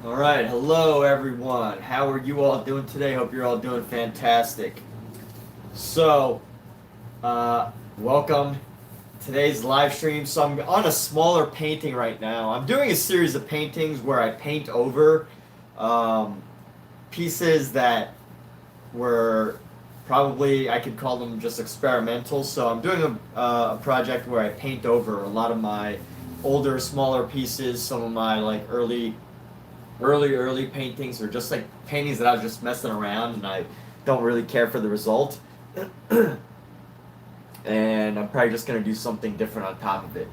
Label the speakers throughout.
Speaker 1: All right, hello everyone. How are you all doing today? Hope you're all doing fantastic. So, welcome today's live stream. So I'm on a smaller painting right now. I'm doing a series of paintings where I paint over um, pieces that were probably I could call them just experimental. So I'm doing a project where I paint over a lot of my older, smaller pieces, some of my like early paintings, or just like paintings that I was just messing around and I don't really care for the result. And I'm probably just gonna do something different on top of it.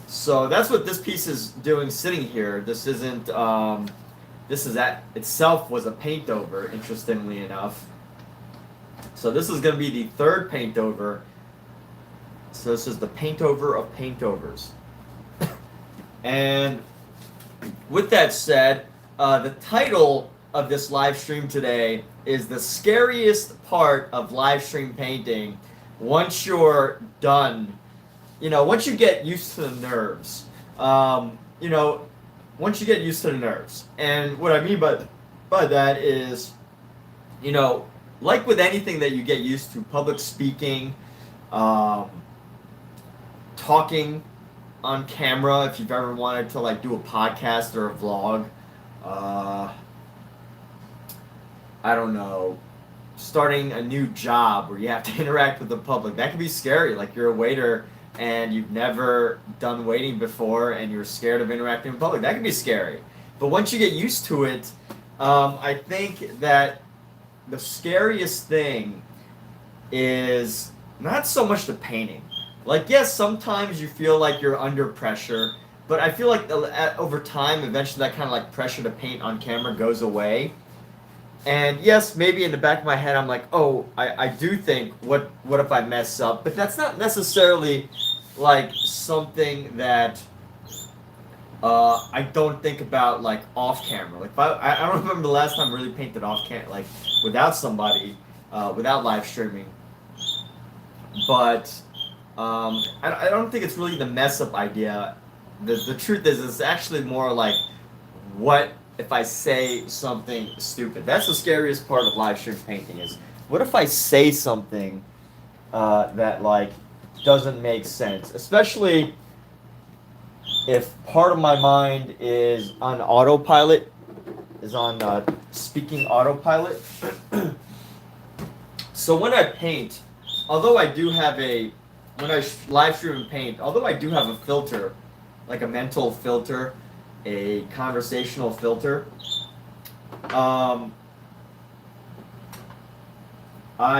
Speaker 1: So that's what this piece is doing sitting here. This isn't this is that itself was a paint over, interestingly enough. So this is gonna be the third paint over. So this is the paint over of paint overs. And with that said, the title of this live stream today is the scariest part of live stream painting once you're done. Once you get used to the nerves. Once you get used to the nerves. And what I mean by that is, like with anything that you get used to, public speaking, talking on camera, if you've ever wanted to like do a podcast or a vlog, I don't know, starting a new job where you have to interact with the public, that can be scary. Like you're a waiter and you've never done waiting before and you're scared of interacting with the public, that can be scary. But once you get used to it, I think that the scariest thing is not so much the painting. Like, yes, sometimes you feel like you're under pressure, but I feel like over time, eventually that kind of like pressure to paint on camera goes away. And yes, maybe in the back of my head, I'm like, oh, I do think, what if I mess up? But that's not necessarily like something that I don't think about like off camera. Like, if I don't remember the last time I really painted off camera, like without somebody, without live streaming. But I don't think it's really the mess up idea. The truth is, it's actually more like, what if I say something stupid? That's the scariest part of live stream painting is, what if I say something that like doesn't make sense? Especially if part of my mind is on autopilot, is on speaking autopilot. So when I paint, although I do have when I live stream and paint, although I do have a filter, like a mental filter, a conversational filter, I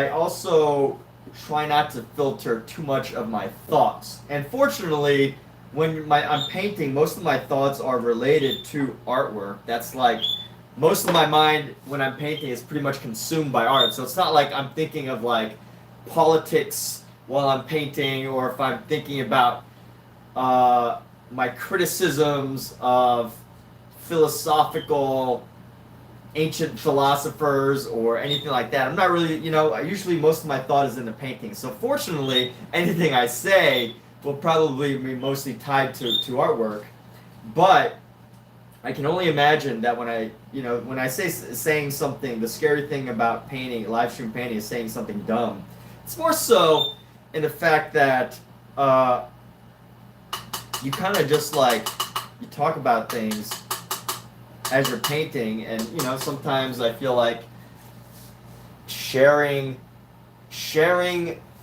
Speaker 1: also try not to filter too much of my thoughts. And fortunately, when I'm painting, most of my thoughts are related to artwork. That's like, most of my mind when I'm painting is pretty much consumed by art. So it's not like I'm thinking of like politics while I'm painting, or if I'm thinking about my criticisms of philosophical ancient philosophers or anything like that. I'm not really, usually most of my thought is in the painting. So fortunately, anything I say will probably be mostly tied to artwork. But I can only imagine that when I say saying something, the scary thing about painting, live stream painting, is saying something dumb. It's more so in the fact that you kind of just like, you talk about things as you're painting, and sometimes I feel like sharing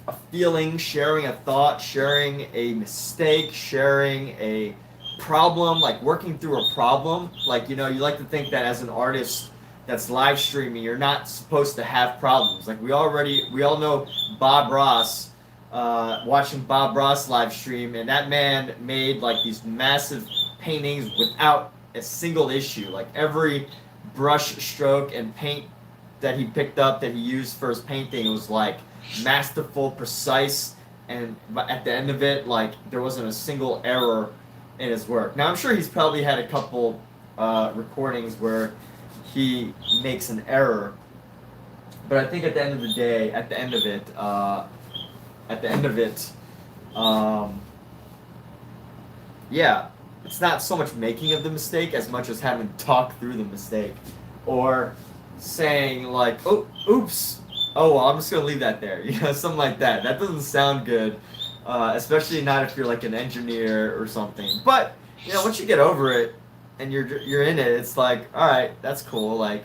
Speaker 1: a feeling, sharing a thought, sharing a mistake, sharing a problem, like working through a problem. Like, you like to think that as an artist that's live streaming, you're not supposed to have problems. Like, we all know Bob Ross, watching Bob Ross live stream, and that man made like these massive paintings without a single issue. Like, every brush stroke and paint that he picked up, that he used for his painting, was like masterful, precise, and at the end of it, like, there wasn't a single error in his work. Now, I'm sure he's probably had a couple recordings where he makes an error, but I think at the end of the day, at the end of it, yeah, it's not so much making of the mistake as much as having to talk through the mistake, or saying like, oh, oops, oh, well, I'm just gonna leave that there, something like that. That doesn't sound good, especially not if you're like an engineer or something. But once you get over it and you're in it, it's like, all right, that's cool. Like,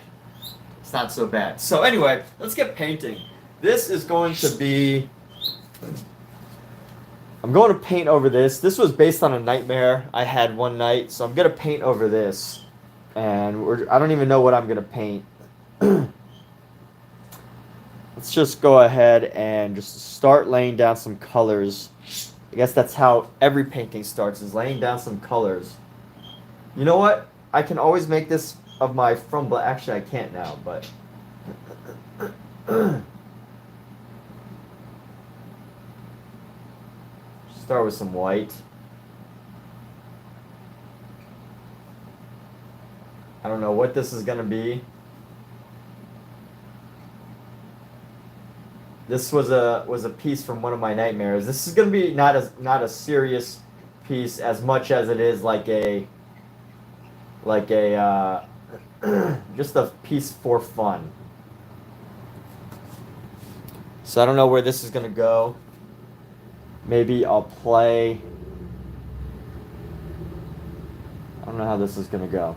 Speaker 1: it's not so bad. So anyway, let's get painting. This is going to be. I'm going to paint over this. This was based on a nightmare I had one night, so I'm going to paint over this. And I don't even know what I'm going to paint. Let's just go ahead and just start laying down some colors. I guess that's how every painting starts, is laying down some colors. You know what? I can always make this of my from black. Actually, I can't now, but... Start with some white. I don't know what this is going to be. This was a piece from one of my nightmares. This is going to be not a serious piece as much as it is like a just a piece for fun. So I don't know where this is going to go. Maybe I'll play. I don't know how this is going to go.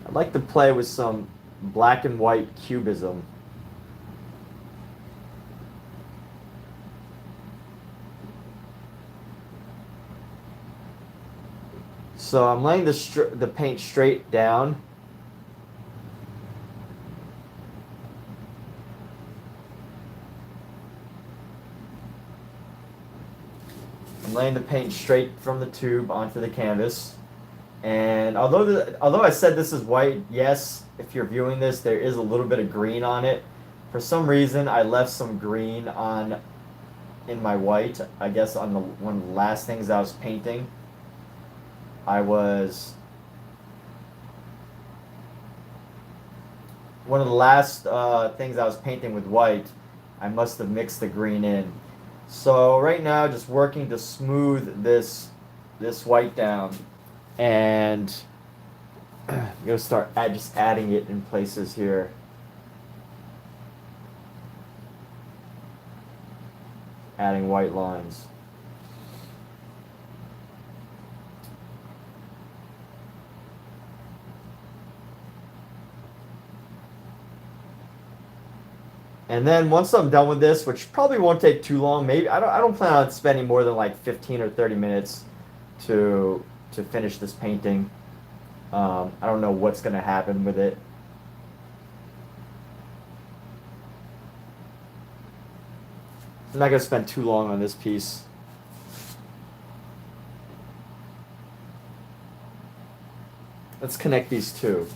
Speaker 1: I'd like to play with some black and white cubism. So I'm laying the paint straight down. I'm laying the paint straight from the tube onto the canvas. And although I said this is white, yes, if you're viewing this, there is a little bit of green on it. For some reason, I left some green in my white. I guess on one of the last things I was painting. One of the last things I was painting with white, I must have mixed the green in. So right now, just working to smooth this white down, and I'm gonna start just adding it in places here. Adding white lines. And then once I'm done with this, which probably won't take too long, maybe I don't plan on spending more than like 15 or 30 minutes to finish this painting. I don't know what's going to happen with it. I'm not going to spend too long on this piece. Let's connect these two.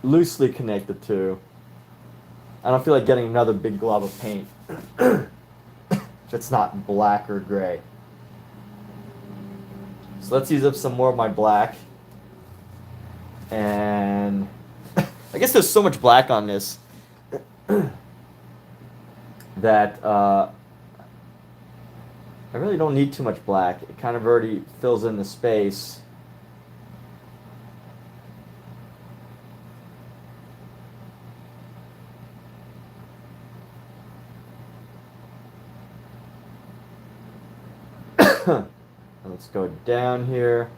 Speaker 1: Loosely connect the two. I don't feel like getting another big glob of paint if it's not black or gray. So let's use up some more of my black. And I guess there's so much black on this that I really don't need too much black. It kind of already fills in the space. Let's go down here.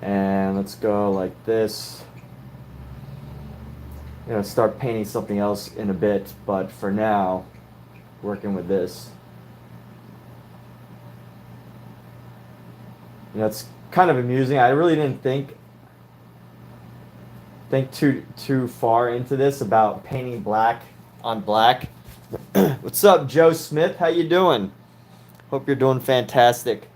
Speaker 1: And let's go like this. I'm going to start painting something else in a bit, but for now, working with this. It's kind of amusing. I really didn't think too far into this about painting black on black. What's up, Joe Smith? How you doing? Hope you're doing fantastic.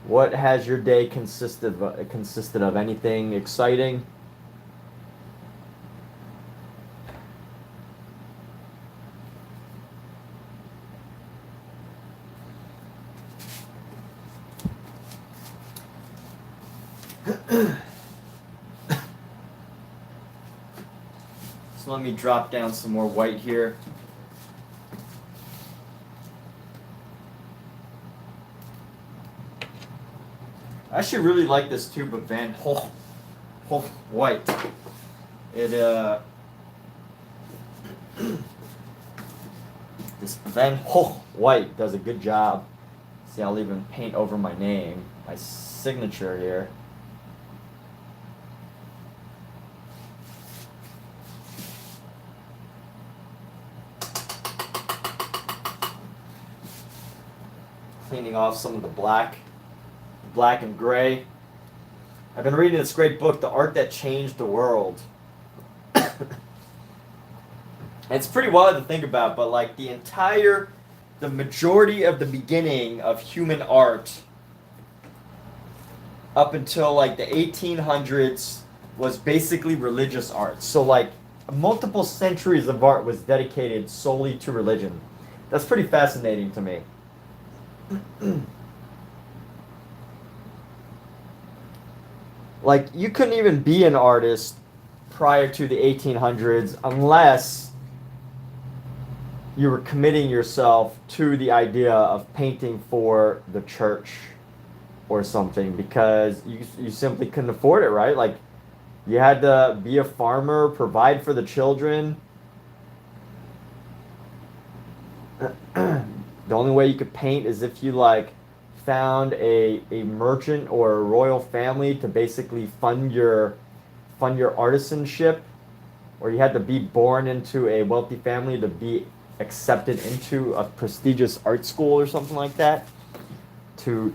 Speaker 1: What has your day consisted of? Anything exciting? So let me drop down some more white here. I actually really like this tube of Van Hoff white. It this Van Hoff white does a good job. See, I'll even paint over my name, my signature here. Cleaning off some of the black and gray. I've been reading this great book, The Art That Changed the World. It's pretty wild to think about, but like the majority of the beginning of human art up until like the 1800s was basically religious art. So like multiple centuries of art was dedicated solely to religion. That's pretty fascinating to me. Like, you couldn't even be an artist prior to the 1800s unless you were committing yourself to the idea of painting for the church or something, because you simply couldn't afford it, right? Like, you had to be a farmer, provide for the children. The only way you could paint is if you like found a merchant or a royal family to basically fund your artisanship, or you had to be born into a wealthy family to be accepted into a prestigious art school or something like that, to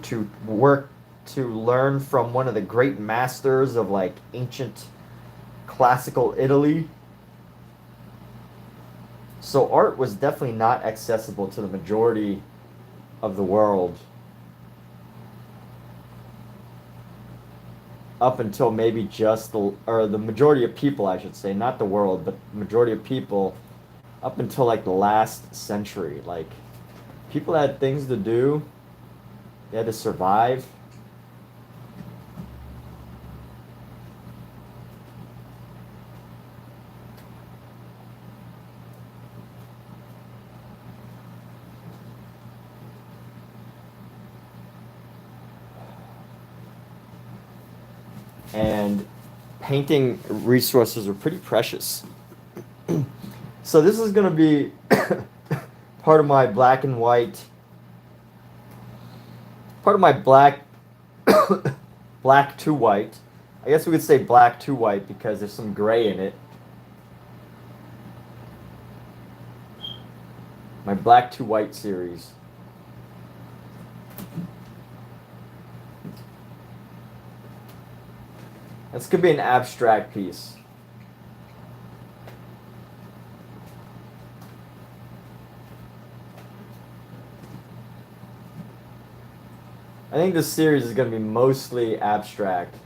Speaker 1: learn from one of the great masters of like ancient classical Italy. So art was definitely not accessible to the majority of the world up until maybe just the majority of people, I should say, not the world, but the majority of people up until like the last century. Like, people had things to do, they had to survive. And painting resources are pretty precious. So this is going to be part of my black and white, part of my black to white. I guess we could say black to white because there's some gray in it. My black to white series. This could be an abstract piece. I think this series is going to be mostly abstract.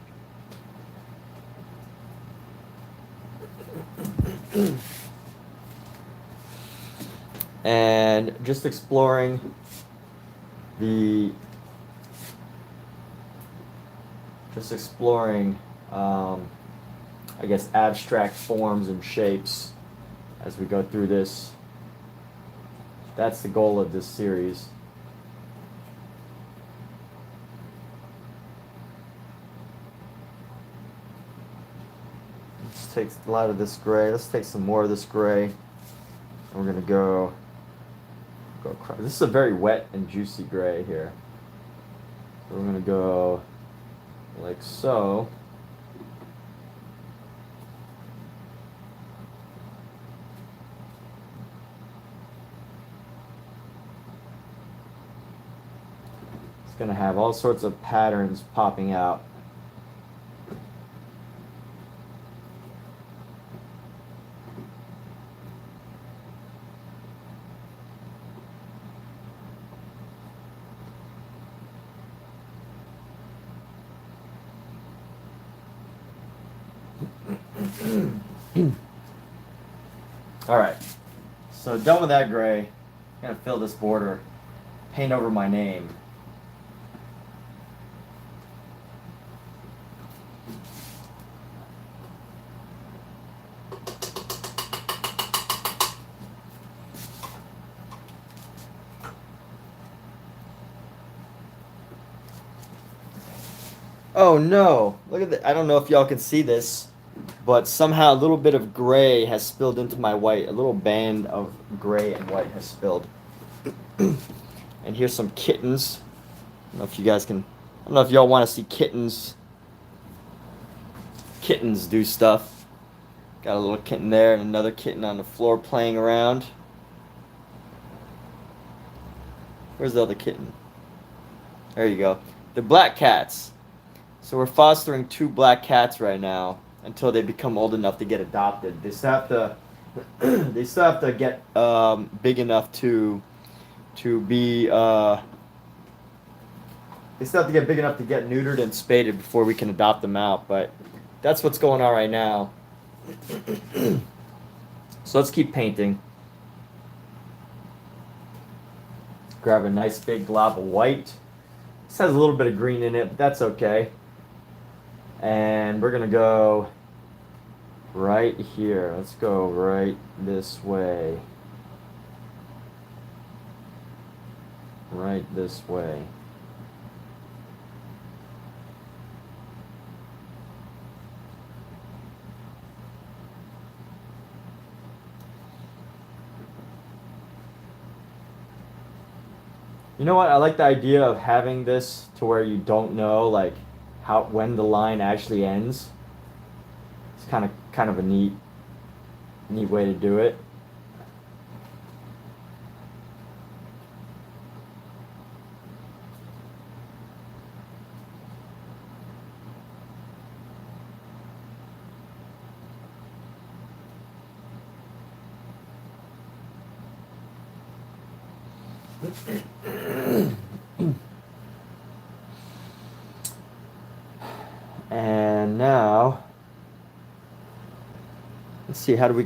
Speaker 1: And just exploring I guess, abstract forms and shapes as we go through this. That's the goal of this series. Let's take a lot of this gray. Let's take some more of this gray. And we're going to go across. This is a very wet and juicy gray here. So we're going to go like so. It's going to have all sorts of patterns popping out. Alright, so done with that gray. I'm gonna fill this border, paint over my name. Oh no, look at that. I don't know if y'all can see this, but somehow a little bit of gray has spilled into my white. A little band of gray and white has spilled. And here's some kittens. I don't know if you guys can, I don't know if y'all want to see kittens do stuff. Got a little kitten there and another kitten on the floor playing around. Where's the other kitten? There you go. The black cats. So we're fostering 2 black cats right now until they become old enough to get adopted. They still have to they still have to get big enough to be they still have to get big enough to get neutered and spaded before we can adopt them out, but that's what's going on right now. So let's keep painting. Grab a nice big glob of white. This has a little bit of green in it, but that's okay. And we're gonna go right here. Let's go right this way. Right this way. You know what? I like the idea of having this to where you don't know like when the line actually ends. It's kind of a neat way to do it. And now, let's see, how can we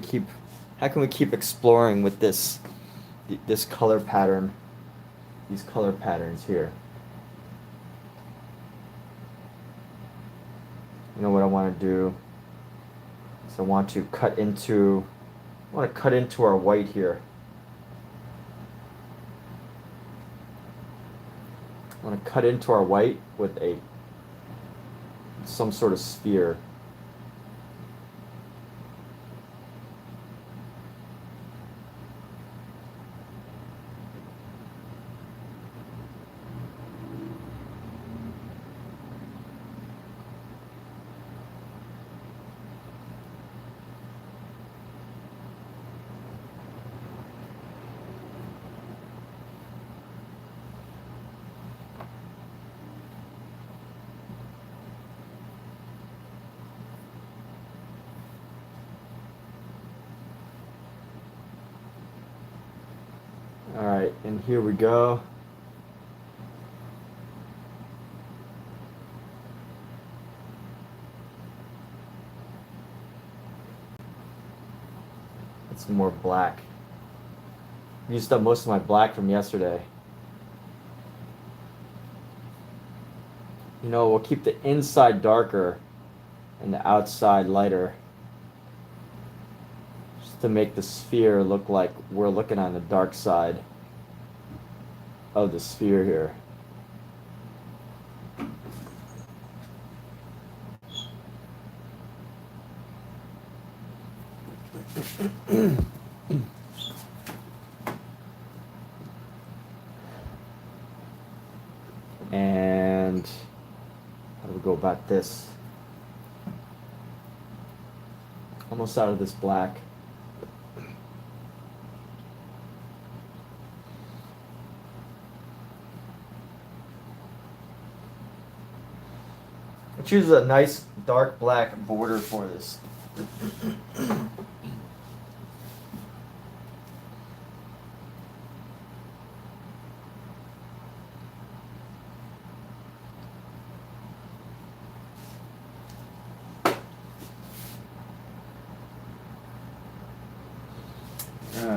Speaker 1: keep exploring with this color pattern, these color patterns here? You know what I want to do? So I want to cut into our white here. I want to cut into our white with some sort of sphere. All right, and here we go. It's more black. I used up most of my black from yesterday. You know, we'll keep the inside darker and the outside lighter, just to make the sphere look like we're looking on the dark side of the sphere here. And how do we go about this? Almost out of this black. I choose a nice dark black border for this.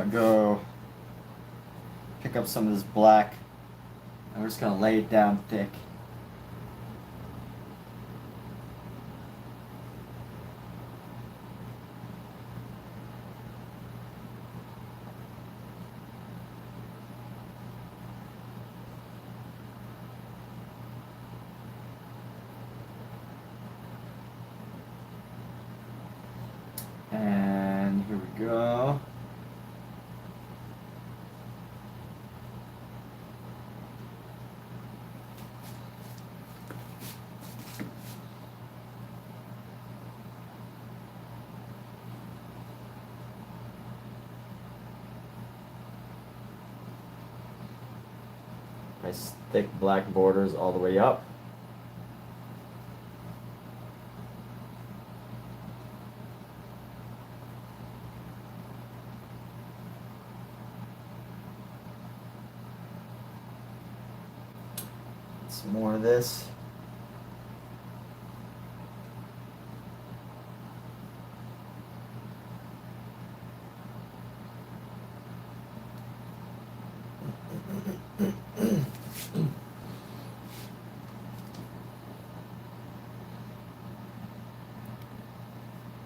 Speaker 1: gonna go pick up some of this black and we're just gonna lay it down thick. And here we go. Nice thick black borders all the way up. Some more of this.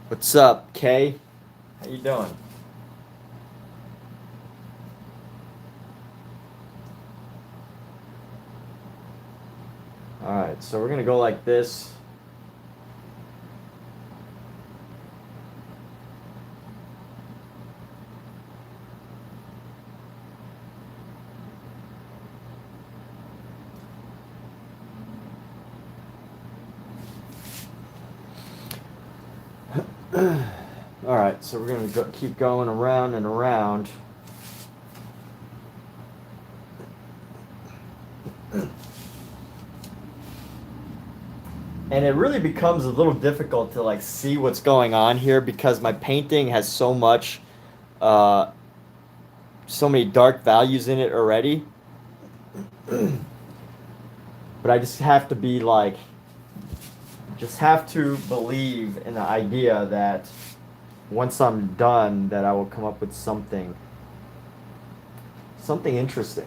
Speaker 1: What's up, Kay? How you doing? All right, so we're gonna go like this. All right, so we're gonna keep going around and around. And it really becomes a little difficult to like see what's going on here because my painting has so much, so many dark values in it already. But I just have to be like, just have to believe in the idea that once I'm done, that I will come up with something interesting.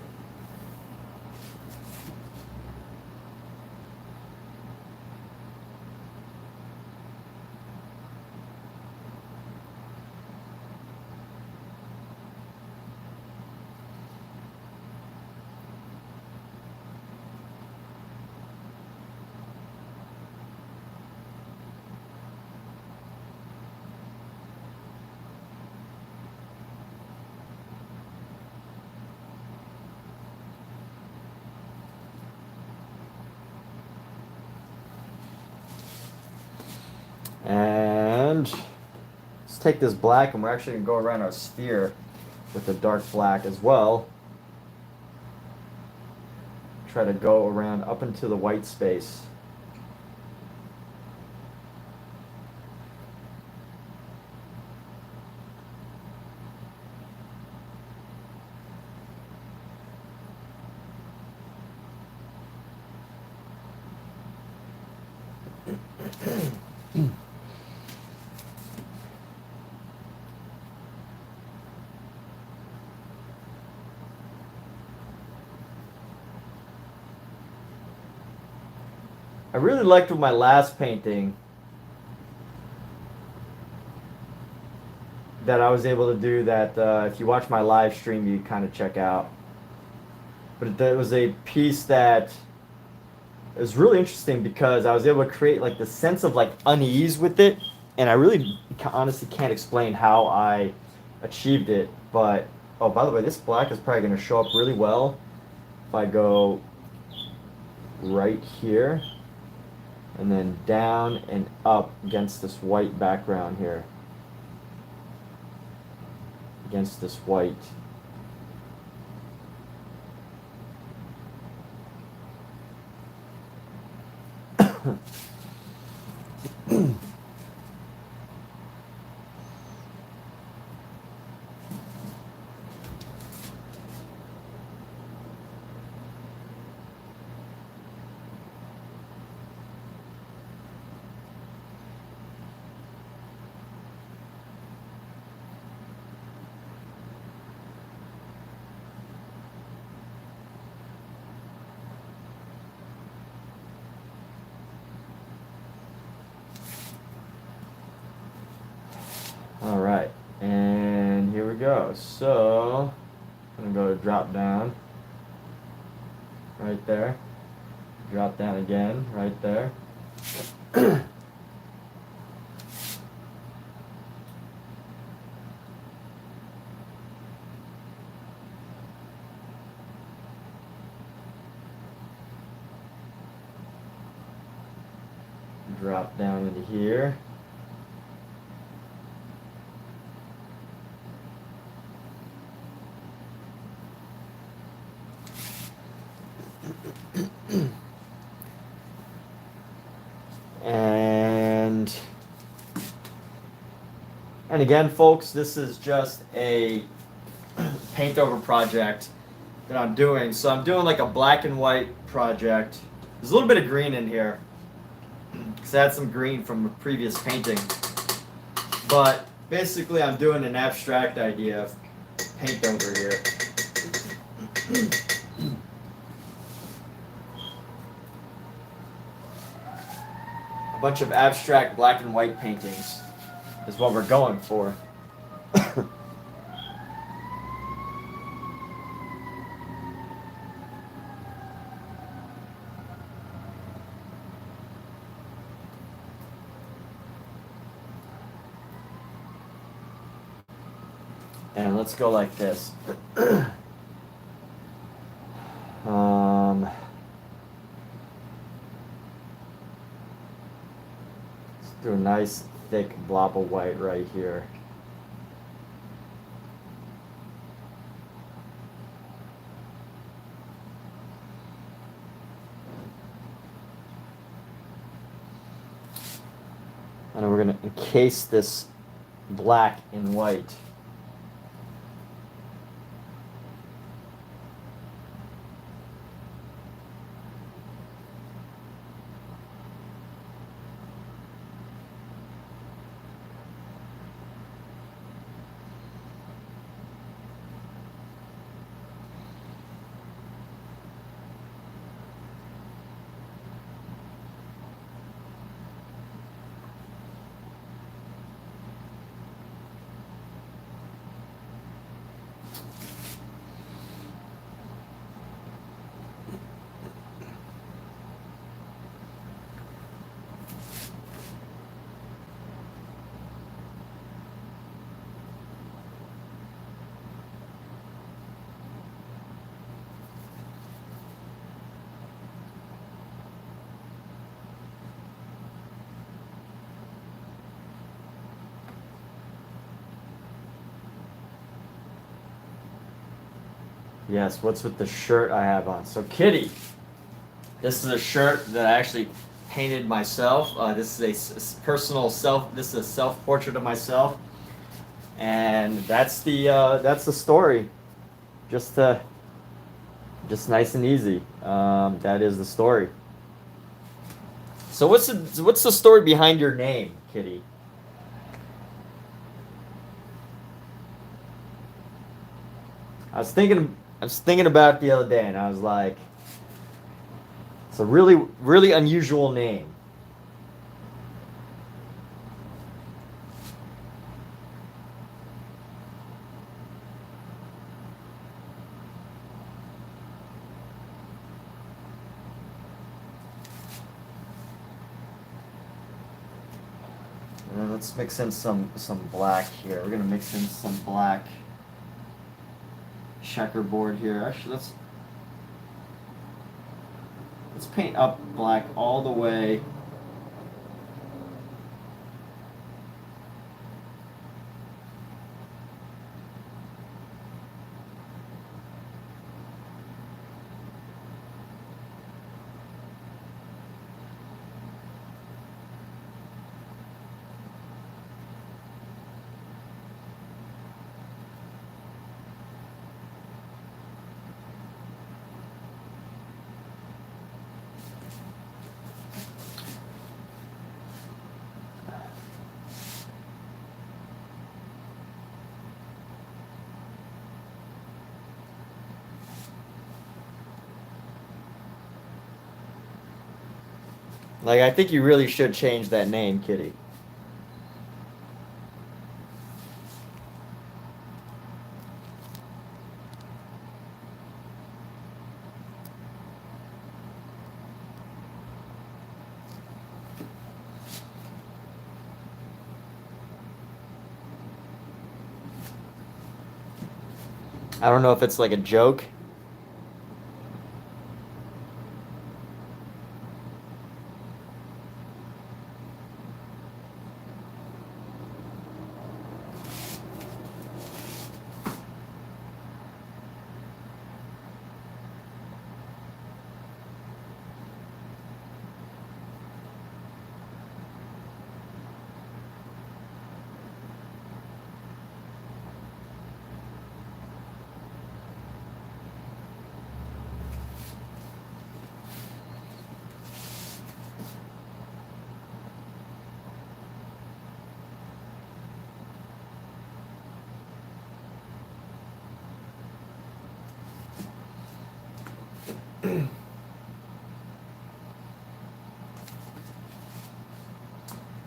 Speaker 1: And let's take this black and we're actually going to go around our sphere with the dark black as well. Try to go around up into the white space. I really liked with my last painting that I was able to do that. If you watch my live stream, you kind of check out. But it was a piece that was really interesting because I was able to create like the sense of like unease with it, and I really honestly can't explain how I achieved it. But oh, by the way, this black is probably going to show up really well if I go right here. And then down and up against this white background here. Against this white. go. So I'm gonna go to drop down right there. Drop down again right there. Drop down into here. And again, folks, this is just a paint over project that I'm doing. So I'm doing like a black and white project. There's a little bit of green in here because I had some green from a previous painting. But basically I'm doing an abstract idea of paint over here. A bunch of abstract black and white paintings is what we're going for. And let's go like this. Let's do a nice thick blob of white right here. And we're going to encase this black in white. Yes, what's with the shirt I have on? So Kitty, this is a shirt that I actually painted myself. This is a personal self. This is a self-portrait of myself, and that's the story. Just nice and easy. That is the story. So what's the story behind your name, Kitty? I was thinking about it the other day, and I was like, it's a really, really unusual name. And then let's mix in some black here. We're gonna mix in some black checkerboard here. Actually, let's paint up black all the way. Like, I think you really should change that name, Kitty. I don't know if it's like a joke.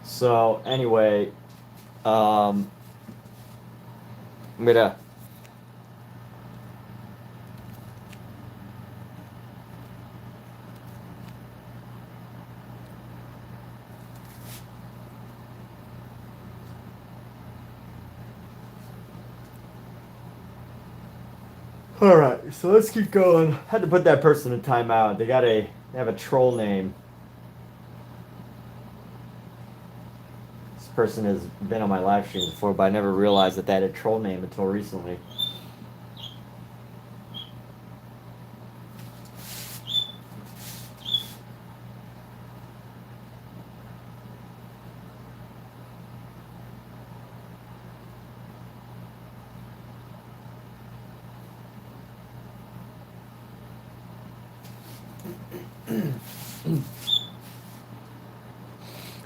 Speaker 1: So anyway, I'm gonna. All right, so let's keep going. Had to put that person in timeout. They have a troll name. This person has been on my live streams before, but I never realized that they had a troll name until recently.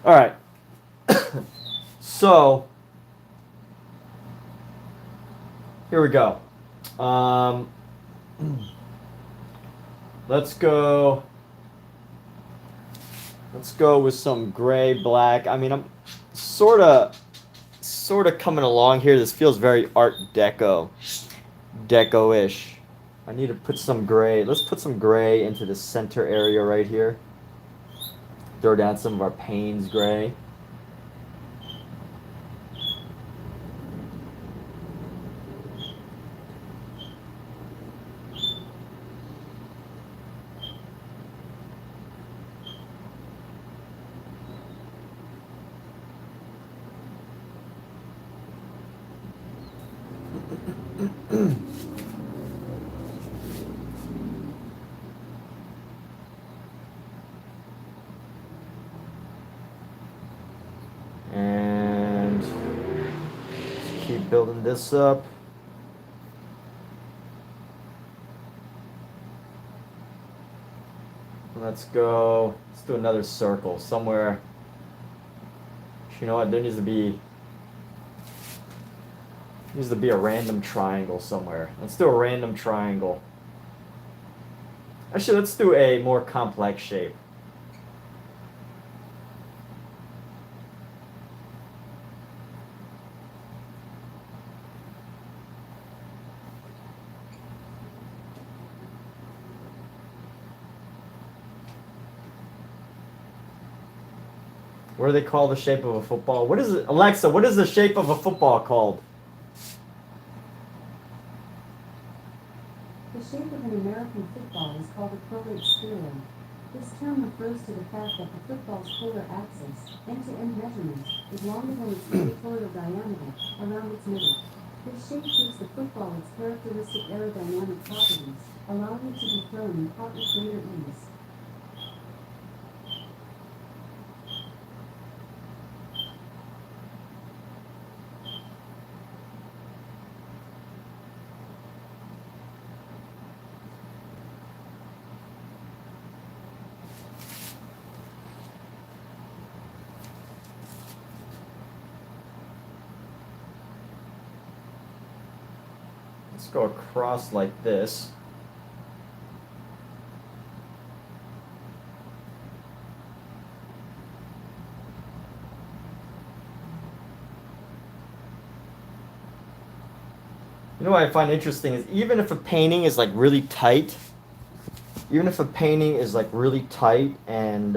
Speaker 1: All right. So here we go. Let's go. Let's go with some gray, black. I mean, I'm sort of coming along here. This feels very Art Deco-ish. I need to put some gray. Let's put some gray into the center area right here. Throw down some of our Payne's gray. And keep building this up. Let's go. Let's do another circle somewhere. You know what? There needs to be a random triangle somewhere. Let's do a random triangle. Actually, let's do a more complex shape. What do they call the shape of a football? What is it? Alexa, what is the shape of a football called?
Speaker 2: The shape of an American football is called a prolate spheroid. This term refers to the fact that the football's polar axis, end-to-end measurement, is longer than its equatorial diameter, around its middle. This shape gives the football its characteristic aerodynamic properties, allowing it to be thrown in caught with greater ease.
Speaker 1: Let's go across like this. You know what I find interesting is even if a painting is like really tight, and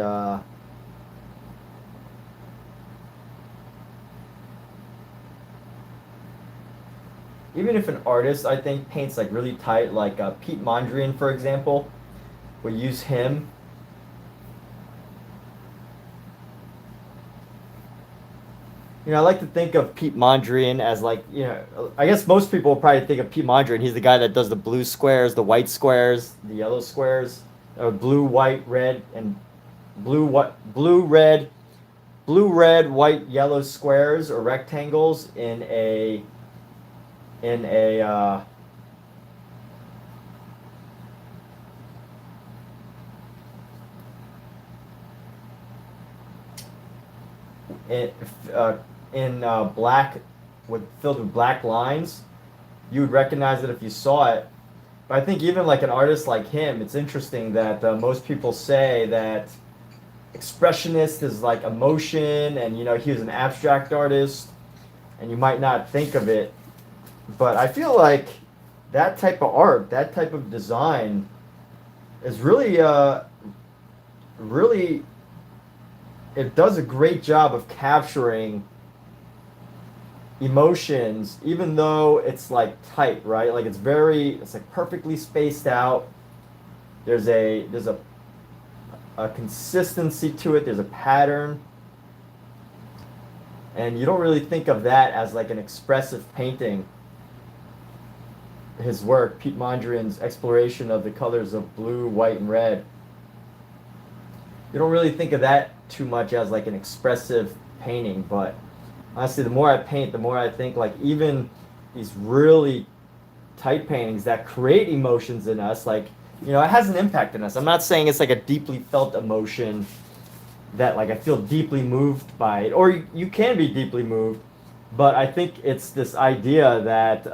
Speaker 1: even if an artist, I think, paints like really tight, like Pete Mondrian, for example, will use him. I like to think of Pete Mondrian as like, I guess most people will probably think of Pete Mondrian. He's the guy that does the blue squares, the white squares, the yellow squares, or blue, white, red, and blue, red, white, yellow squares or rectangles in a in, black with filled with black lines. You would recognize it if you saw it. But I think even like an artist like him, it's interesting that most people say that expressionist is like emotion, and he was an abstract artist, and you might not think of it, but I feel like that type of art, that type of design, is really, it does a great job of capturing emotions, even though it's like tight, right? Like it's like perfectly spaced out. There's a consistency to it. There's a pattern, and you don't really think of that as like an expressive painting. His work, Pete Mondrian's exploration of the colors of blue, white, and red. You don't really think of that too much as like an expressive painting, but honestly, the more I paint, the more I think like even these really tight paintings that create emotions in us, like, it has an impact on us. I'm not saying it's like a deeply felt emotion that like I feel deeply moved by it, or you can be deeply moved, but I think it's this idea that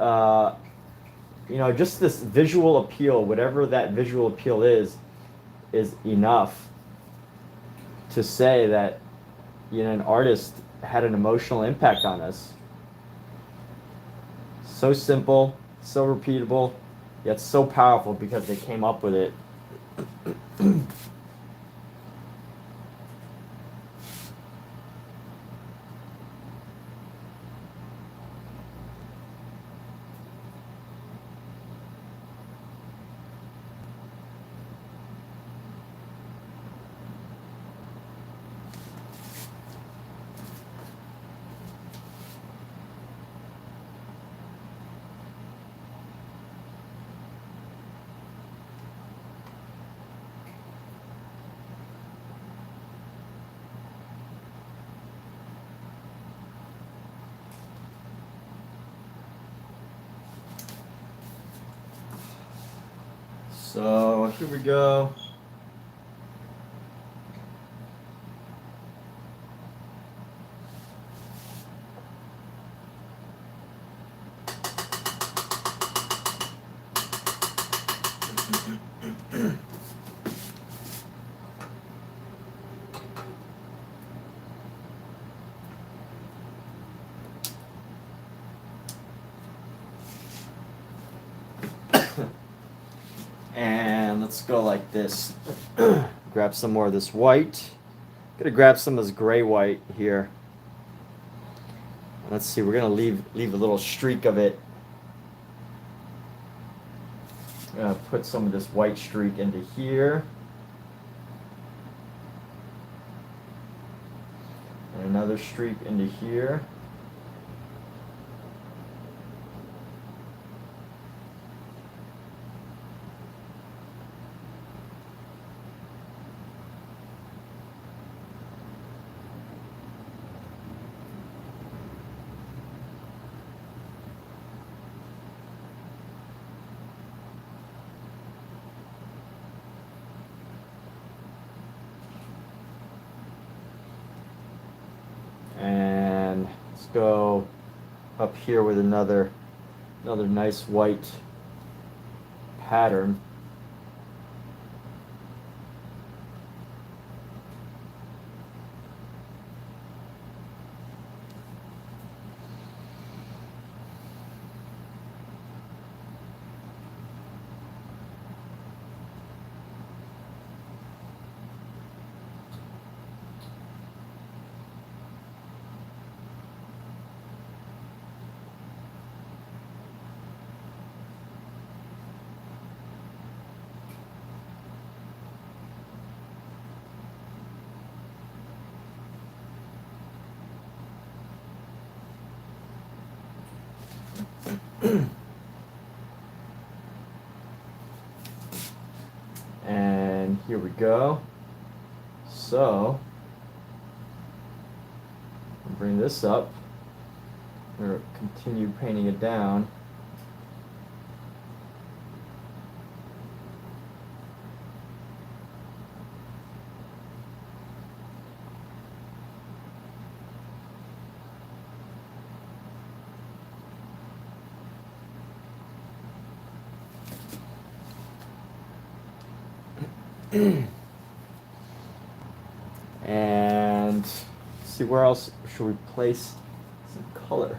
Speaker 1: just this visual appeal, whatever that visual appeal is enough to say that an artist had an emotional impact on us. So simple, so repeatable, yet so powerful because they came up with it. So here we go. And let's go like this. Grab some more of this white. Gonna grab some of this gray white here. Let's see, we're gonna leave a little streak of it. Put some of this white streak into here. And another streak into here. And let's go up here with another nice white pattern. And here we go. So, I'll bring this up. We'll continue painting it down. And see, where else should we place some color?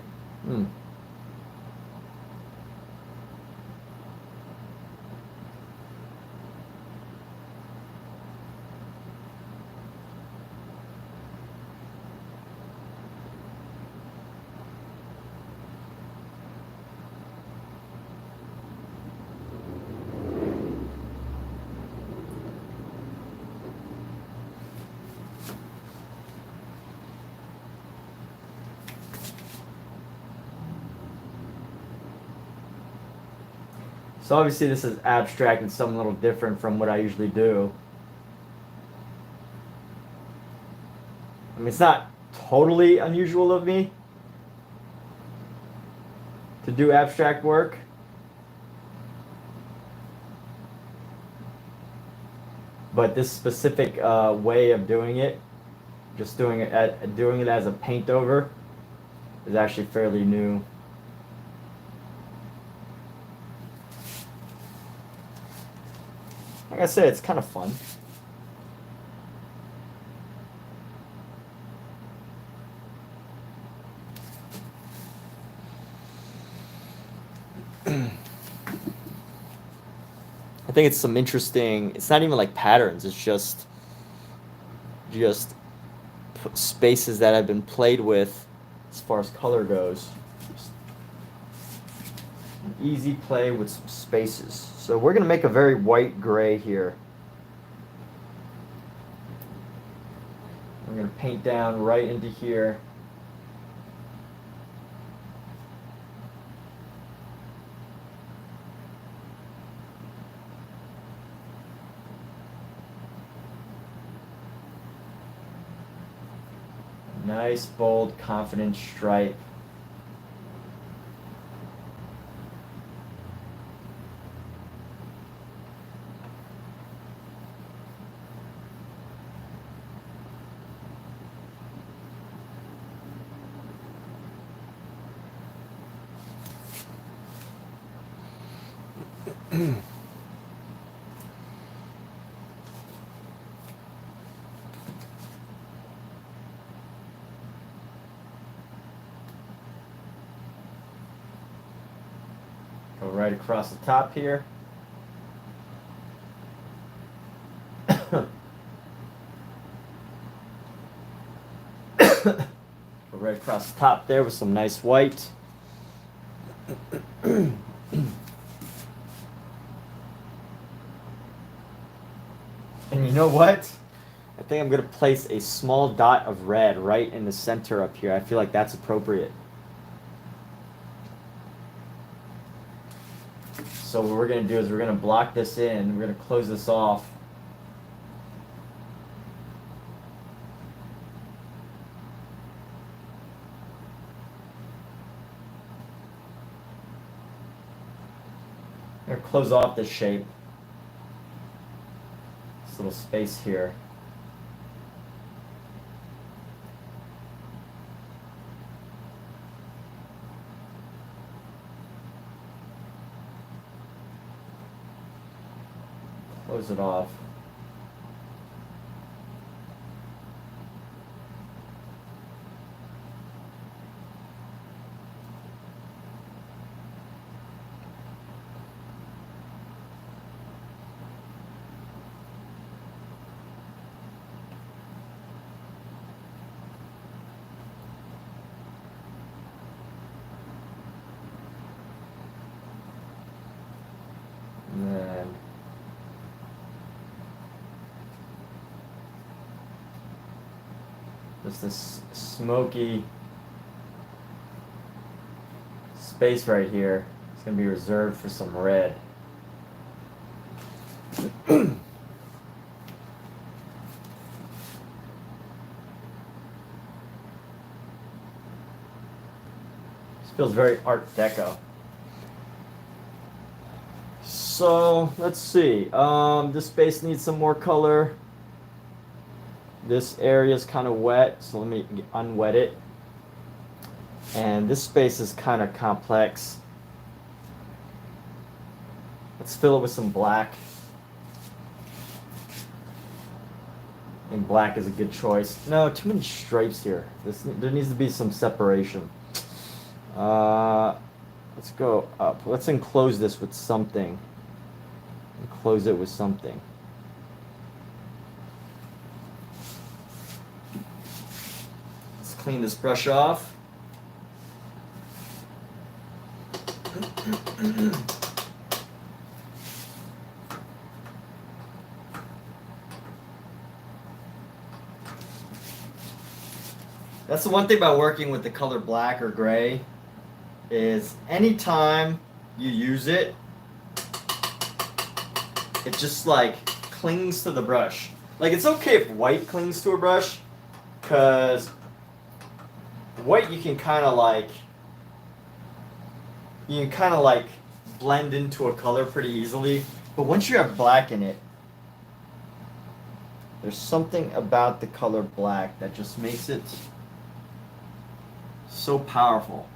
Speaker 1: So obviously this is abstract and something a little different from what I usually do. I mean, it's not totally unusual of me to do abstract work. But this specific way of doing it, just doing it as a paint over, is actually fairly new. Like I said, it's kind of fun. I think it's some interesting, it's not even like patterns, it's just spaces that have been played with as far as color goes. Just an easy play with some spaces. So we're going to make a very white gray here. I'm going to paint down right into here. Nice, bold, confident stripe. Go right across the top here. Go right across the top there with some nice white. And you know what? I think I'm going to place a small dot of red right in the center up here. I feel like that's appropriate. So what we're going to do is we're going to block this in. We're going to close this off. I'm going to close off this shape. This little space here. Close it off. And then just this smoky space right here is going to be reserved for some red. This feels very Art Deco. So let's see. This space needs some more color. This area is kind of wet, so let me unwet it. And this space is kind of complex. Let's fill it with some black. I think black is a good choice. No, too many stripes here. There needs to be some separation. Let's go up. Let's enclose this with something. Enclose it with something. Let's clean this brush off. That's the one thing about working with the color black or gray is anytime you use it, it just like clings to the brush. Like it's okay if white clings to a brush, because white you can kind of like blend into a color pretty easily. But once you have black in it, there's something about the color black that just makes it so powerful.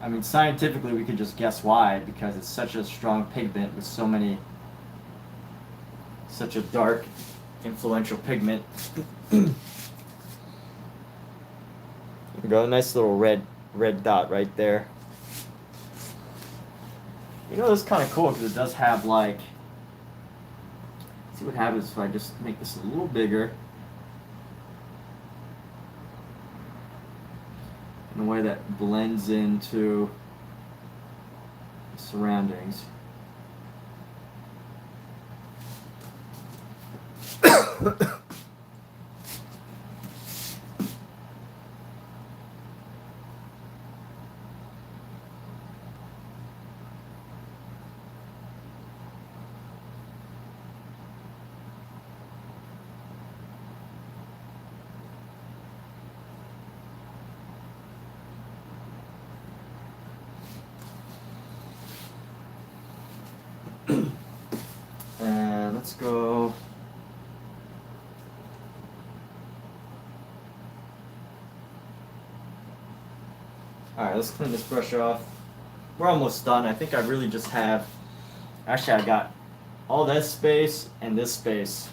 Speaker 1: I mean, scientifically, we could just guess why, because it's such a strong pigment with such a dark, influential pigment. There we go, a nice little red dot right there. You know, that's kind of cool because it does have like. Let's see what happens if I just make this a little bigger. In a way that blends into the surroundings. And let's go. Alright, let's clean this brush off. We're almost done. I think I really just have. Actually, I got all this space and this space.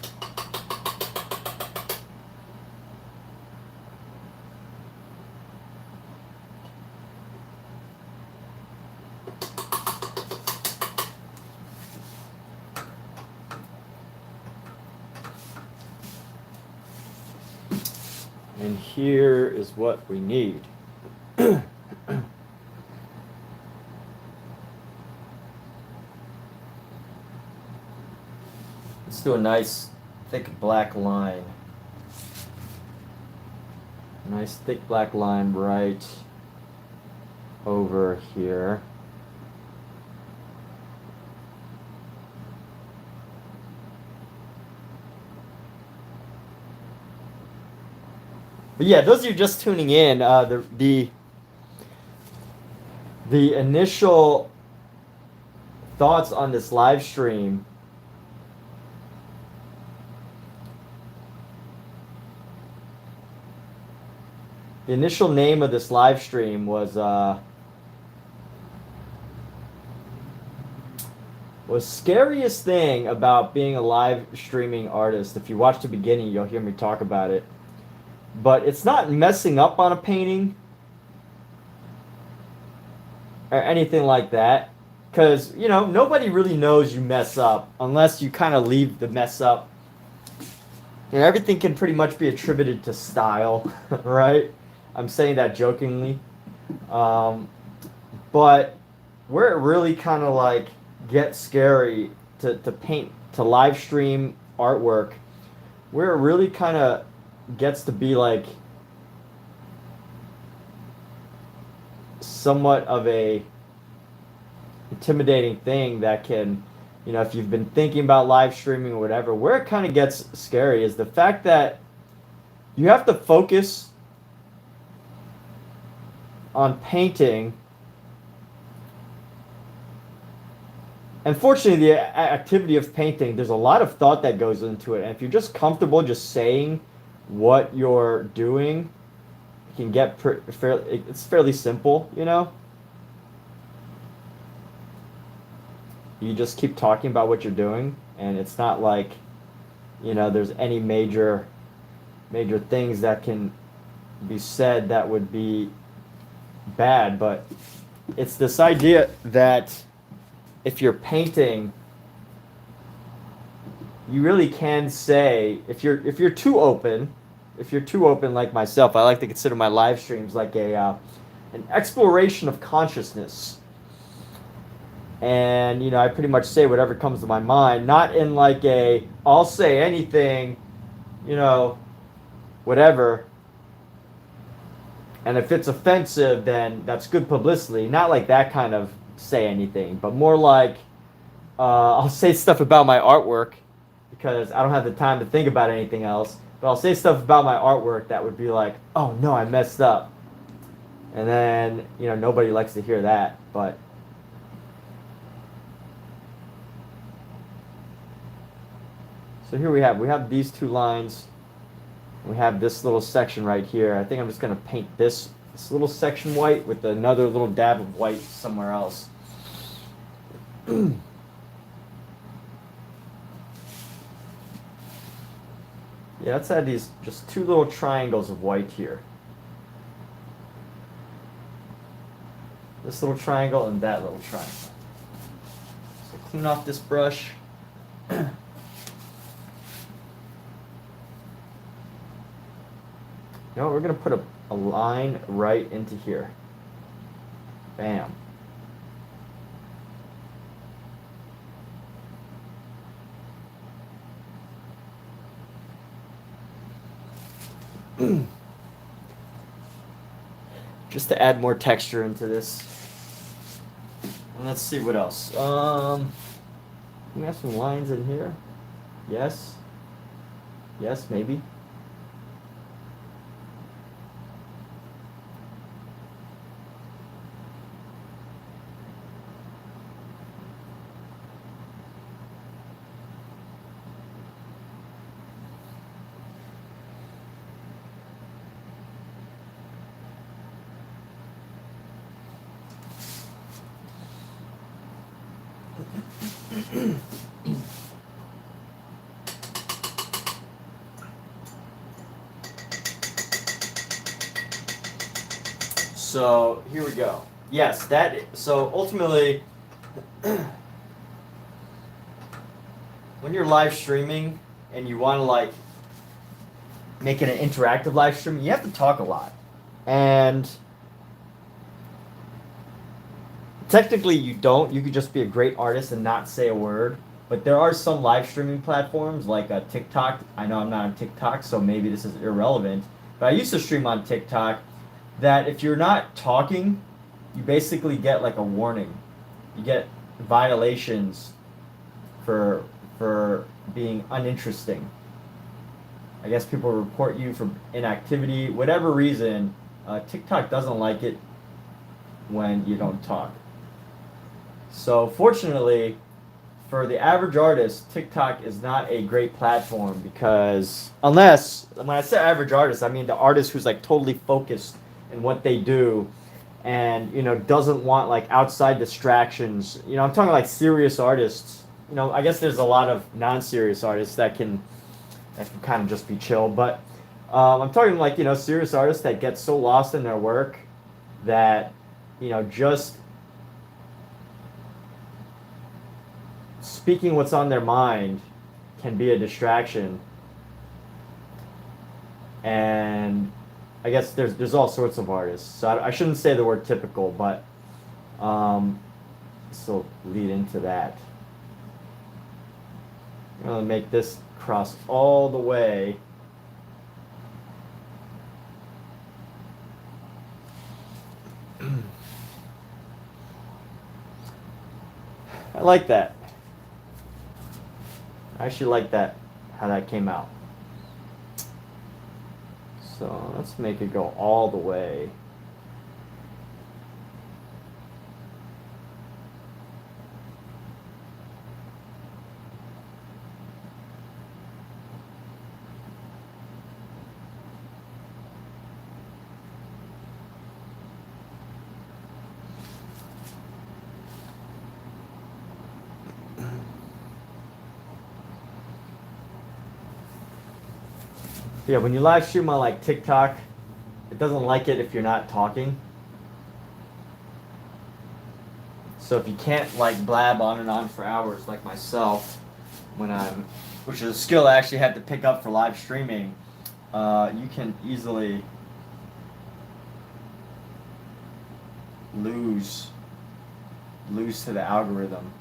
Speaker 1: And here is what we need. Let's do a nice thick black line. Nice thick black line right over here. But yeah, those of you just tuning in, the initial thoughts on this live stream. The initial name of this live stream was Scariest Thing About Being a Live Streaming Artist. If you watch the beginning, you'll hear me talk about it. But it's not messing up on a painting. or anything like that. Because, you know, nobody really knows you mess up unless you kind of leave the mess up. You know, everything can pretty much be attributed to style, right? I'm saying that jokingly. Um, but where it really kind of like gets scary to paint, to live stream artwork, where it really kind of gets to be like somewhat of a intimidating thing that can, you know, if you've been thinking about live streaming or whatever, where it kind of gets scary is the fact that you have to focus on painting. Unfortunately, the activity of painting, there's a lot of thought that goes into it. And if you're just comfortable just saying what you're doing, it can get fairly, it's fairly simple, you know? You just keep talking about what you're doing, and it's not like, you know, there's any major things that can be said that would be bad, but it's this idea that if you're painting, you really can say, if you're too open, like myself, I like to consider my live streams like an exploration of consciousness. And, you know, I pretty much say whatever comes to my mind, not in like a I'll say anything, you know, whatever. And if it's offensive, then that's good publicity. Not like that kind of say anything, but more like I'll say stuff about my artwork because I don't have the time to think about anything else. But I'll say stuff about my artwork that would be like, oh no, I messed up. And then, you know, nobody likes to hear that. But so here we have these two lines. We have this little section right here. I think I'm just going to paint this little section white with another little dab of white somewhere else. Yeah, let's add these just two little triangles of white here. This little triangle and that little triangle. So clean off this brush. You know, we're going to put a line right into here. Bam. Just to add more texture into this. And let's see what else. We have some lines in here. Yes. Yes, maybe. So here we go. Yes, so ultimately, when you're live streaming and you want to like make it an interactive live stream, you have to talk a lot. And technically you don't. You could just be a great artist and not say a word. But there are some live streaming platforms like TikTok. I know I'm not on TikTok, so maybe this is irrelevant. But I used to stream on TikTok that if you're not talking, you basically get like a warning. You get violations for being uninteresting. I guess people report you for inactivity, whatever reason. TikTok doesn't like it when you don't talk. So fortunately, for the average artist, TikTok is not a great platform because unless, when I say average artist, I mean the artist who's like totally focused in what they do and, you know, doesn't want like outside distractions. You know, I'm talking like serious artists. You know, I guess there's a lot of non-serious artists that can kind of just be chill, but I'm talking like, you know, serious artists that get so lost in their work that, you know, just speaking what's on their mind can be a distraction. And I guess there's all sorts of artists. So I shouldn't say the word typical, but this will lead into that. I'm going to make this cross all the way. I like that. I actually like that, how that came out. So let's make it go all the way. Yeah, when you live stream on like TikTok, it doesn't like it if you're not talking. So if you can't like blab on and on for hours like myself, which is a skill I actually had to pick up for live streaming, you can easily lose to the algorithm.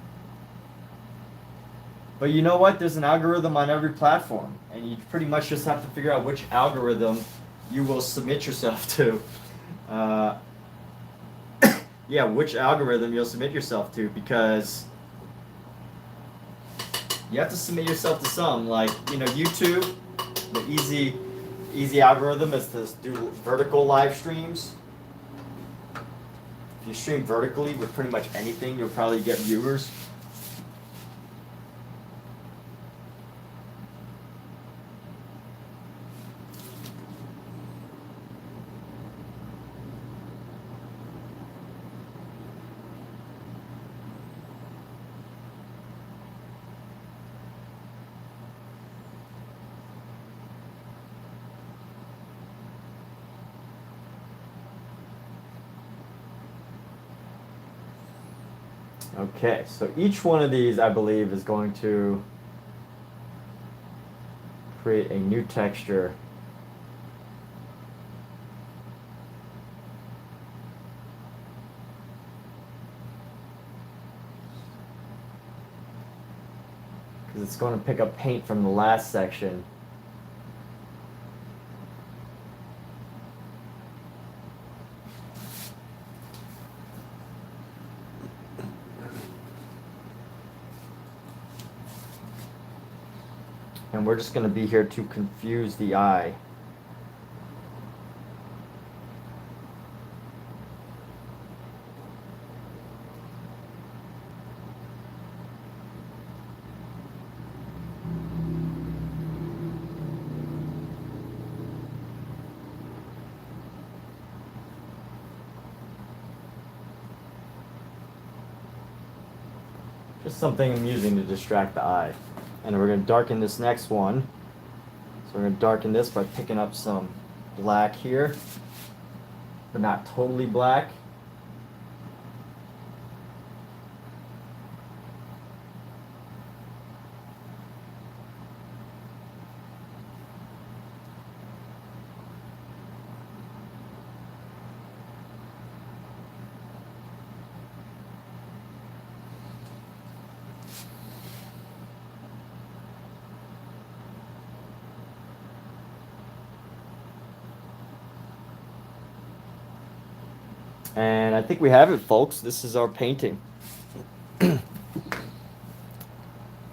Speaker 1: But you know what? There's an algorithm on every platform, and you pretty much just have to figure out which algorithm you will submit yourself to. Yeah, which algorithm you'll submit yourself to, because you have to submit yourself to some. Like, YouTube, the easy algorithm is to do vertical live streams. If you stream vertically with pretty much anything, you'll probably get viewers. Okay, so each one of these, I believe, is going to create a new texture. Because it's going to pick up paint from the last section. And we're just going to be here to confuse the eye. Just something amusing to distract the eye. And we're going to darken this next one. So we're going to darken this by picking up some black here, but not totally black. And I think we have it, folks. This is our painting.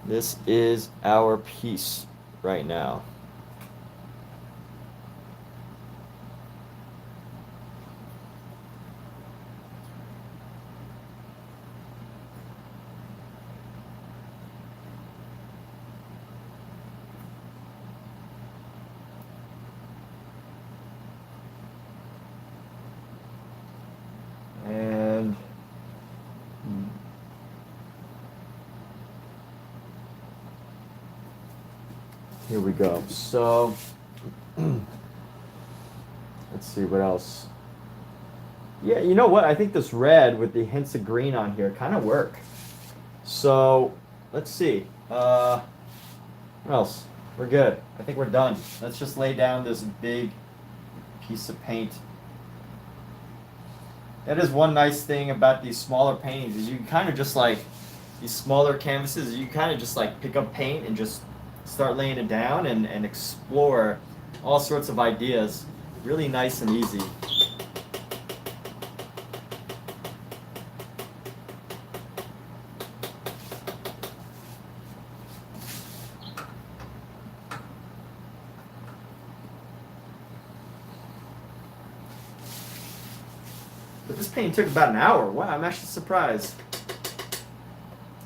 Speaker 1: This is our piece right now. And here we go. So let's see what else. Yeah, you know what? I think this red with the hints of green on here kind of work. So let's see. What else? We're good. I think we're done. Let's just lay down this big piece of paint. That is one nice thing about these smaller paintings is you can kind of just like these smaller canvases, you kind of just like pick up paint and just start laying it down and explore all sorts of ideas. Really nice and easy. But this painting took about an hour. Wow, I'm actually surprised.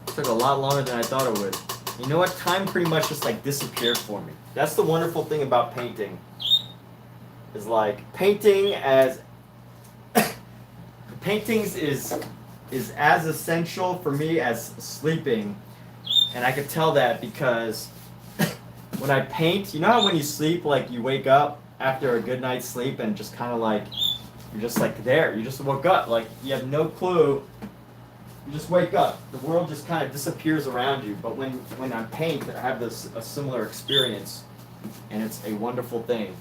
Speaker 1: It took a lot longer than I thought it would. You know what? Time pretty much just like disappeared for me. That's the wonderful thing about painting. Is like painting as paintings is as essential for me as sleeping, and I could tell that because when I paint, you know how when you sleep, like you wake up after a good night's sleep and just kind of like you're just like there, you just woke up, like you have no clue. You just wake up. The world just kind of disappears around you. But when I paint, I have a similar experience, and it's a wonderful thing.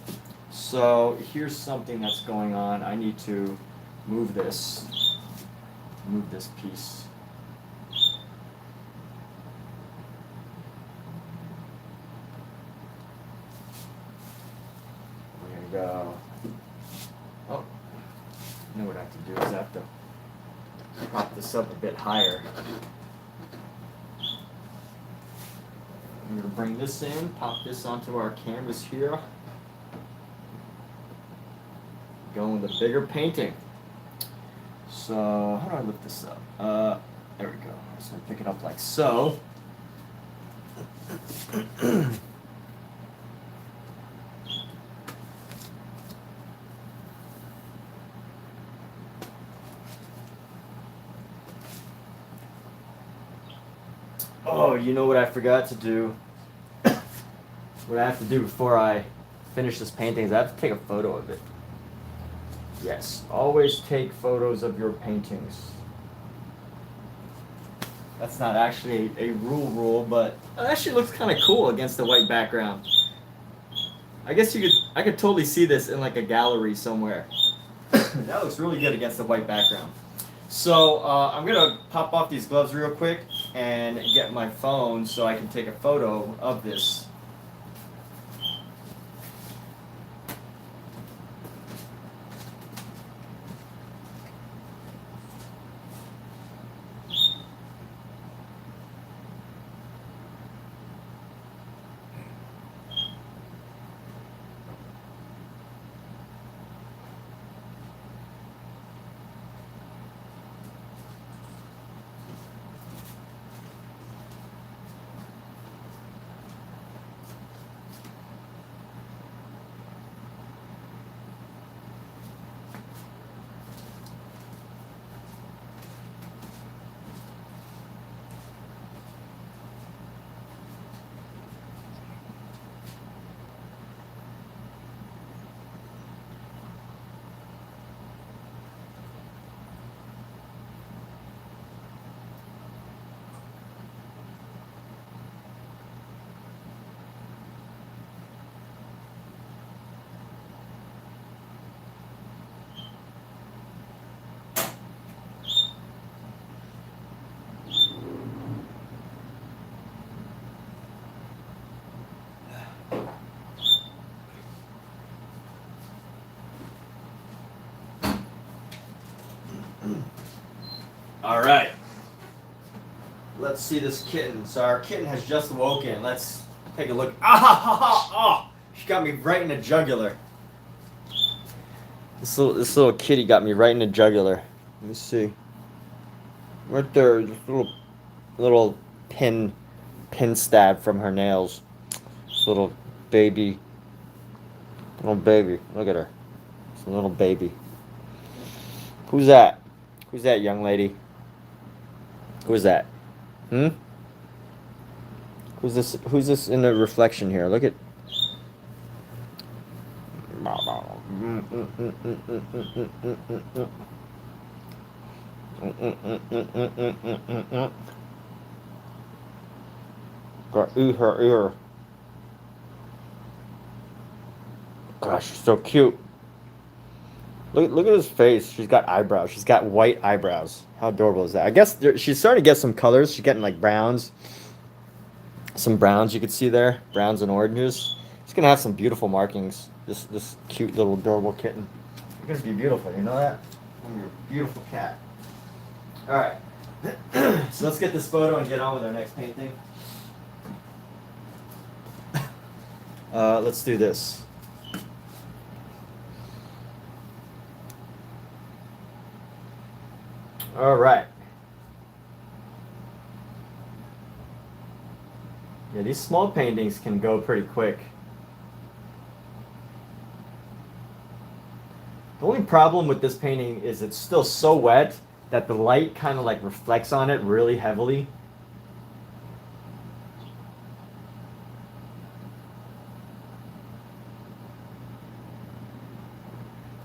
Speaker 1: So here's something that's going on. I need to move this piece. There we go. Oh, I know what I have to do is I have to prop this up a bit higher. I'm going to bring this in, pop this onto our canvas here. Going with a bigger painting. So, how do I lift this up? There we go. I'm just going to pick it up like so. Oh, you know what I forgot to do? What I have to do before I finish this painting is I have to take a photo of it. Yes, always take photos of your paintings. That's not actually a rule, but it actually looks kind of cool against the white background. I guess I could totally see this in like a gallery somewhere. That looks really good against the white background. So I'm gonna pop off these gloves real quick and get my phone so I can take a photo of this. All right. Let's see this kitten. So our kitten has just woken. Let's take a look. Ah ha ha ha! Oh, she got me right in the jugular. This little kitty got me right in the jugular. Let me see. Right there, this little pin stab from her nails. This little baby. Look at her. It's a little baby. Who's that? Who's that, young lady? Who's that? Hmm? Who's this in the reflection here? Look at.
Speaker 3: Gotta eat her ear. Gosh, she's so cute. Look at his face. She's got eyebrows. She's got white eyebrows. How adorable is that? I guess she's starting to get some colors. She's getting like browns. Some browns you could see there. Browns and oranges. She's going to have some beautiful markings. This cute little adorable kitten. You're going to be beautiful. You know that? You're a beautiful cat. All right. So let's get this photo and get on with our next painting. Let's do this. All right. Yeah, these small paintings can go pretty quick. The only problem with this painting is it's still so wet that the light kind of like reflects on it really heavily.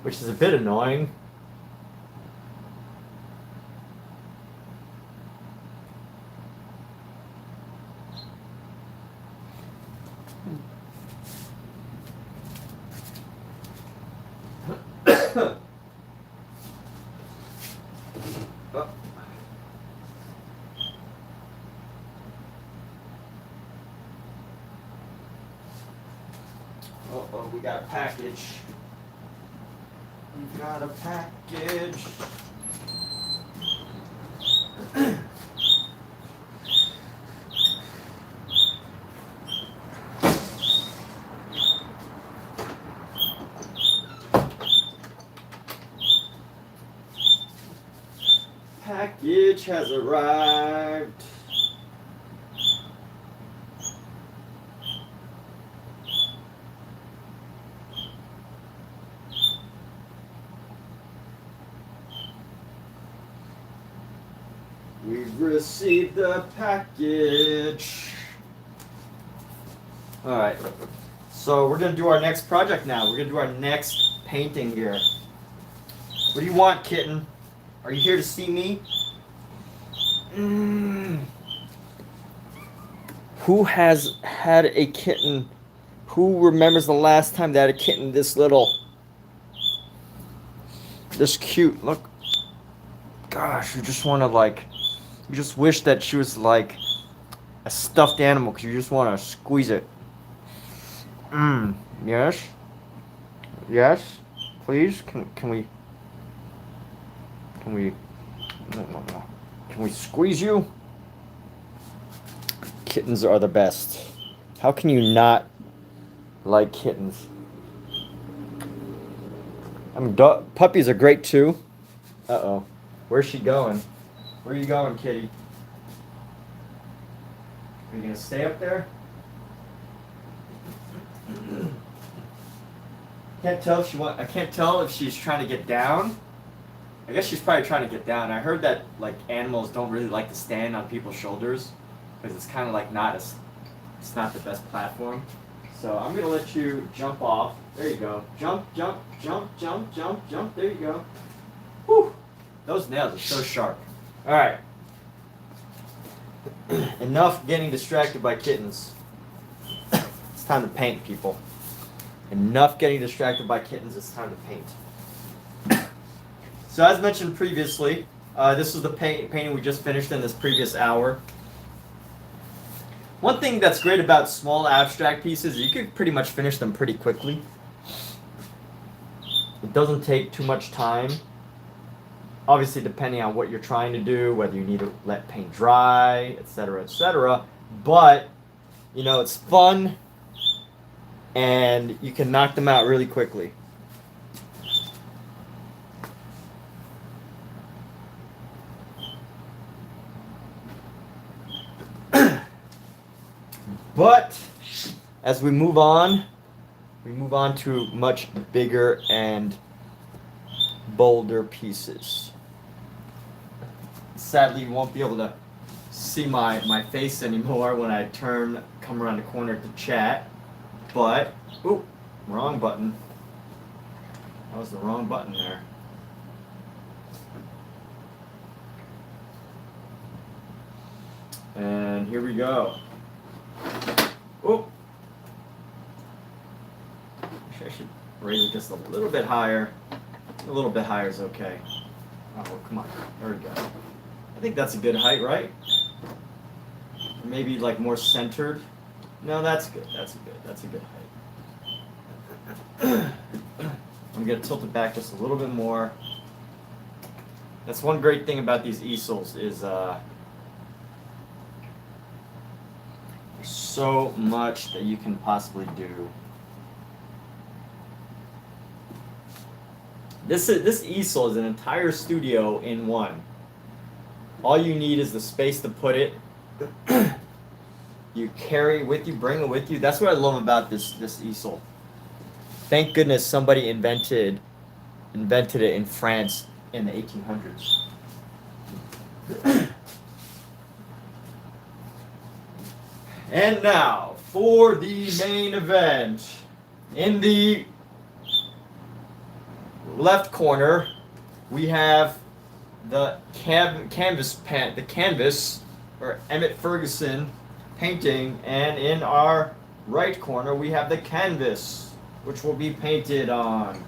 Speaker 3: Which is a bit annoying. Uh-oh, we got a package. We got a package. Package has arrived. We've received the package. All right, so we're gonna do our next project now. We're gonna do our next painting here. What do you want, kitten? Are you here to see me? Who has had a kitten? Who remembers the last time they had a kitten this little? This cute, look. Gosh, you just want to like, you just wish that she was like a stuffed animal because you just want to squeeze it. Yes? Yes? Please? Can we? No. Can we squeeze you? Kittens are the best. How can you not like kittens? I mean, puppies are great too. Uh-oh. Where's she going? Where are you going, kitty? Are you gonna stay up there? Can't tell if I can't tell if she's trying to get down. I guess she's probably trying to get down. I heard that like animals don't really like to stand on people's shoulders because it's kind of like it's not the best platform. So I'm gonna let you jump off. There you go. Jump. There you go. Whew. Those nails are so sharp. All right. Enough getting distracted by kittens. It's time to paint, people. Enough getting distracted by kittens. It's time to paint. So as mentioned previously, this was the painting we just finished in this previous hour. One thing that's great about small abstract pieces, you can pretty much finish them pretty quickly. It doesn't take too much time. Obviously, depending on what you're trying to do, whether you need to let paint dry, etc., etc. But, you know, it's fun, and you can knock them out really quickly. But as we move on to much bigger and bolder pieces. Sadly, you won't be able to see my face anymore when I come around the corner to chat. But, ooh, wrong button. That was the wrong button there. And here we go.
Speaker 1: Raise it just a little bit higher. A little bit higher is okay. Oh, come on. There we go. I think that's a good height, right? Maybe like more centered. No, that's good. That's a good height. I'm gonna tilt it back just a little bit more. That's one great thing about these easels is there's so much that you can possibly do. This easel is an entire studio in one. All you need is the space to put it. You carry it with you, bring it with you. That's what I love about this easel. Thank goodness somebody invented it in France in the 1800s. And now for the main event. In the left corner, we have the canvas, or Emmett Ferguson painting, and in our right corner we have the canvas, which will be painted on.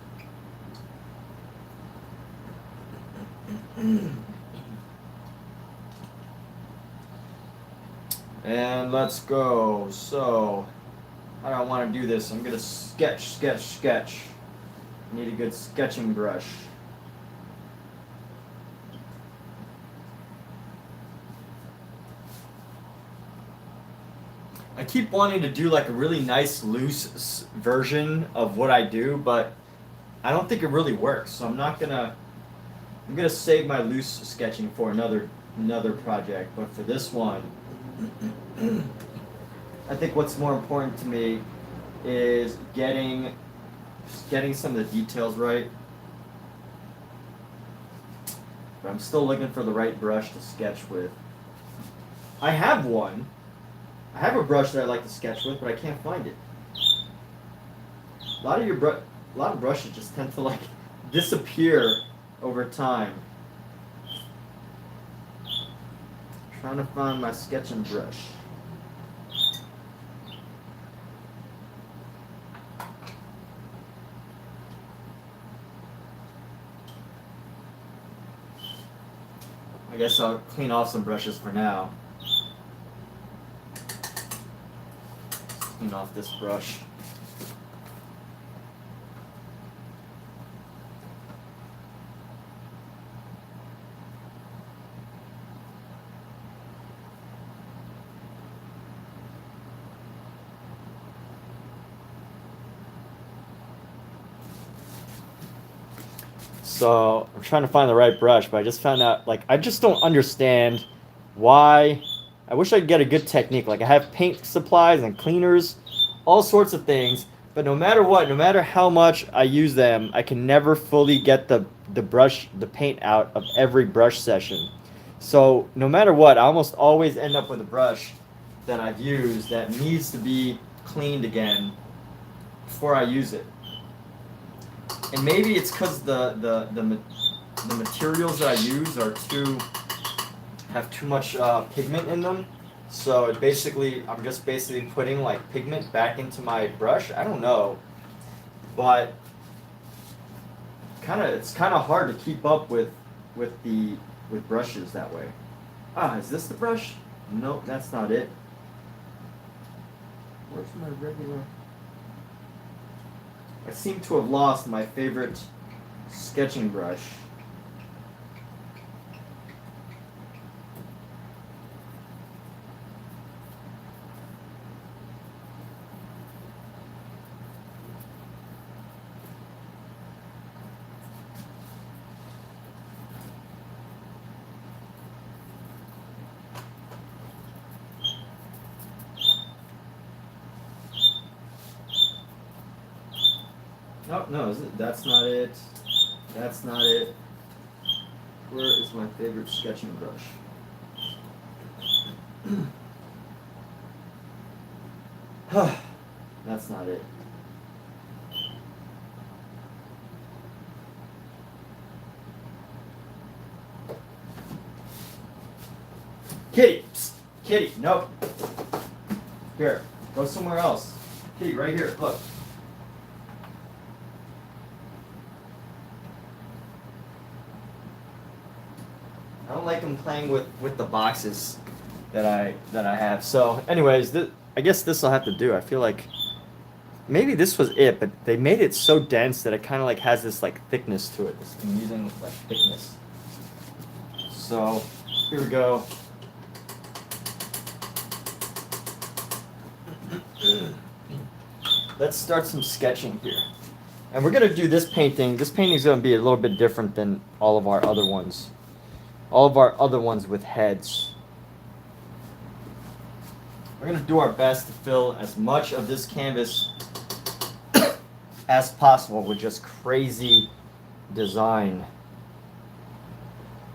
Speaker 1: And let's go. So, how do I want to do this? I'm gonna sketch. I need a good sketching brush. I keep wanting to do like a really nice loose version of what I do, but I don't think it really works. So I'm gonna save my loose sketching for another project. But for this one, I think what's more important to me is getting some of the details right. But I'm still looking for the right brush to sketch with. I have one. I have a brush that I like to sketch with, but I can't find it. A lot of brushes just tend to like disappear over time. Trying to find my sketching brush. I guess I'll clean off some brushes for now. Clean off this brush. So I'm trying to find the right brush, but I just found out, like, I just don't understand why. I wish I could get a good technique. Like, I have paint supplies and cleaners, all sorts of things, but no matter what, no matter how much I use them, I can never fully get the paint out of every brush session. So no matter what, I almost always end up with a brush that I've used that needs to be cleaned again before I use it. And maybe it's because the materials that I use have too much pigment in them. So I'm just basically putting like pigment back into my brush. I don't know, but it's kind of hard to keep up with brushes that way. Ah, is this the brush? Nope, that's not it. Where's my regular? I seem to have lost my favorite sketching brush. Oh, no, that's not it. That's not it. Where is my favorite sketching brush? That's not it. Kitty! Psst. Kitty, nope. Here, go somewhere else. Kitty, right here, look.
Speaker 3: I don't like them playing with the boxes that I have. So, anyways, I guess this will have to do. I feel like maybe this was it, but they made it so dense that it kind of like has this like thickness to it. This amusing like thickness. So here we go. Let's start some sketching here. And we're going to do this painting. This painting is going to be a little bit different than all of our other ones. All of our other ones with heads. We're going to do our best to fill as much of this canvas as possible with just crazy design.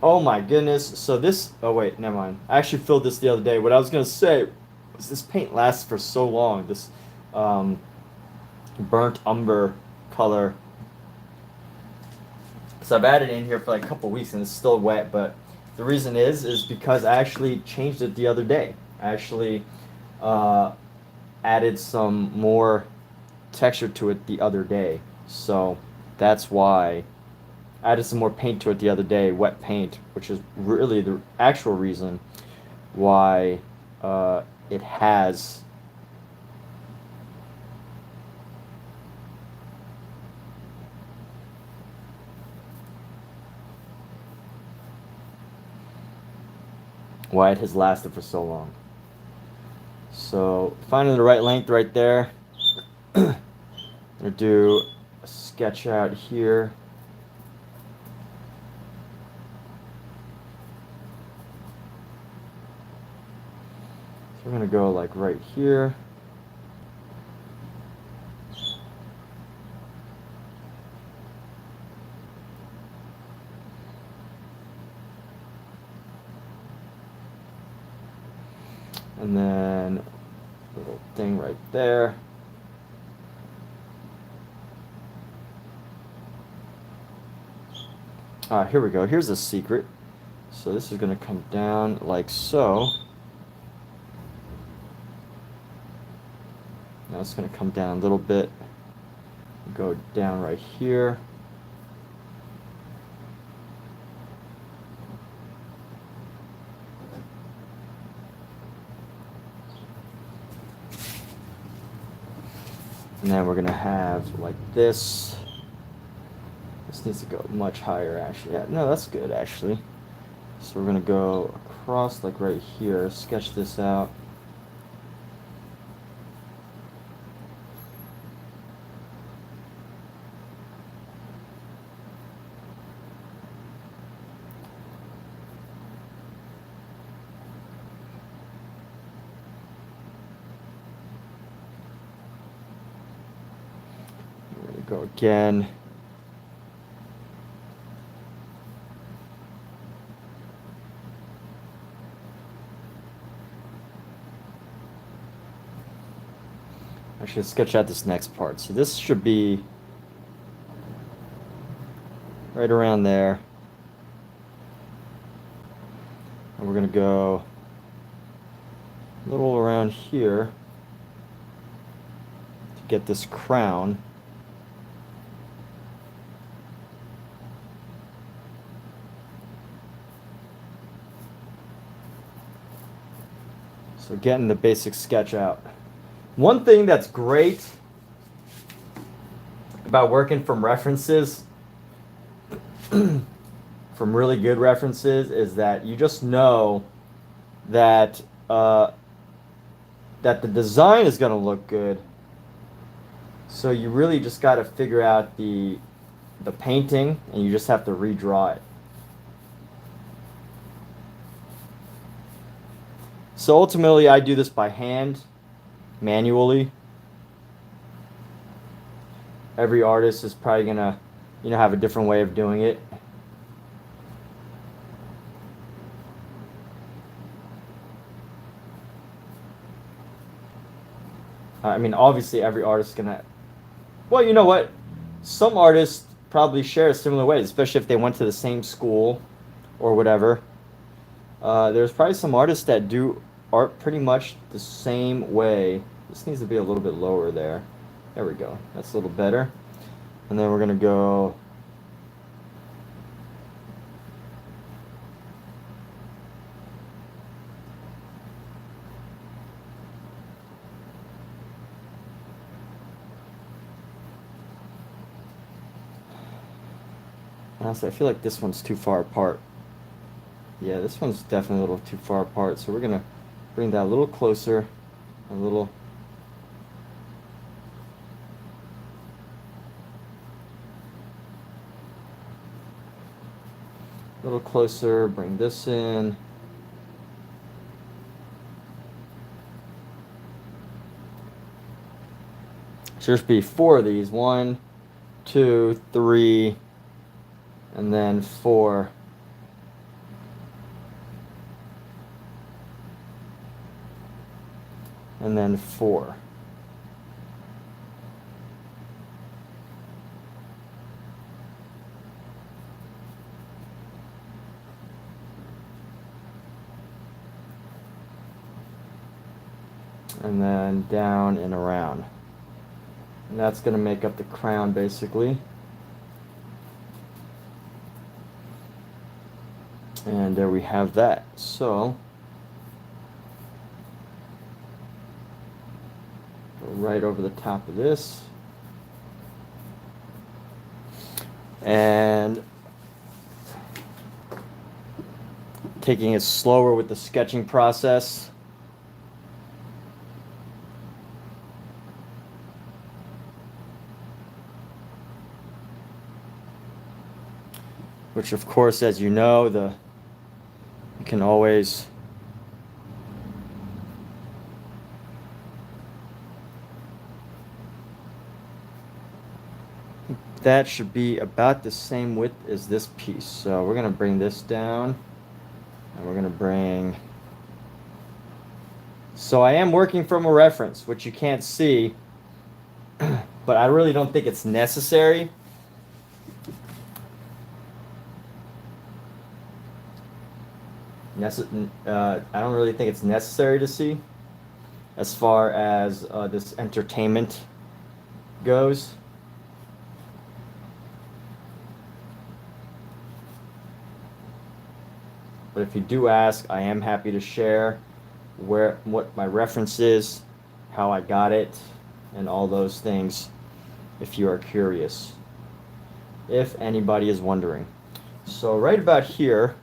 Speaker 3: Oh my goodness. So this, oh wait, never mind. I actually filled this the other day. What I was going to say was this paint lasts for so long. This burnt umber color. So I've had it in here for like a couple weeks and it's still wet, but the reason is because I actually changed it the other day. I actually added some more texture to it the other day. So that's why I added some more paint to it the other day, wet paint, which is really the actual reason why it has lasted for so long. So finding the right length right there. I'm gonna do a sketch out here. So we're gonna go like right here. And then a little thing right there. Here we go. Here's a secret. So this is going to come down like so. Now it's going to come down a little bit. Go down right here. And then we're going to have like this. This needs to go much higher, actually. Yeah, no, that's good, actually. So we're going to go across, like right here, sketch this out. We're going to go again. I should sketch out this next part. So this should be right around there. And we're going to go a little around here to get this crown. So getting the basic sketch out. One thing that's great about working from references, from really good references, is that you just know that that the design is going to look good. So you really just got to figure out the painting, and you just have to redraw it. So ultimately, I do this by hand, manually. Every artist is probably gonna, have a different way of doing it. I mean, obviously, every artist is gonna. Well, you know what? Some artists probably share similar ways, especially if they went to the same school or whatever. There's probably some artists that do art pretty much the same way. This needs to be a little bit lower there. There we go. That's a little better. And then we're going to go Honestly, I feel like this one's too far apart. Yeah, this one's definitely a little too far apart, so we're gonna bring that a little closer, a little. A little closer, bring this in. So there's be 4 of these. 1, 2, 3, and then 4. And then 4. And then down and around. And that's going to make up the crown basically. And there we have that. So right over the top of this. And taking it slower with the sketching process. Which of course, as you know, you can always that should be about the same width as this piece. So we're going to bring this down, and we're going to bring. So I am working from a reference, which you can't see, but I really don't think it's necessary. I don't really think it's necessary to see as far as this entertainment goes. But if you do ask, I am happy to share what my reference is, how I got it, and all those things if you are curious, if anybody is wondering. So right about here,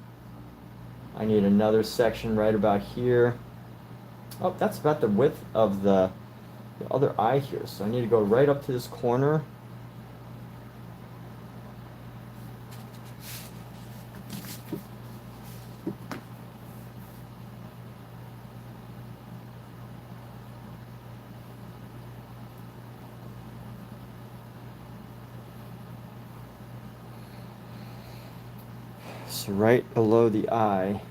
Speaker 3: I need another section right about here. Oh, that's about the width of the other eye here. So I need to go right up to this corner. So right below the eye.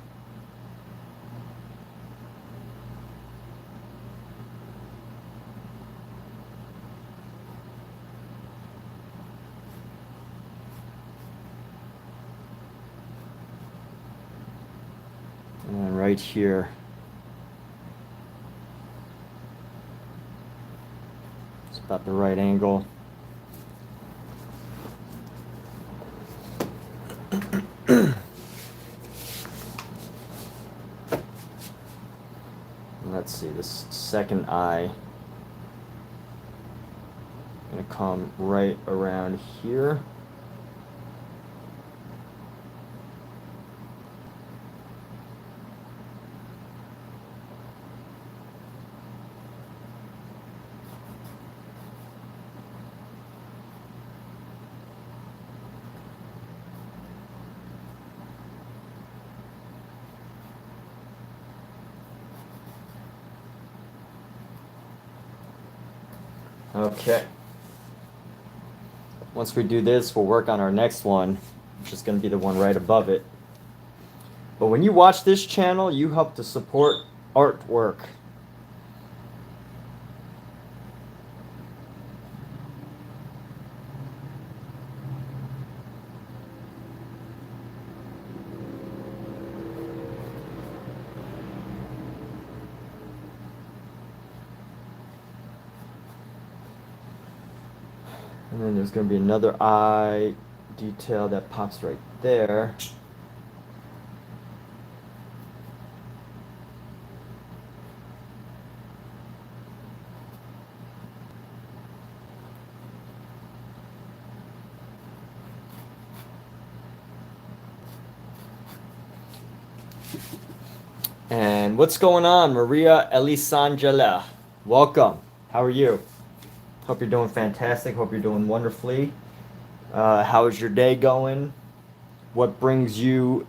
Speaker 3: And then right here. It's about the right angle. Let's see, this second eye gonna come right around here. Okay. Once we do this, we'll work on our next one, which is going to be the one right above it. But when you watch this channel, you help to support artwork. And then there's going to be another eye detail that pops right there. And what's going on, Maria Elisangela? Welcome. How are you? Hope you're doing fantastic. Hope you're doing wonderfully. How is your day going? What brings you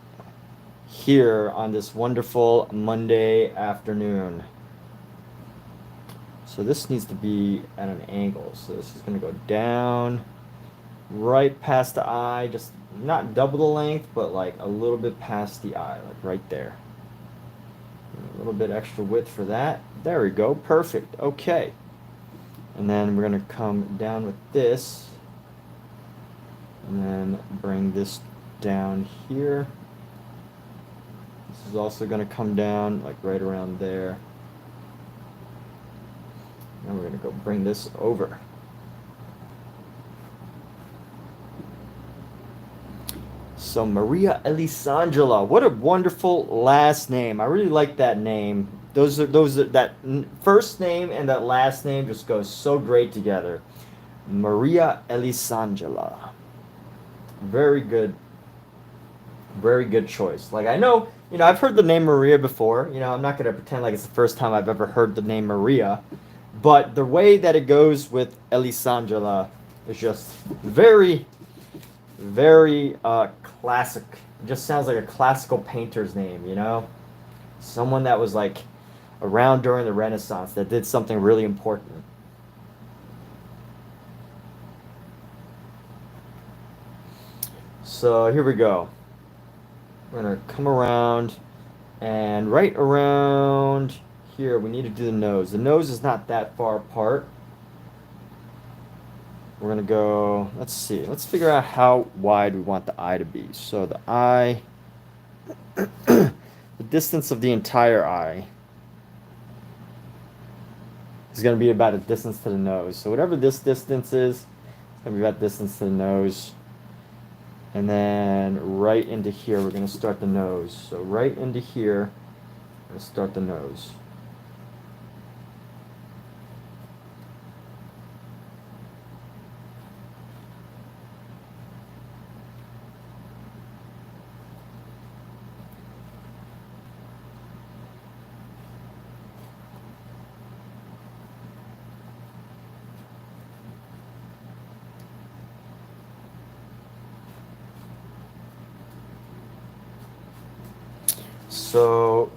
Speaker 3: here on this wonderful Monday afternoon? So this needs to be at an angle. So this is going to go down right past the eye, just not double the length, but like a little bit past the eye, like right there. A little bit extra width for that. There we go. Perfect. Okay. And then we're going to come down with this. And then bring this down here. This is also going to come down like right around there. Now we're going to go bring this over. So Maria Elisangela, what a wonderful last name. I really like that name. That first name and that last name just goes so great together. Maria Elisangela. Very good choice. Like I know, I've heard the name Maria before. I'm not going to pretend like it's the first time I've ever heard the name Maria, but the way that it goes with Elisangela is just very, very classic. It just sounds like a classical painter's name, someone that was like around during the Renaissance that did something really important. So here we go. We're going to come around, and right around here we need to do the nose. The nose is not that far apart. We're going to go, let's see, let's figure out how wide we want the eye to be. So the eye, the distance of the entire eye is going to be about a distance to the nose. So whatever this distance is, it's going to be about distance to the nose. And then right into here, we're going to start the nose. So right into here, we're going to start the nose. So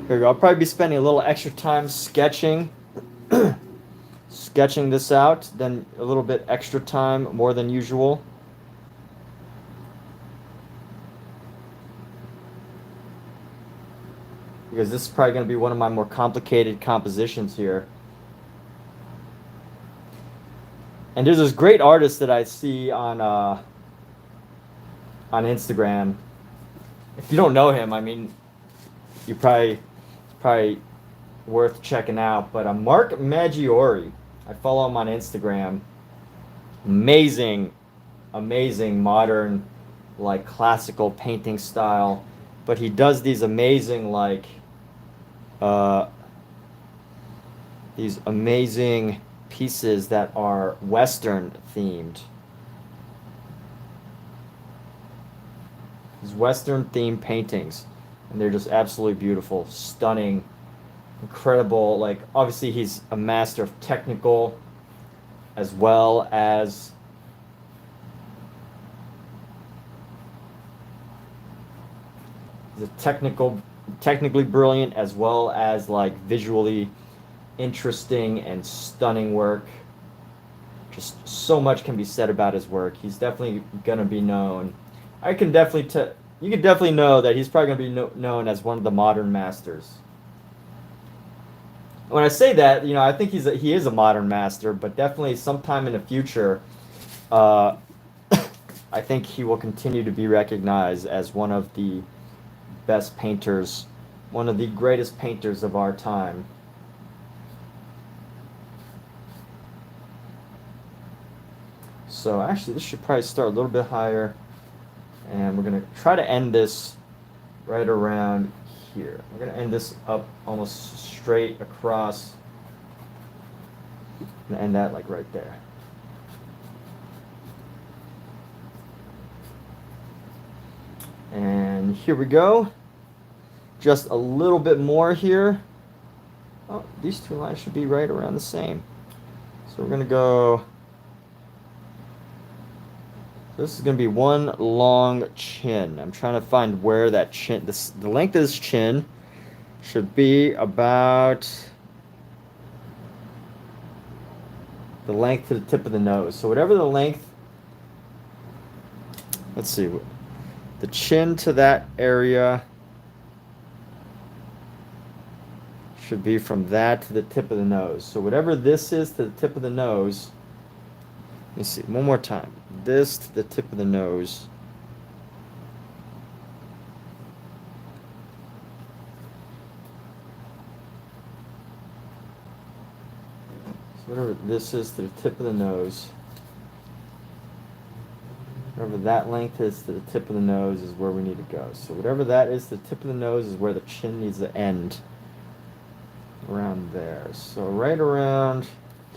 Speaker 3: here we go. I'll probably be spending a little extra time sketching this out, then a little bit extra time more than usual. Because this is probably going to be one of my more complicated compositions here. And there's this great artist that I see on Instagram. If you don't know him, I mean, it's probably worth checking out. But Mark Maggiore, I follow him on Instagram. Amazing modern, like classical painting style. But he does these amazing these amazing pieces that are Western themed. These Western themed paintings, and they're just absolutely beautiful, stunning, incredible. Like obviously he's a master of technical as well as technically brilliant, as well as like visually interesting and stunning work. Just so much can be said about his work. He's definitely gonna be known. You can definitely know that he's probably gonna be known as one of the modern masters. When I say that, I think he is a modern master, but definitely sometime in the future, I think he will continue to be recognized as one of the best painters, one of the greatest painters of our time. So actually, this should probably start a little bit higher, and we're going to try to end this right around here. We're going to end this up almost straight across, and end that like right there. And here we go. Just a little bit more here. Oh, these two lines should be right around the same. So we're going to go... This is going to be one long chin. I'm trying to find where that chin... the length of this chin should be about the length to the tip of the nose. So whatever the length... Let's see. The chin to that area should be from that to the tip of the nose. So whatever this is to the tip of the nose, let me see, one more time. This to the tip of the nose. So whatever this is to the tip of the nose, whatever that length is to the tip of the nose is where we need to go. So whatever that is to the tip of the nose is where the chin needs to end. Around there. So right around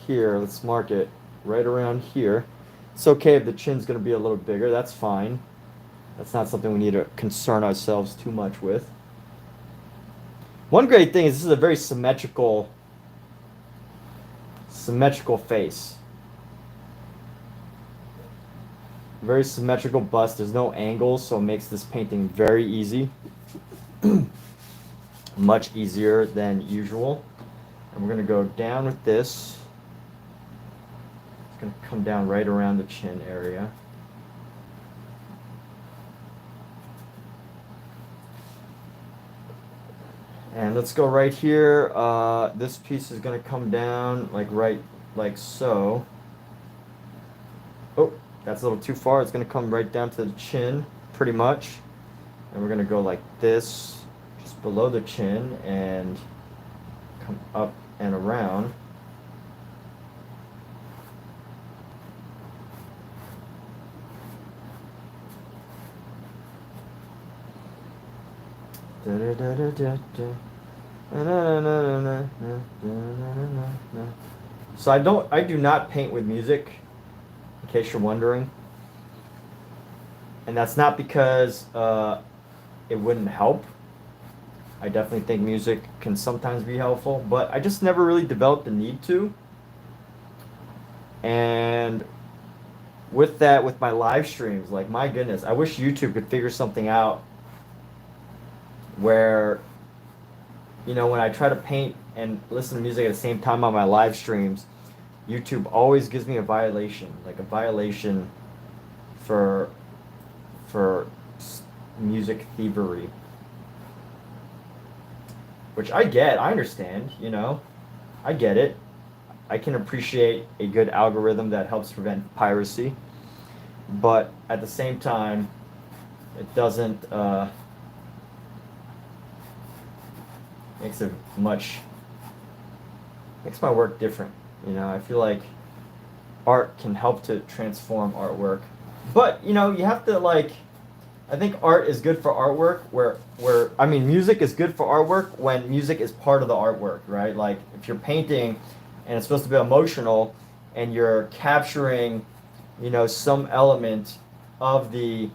Speaker 3: here, let's mark it right around here. It's okay if the chin's going to be a little bigger, that's fine. That's not something we need to concern ourselves too much with. One great thing is this is a very symmetrical face. Very symmetrical bust. There's no angles, so it makes this painting very easy. Much easier than usual. And we're going to go down with this. It's going to come down right around the chin area. And let's go right here. This piece is going to come down like so. Oh, that's a little too far. It's going to come right down to the chin, pretty much. And we're going to go like this, below the chin, and come up and around. So I do not paint with music, in case you're wondering. And that's not because it wouldn't help. I definitely think music can sometimes be helpful, but I just never really developed the need to. And with that, with my live streams, like, my goodness, I wish YouTube could figure something out where, you know, when I try to paint and listen to music at the same time on my live streams, YouTube always gives me a violation, like a violation for music thievery. Which I get, I understand, you know, I get it. I can appreciate a good algorithm that helps prevent piracy, but at the same time, it doesn't, makes my work different, you know. I feel like art can help to transform artwork, but, you know, you have to, like, I think art is good for artwork I mean, music is good for artwork when music is part of the artwork, right? Like, if you're painting and it's supposed to be emotional and you're capturing, you know, some element of the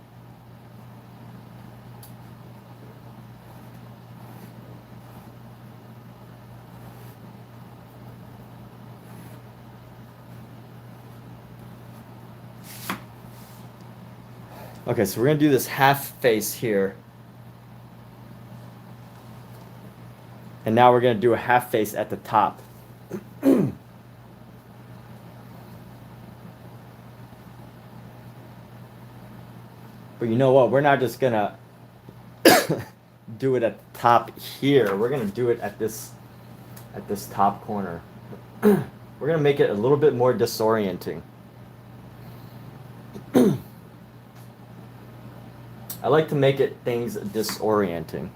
Speaker 3: Okay, so we're going to do this half face here. And now we're going to do a half face at the top. But you know what? We're not just going to do it at the top here. We're going to do it at this top corner. We're going to make it a little bit more disorienting. I like to make things disorienting.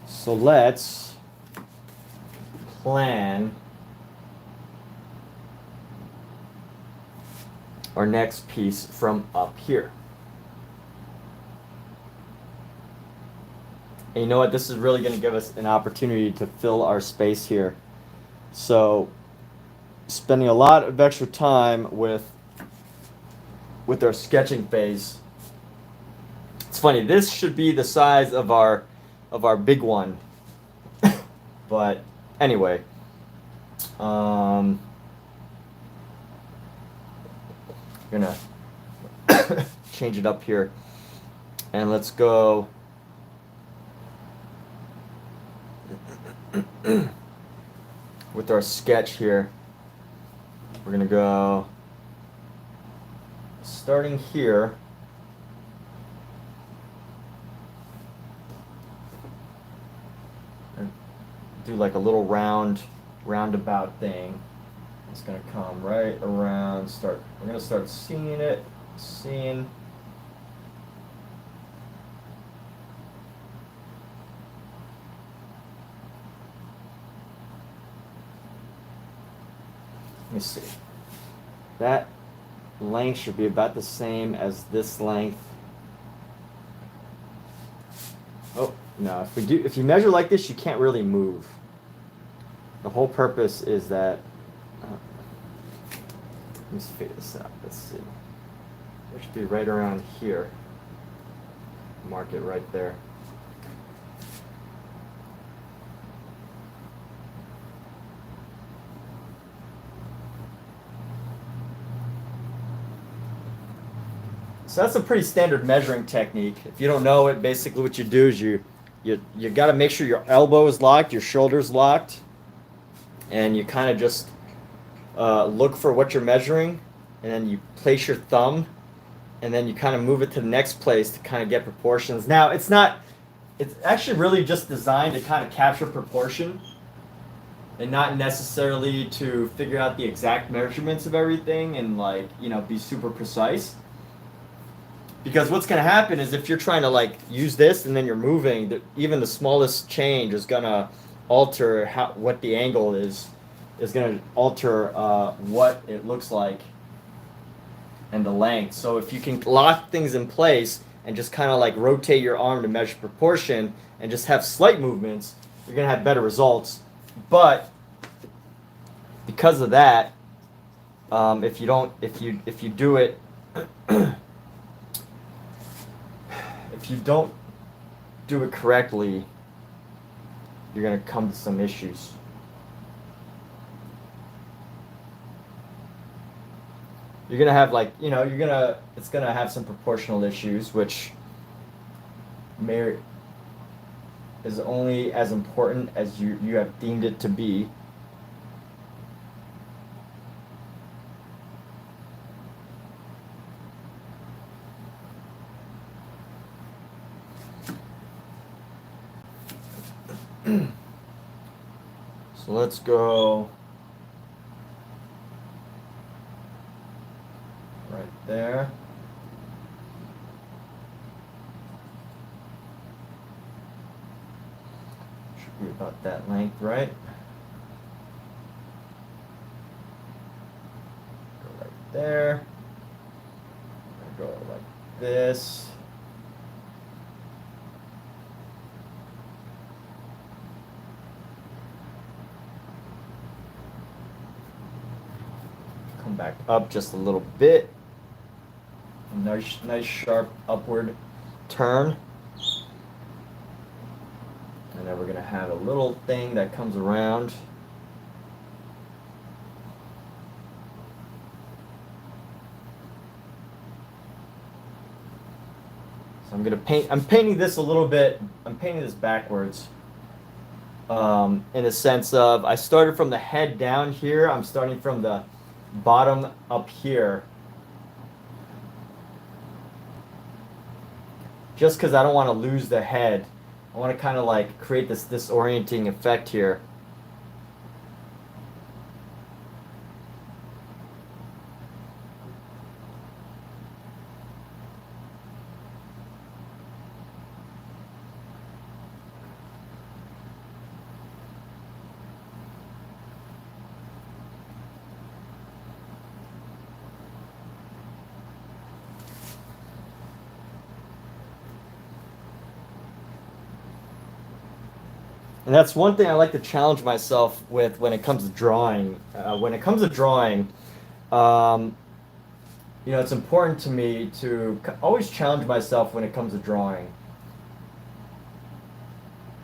Speaker 3: So let's plan our next piece from up here. And you know what? This is really going to give us an opportunity to fill our space here. So spending a lot of extra time with our sketching phase. It's funny, this should be the size of our big one. But anyway, gonna change it up here, and let's go with our sketch here. We're gonna go starting here. And do like a little roundabout thing. It's gonna come right around, we're gonna start seeing it, seeing. Let me see. That length should be about the same as this length. Oh, no, if you measure like this, you can't really move. The whole purpose is that, let me figure this out. Let's see. It should be right around here. Mark it right there. So that's a pretty standard measuring technique. If you don't know it, basically what you do is you got to make sure your elbow is locked, your shoulder's locked, and you kind of just look for what you're measuring, and then you place your thumb, and then you kind of move it to the next place to kind of get proportions. Now, it's actually really just designed to kind of capture proportion and not necessarily to figure out the exact measurements of everything and be super precise. Because what's going to happen is if you're trying to use this and then you're moving, even the smallest change is going to alter what the angle is going to alter what it looks like and the length. So if you can lock things in place and just kind of rotate your arm to measure proportion and just have slight movements, you're going to have better results. But because of that, if you do it if you don't do it correctly, you're going to come to some issues. You're going to have it's going to have some proportional issues, which is only as important as you have deemed it to be. So let's go right there. Should be about that length, right? Go right there. Go like this. Come back up just a little bit. Nice sharp upward turn. And then we're going to have a little thing that comes around. So I'm painting this a little bit, I'm painting this backwards. In the sense of, I started from the head down here, I'm starting from the bottom up here. Just because I don't want to lose the head. I want to kind of create this disorienting effect here. And that's one thing I like to challenge myself with when it comes to drawing. Um, it's important to me to always challenge myself when it comes to drawing.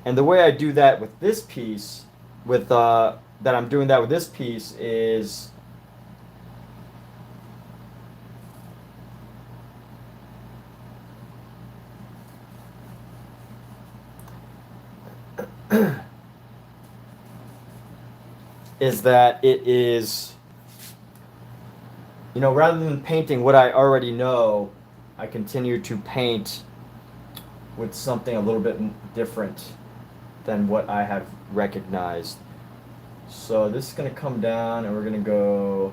Speaker 3: And the way I do that with this piece, that I'm doing that with this piece is is that it is, rather than painting what I already know, I continue to paint with something a little bit different than what I have recognized. So this is going to come down and we're going to go.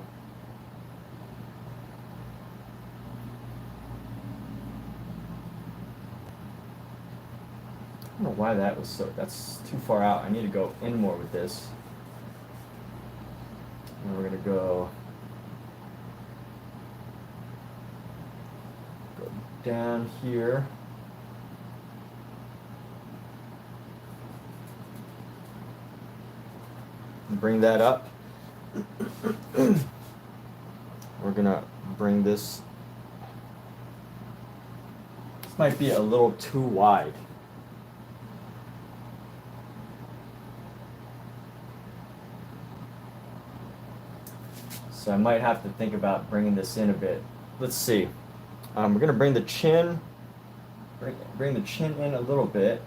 Speaker 3: I don't know why that's too far out. I need to go in more with this. And we're going to go down here. And bring that up. We're going to bring this. This might be a little too wide. So I might have to think about bringing this in a bit. Let's see. We're going to bring the chin, bring the chin in a little bit.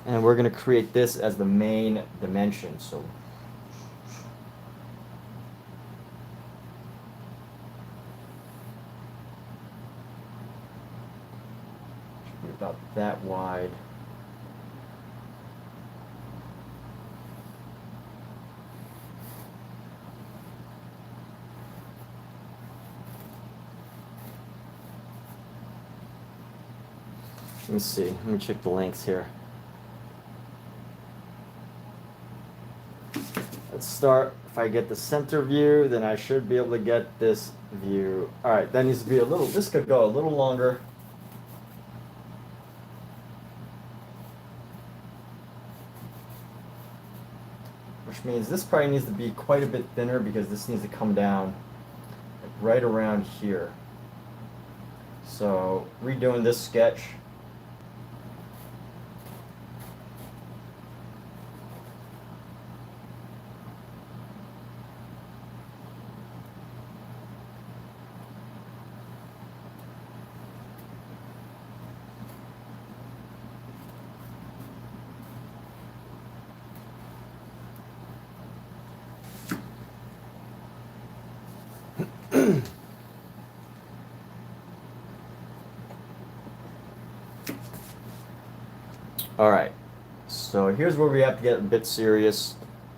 Speaker 3: And we're going to create this as the main dimension. So should be about that wide. Let me see. Let me check the lengths here. Let's start. If I get the center view, then I should be able to get this view. All right, that needs to be a little. This could go a little longer. Which means this probably needs to be quite a bit thinner because this needs to come down right around here. So redoing this sketch. All right, so here's where we have to get a bit serious.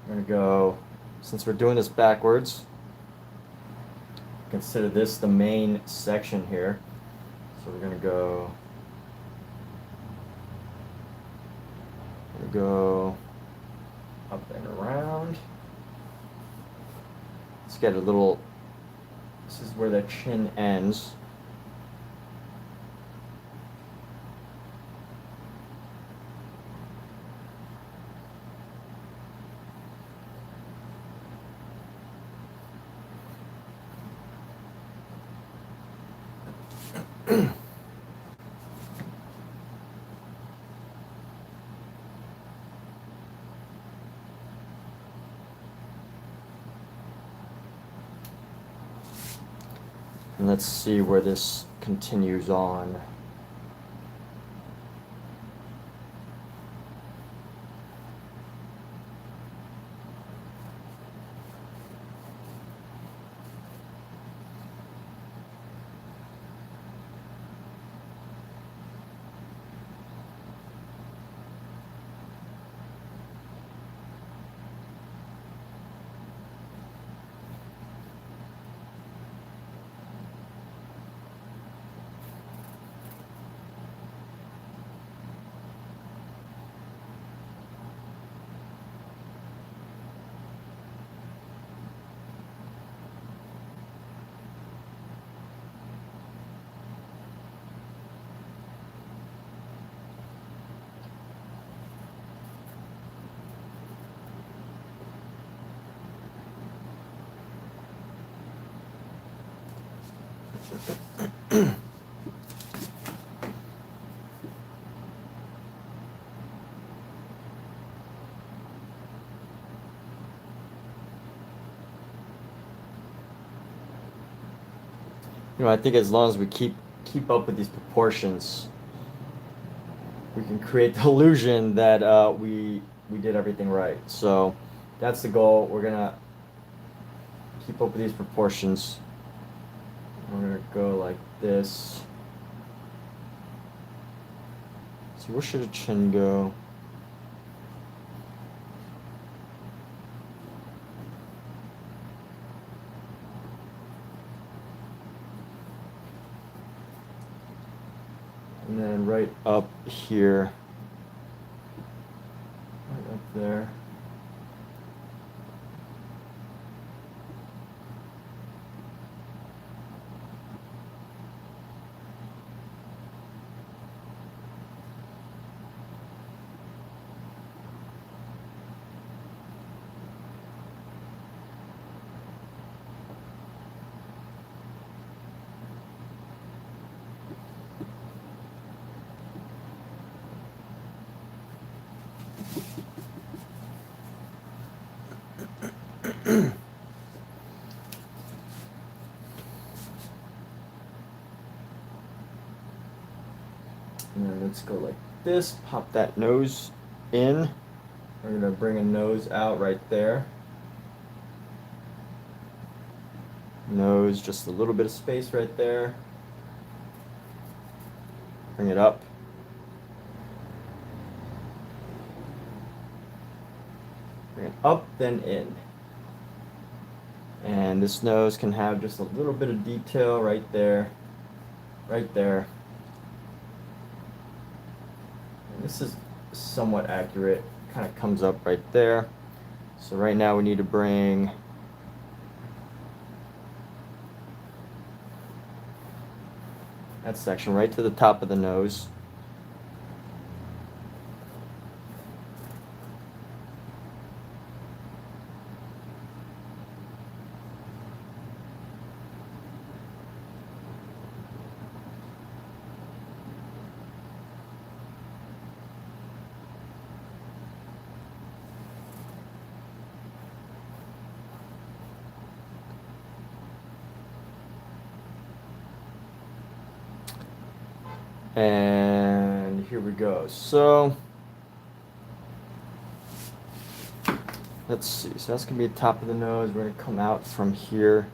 Speaker 3: We're gonna go, since we're doing this backwards, consider this the main section here. So we're gonna go up and around. Let's get a little, this is where the chin ends. And let's see where this continues on. You know, I think as long as we keep up with these proportions, we can create the illusion that we did everything right. So that's the goal. We're gonna keep up with these proportions. We're gonna go like this. So where should the chin go? And then right up here, right up there. And then let's go like this, pop that nose in. We're gonna bring a nose out right there. Nose, just a little bit of space right there. Bring it up. Bring it up, then in. And this nose can have just a little bit of detail right there, right there. And this is somewhat accurate, kind of comes up right there. So right now we need to bring that section right to the top of the nose. And here we go. So let's see. So that's gonna be the top of the nose. We're gonna come out from here.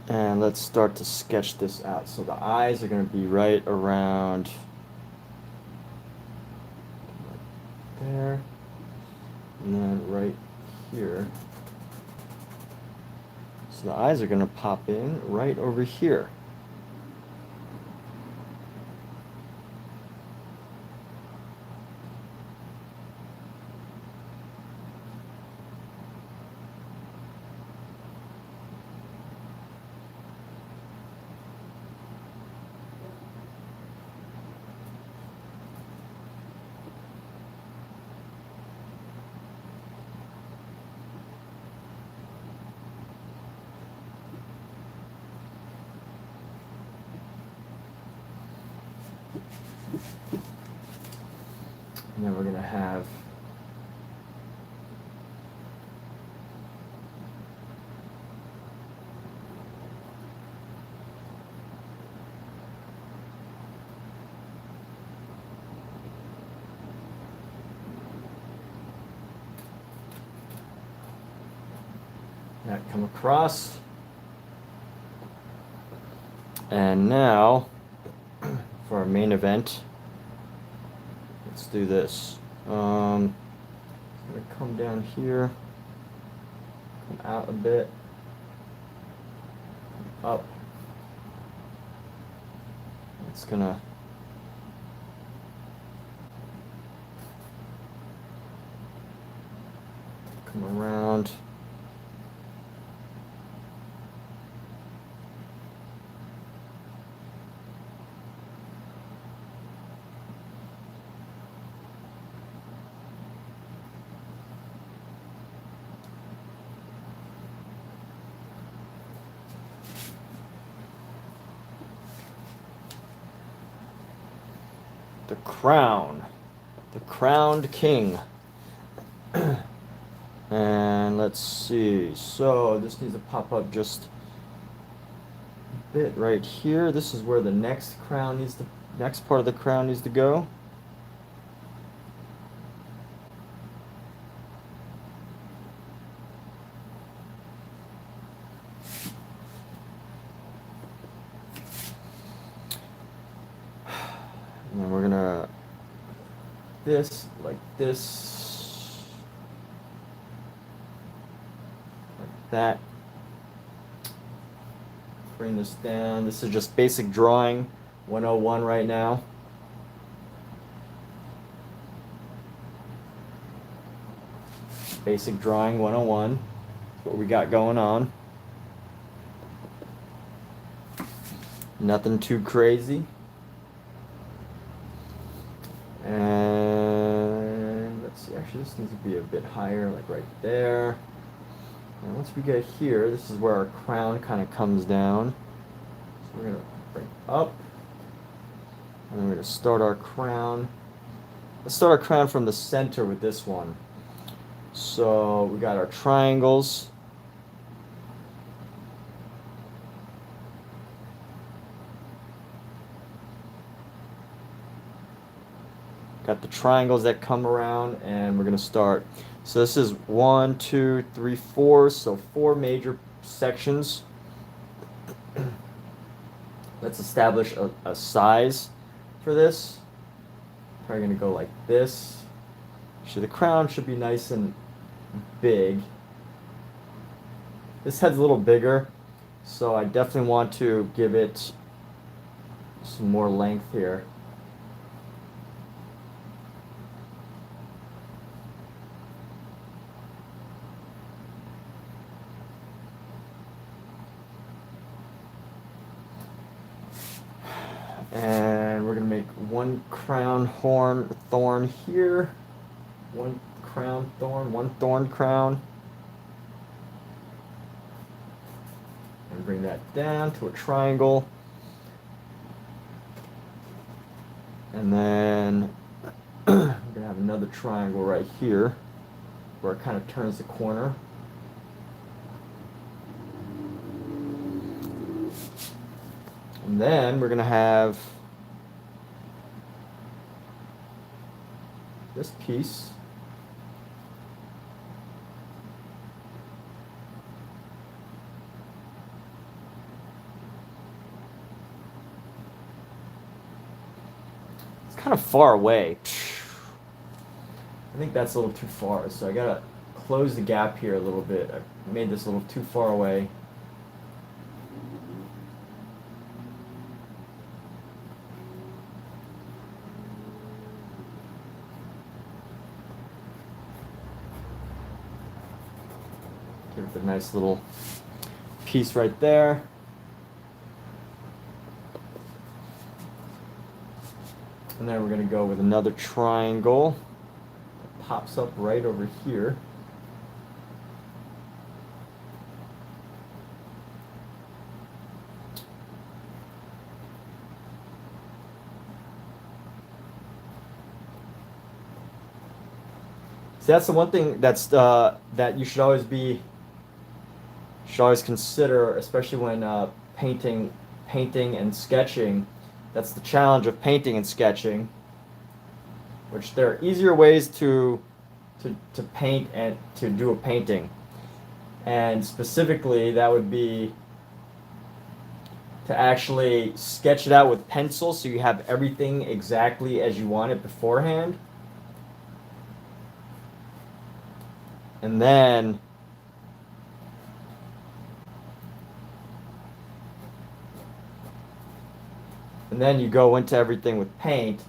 Speaker 3: And let's start to sketch this out. So the eyes are going to be right around there, and then right here. So the eyes are going to pop in right over here. And then we're going to have that come across. And now for our main event, let's do this. I'm gonna come down here, come out a bit, up. It's gonna come around. The crown, the crowned king. And let's see, so this needs to pop up just a bit right here. This is where the next crown needs to, next part of the crown needs to go. And then we're gonna this like this, like that. Bring this down. This is just basic drawing 101 right now. Basic drawing 101. That's what we got going on. Nothing too crazy. And let's see, actually this needs to be a bit higher, like right there. And once we get here, this is where our crown kind of comes down. So we're going to bring up. And then we're going to start our crown. Let's start our crown from the center with this one. So we got our triangles. Got the triangles that come around, and we're going to start. So this is 1, 2, 3, 4. So 4 major sections. Let's establish a size for this. Probably going to go like this. So the crown should be nice and big. This head's a little bigger, so I definitely want to give it some more length here. And we're going to make one crown thorn here, one crown thorn, one thorn crown. And bring that down to a triangle. And then we're going to have another triangle right here where it kind of turns the corner. And then we're going to have this piece. It's kind of far away. I think that's a little too far, so I got to close the gap here a little bit. I made this a little too far away. Give it a nice little piece right there. And then we're going to go with another triangle that pops up right over here. See, that's the one thing that's that you should always consider, especially when painting and sketching. That's the challenge of painting and sketching, which there are easier ways to paint and to do a painting. And specifically, that would be to actually sketch it out with pencil so you have everything exactly as you want it beforehand. And then you go into everything with paint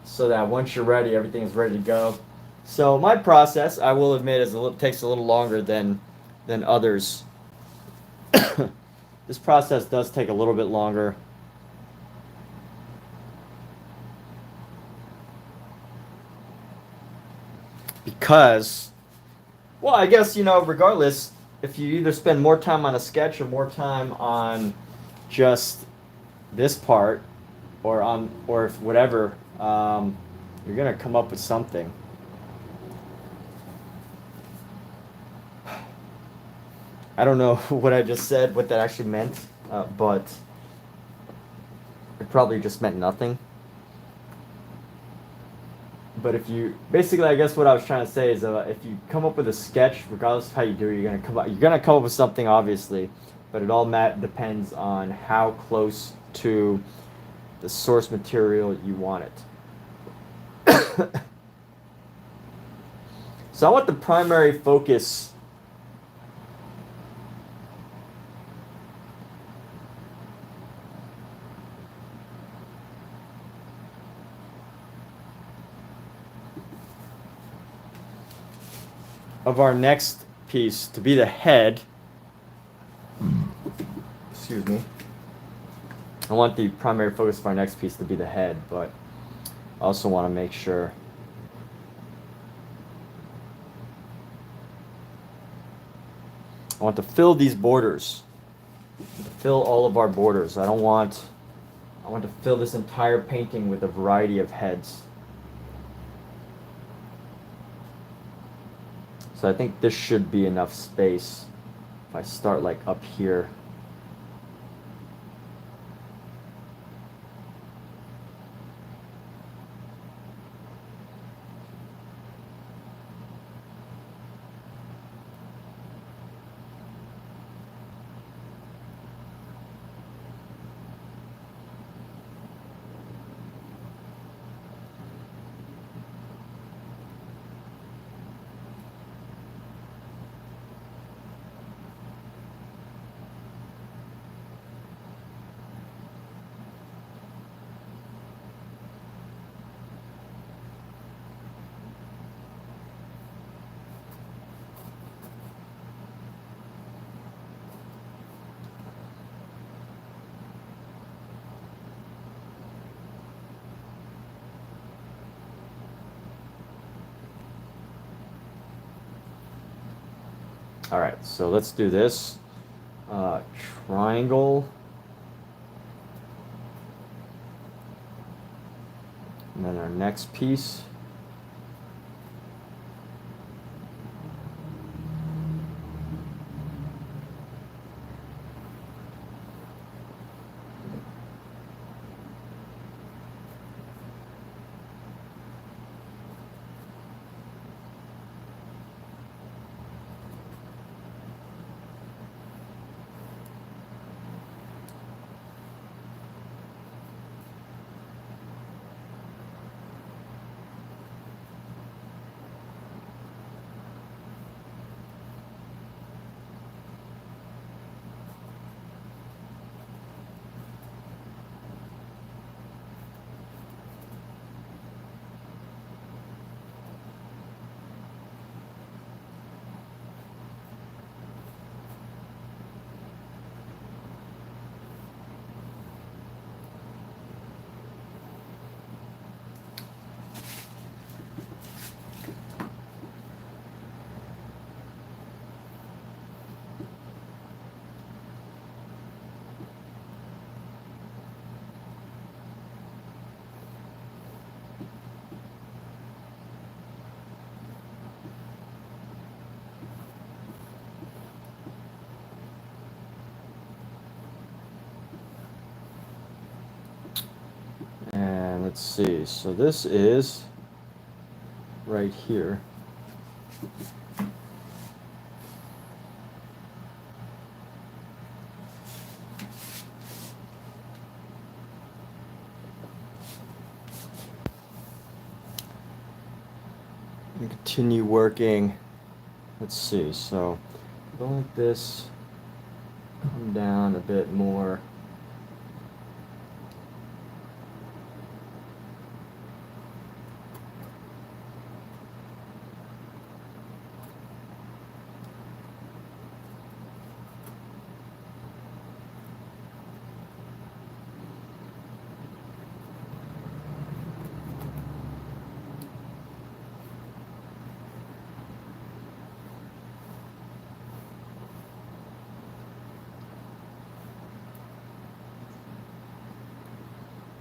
Speaker 3: so that once you're ready, everything is ready to go. So my process, I will admit, takes a little longer than others. This process does take a little bit longer. Because, well, I guess, regardless, if you either spend more time on a sketch or more time on just this part or if whatever, you're gonna come up with something. I don't know what I just said, what that actually meant, but it probably just meant nothing. But if you basically, I guess what I was trying to say is, if you come up with a sketch, regardless of how you do it, you're gonna come up with something, obviously, but it all depends on how close to the source material you want it. So I want the primary focus of our next piece to be the head. Excuse me. I want the primary focus of our next piece to be the head, but I also want to make sure I want to fill these borders. To fill all of our borders. I want to fill this entire painting with a variety of heads. So I think this should be enough space if I start like up here. All right, so let's do this. Triangle. And then our next piece. And let's see, so this is right here. And continue working. Let's see, so go like this, come down a bit more.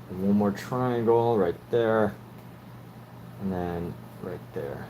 Speaker 3: And one more triangle right there, and then right there.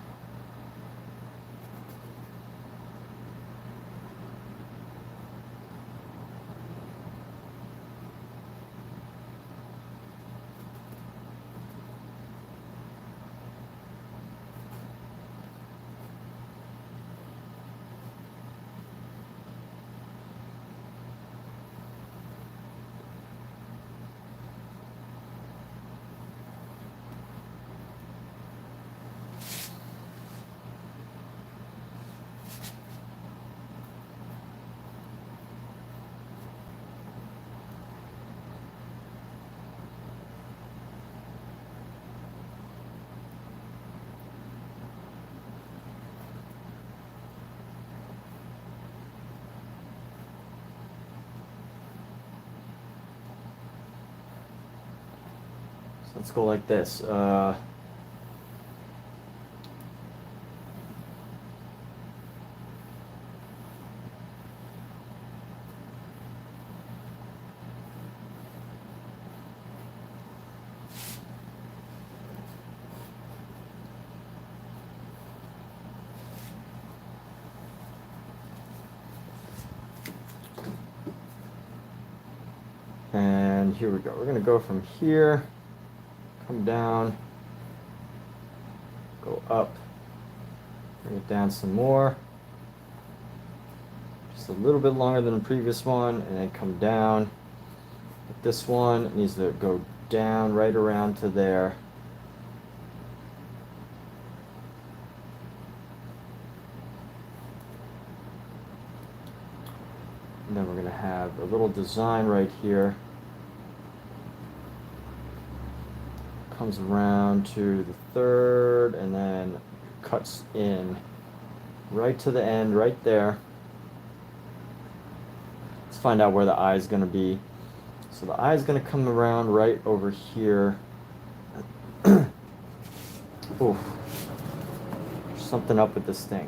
Speaker 3: So let's go like this. And here we go. We're going to go from here, come down, go up, bring it down some more. Just a little bit longer than the previous one, and then come down. But this one needs to go down right around to there. And then we're going to have a little design right here. Comes around to the third and then cuts in right to the end right there. Let's find out where the eye is going to be. So the eye is going to come around right over here. Oof. There's something up with this thing.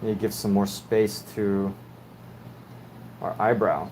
Speaker 3: Need to give some more space to our eyebrow.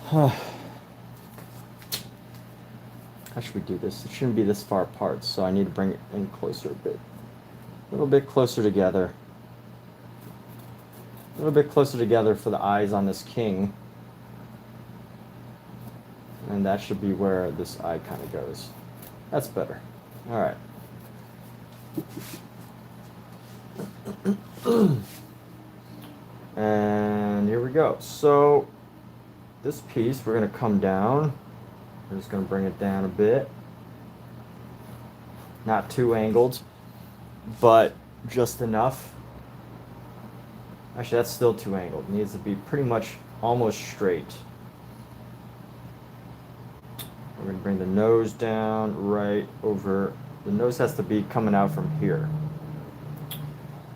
Speaker 3: How should we do this? It shouldn't be this far apart, so I need to bring it in closer a bit. A little bit closer together. A little bit closer together for the eyes on this king. And that should be where this eye kind of goes. That's better. All right. And here we go. So this piece, we're going to come down. We're just going to bring it down a bit. Not too angled, but just enough. Actually, that's still too angled. It needs to be pretty much almost straight. We're going to bring the nose down right over. The nose has to be coming out from here.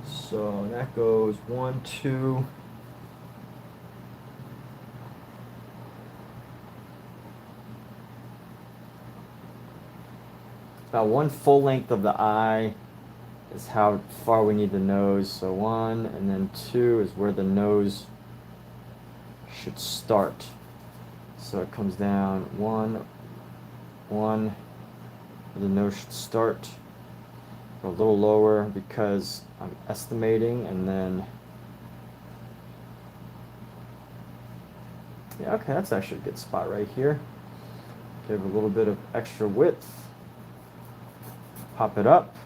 Speaker 3: So that goes 1, 2. About 1 full length of the eye is how far we need the nose. So 1, and then 2 is where the nose should start. So it comes down 1, 1, where the nose should start. A little lower because I'm estimating, and then yeah, okay, that's actually a good spot right here. Give a little bit of extra width. Pop it up.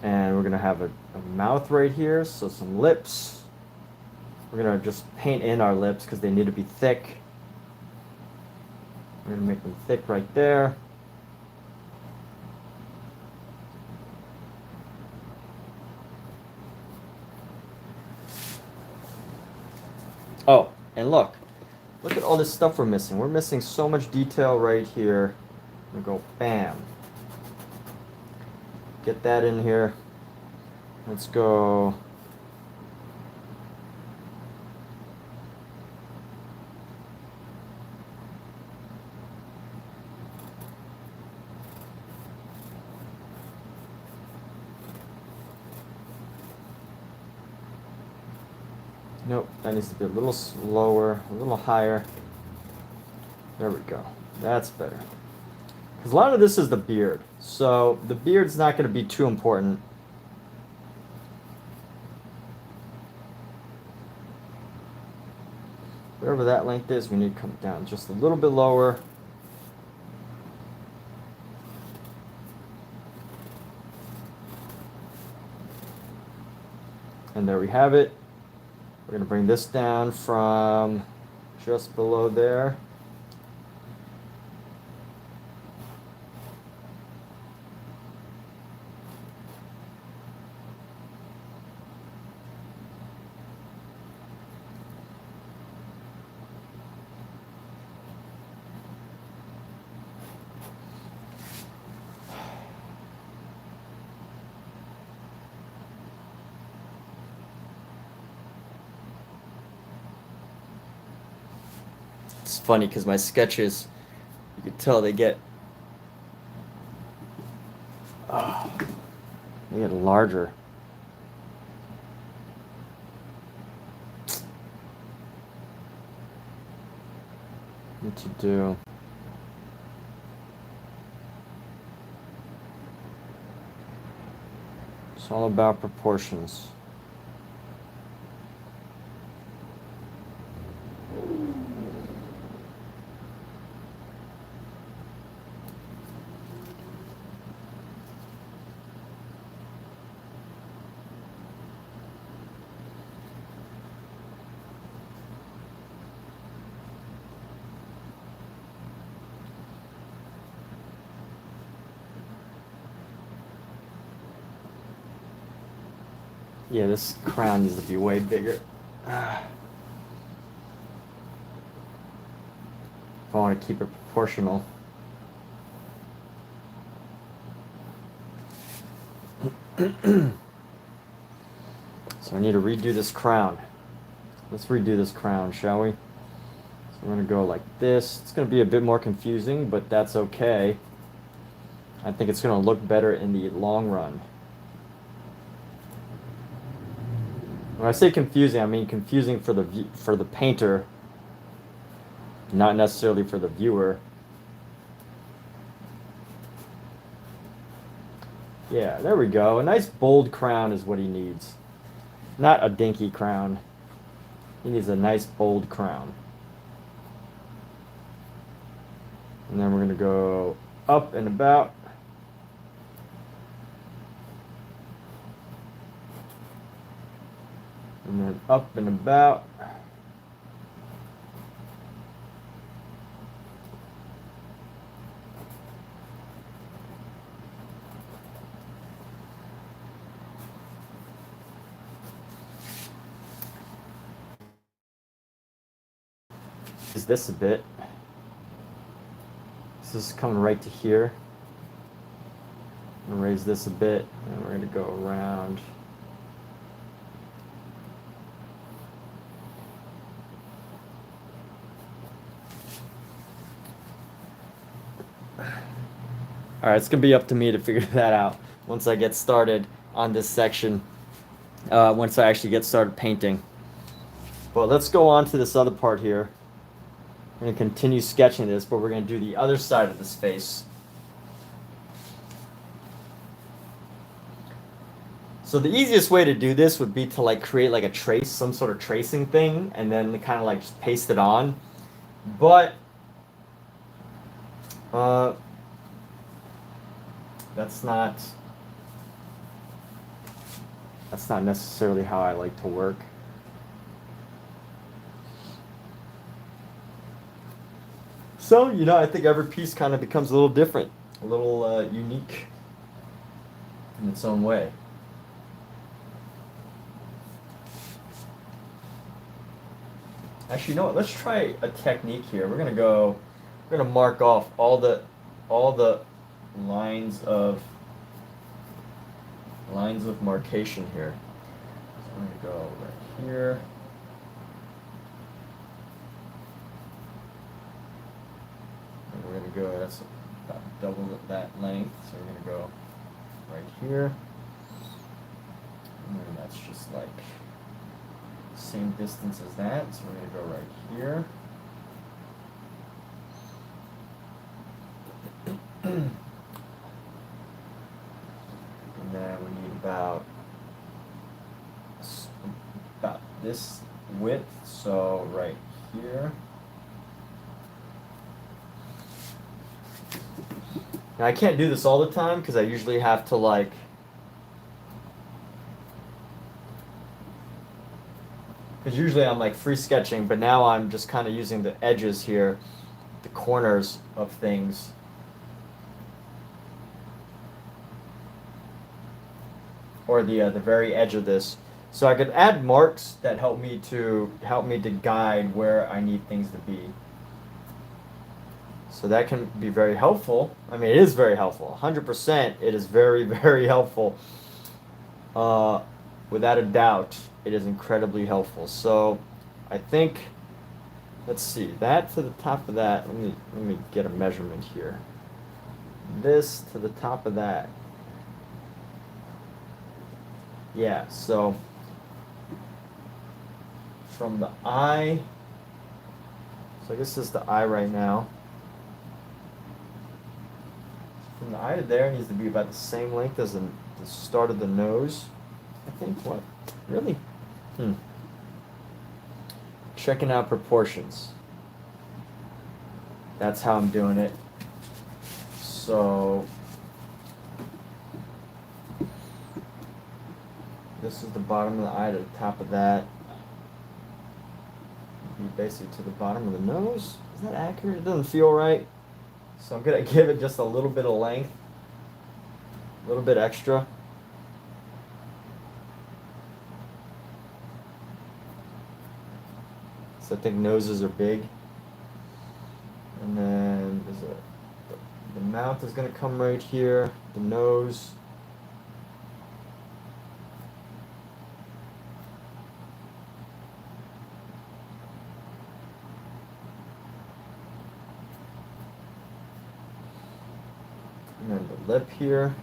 Speaker 3: And we're gonna have a mouth right here, so some lips. We're gonna just paint in our lips because they need to be thick. We're gonna make them thick right there. Oh, and look at all this stuff we're missing. We're missing so much detail right here. We go bam. Get that in here. Let's go. Nope, that needs to be a little slower, a little higher. There we go. That's better. Because a lot of this is the beard. So the beard's not going to be too important. Wherever that length is, we need to come down just a little bit lower. And there we have it. We're going to bring this down from just below there. It's funny because my sketches, you can tell they get larger. What to do? It's all about proportions. Yeah, this crown needs to be way bigger. If I want to keep it proportional. So I need to redo this crown. Let's redo this crown, shall we? So we're going to go like this. It's going to be a bit more confusing, but that's okay. I think it's going to look better in the long run. When I say confusing, I mean confusing for the painter, not necessarily for the viewer. Yeah, there we go. A nice bold crown is what he needs. Not a dinky crown. He needs a nice bold crown. And then we're going to go up and about. And then up and about. Is this a bit? This is coming right to here. I'm gonna raise this a bit, and we're gonna go around. All right, it's gonna be up to me to figure that out once I get started on this section. Once I actually get started painting. But let's go on to this other part here. We're gonna continue sketching this, but we're gonna do the other side of this face. So the easiest way to do this would be to like create like a trace, some sort of tracing thing, and then kind of like just paste it on. But that's not necessarily how I like to work. So, you know, I think every piece kind of becomes a little different, a little unique in its own way. Actually, you know what? Let's try a technique here. We're gonna mark off all the lines of markation here. So I'm gonna go right here. And we're gonna go, that's about double that length. So we're gonna go right here. And then that's just like same distance as that. So we're gonna go right here. And then we need about this width, so right here. Now I can't do this all the time because I usually have to like usually I'm like free sketching, but now I'm just kind of using the edges here, the corners of things. Or the very edge of this. So I could add marks that help me to guide where I need things to be. So that can be very helpful. I mean, it is very helpful. 100%, it is very, very helpful. Without a doubt, it is incredibly helpful. So I think, let's see, that to the top of that, let me get a measurement here. This to the top of that. Yeah, so from the eye, so I guess this is the eye right now. From the eye to there needs to be about the same length as the start of the nose. I think, what? Really? Checking out proportions. That's how I'm doing it. So this is the bottom of the eye to the top of that. Basically to the bottom of the nose. Is that accurate? It doesn't feel right. So I'm gonna give it just a little bit of length. A little bit extra. So I think noses are big. And then the mouth is gonna come right here. The nose. And then the lip here.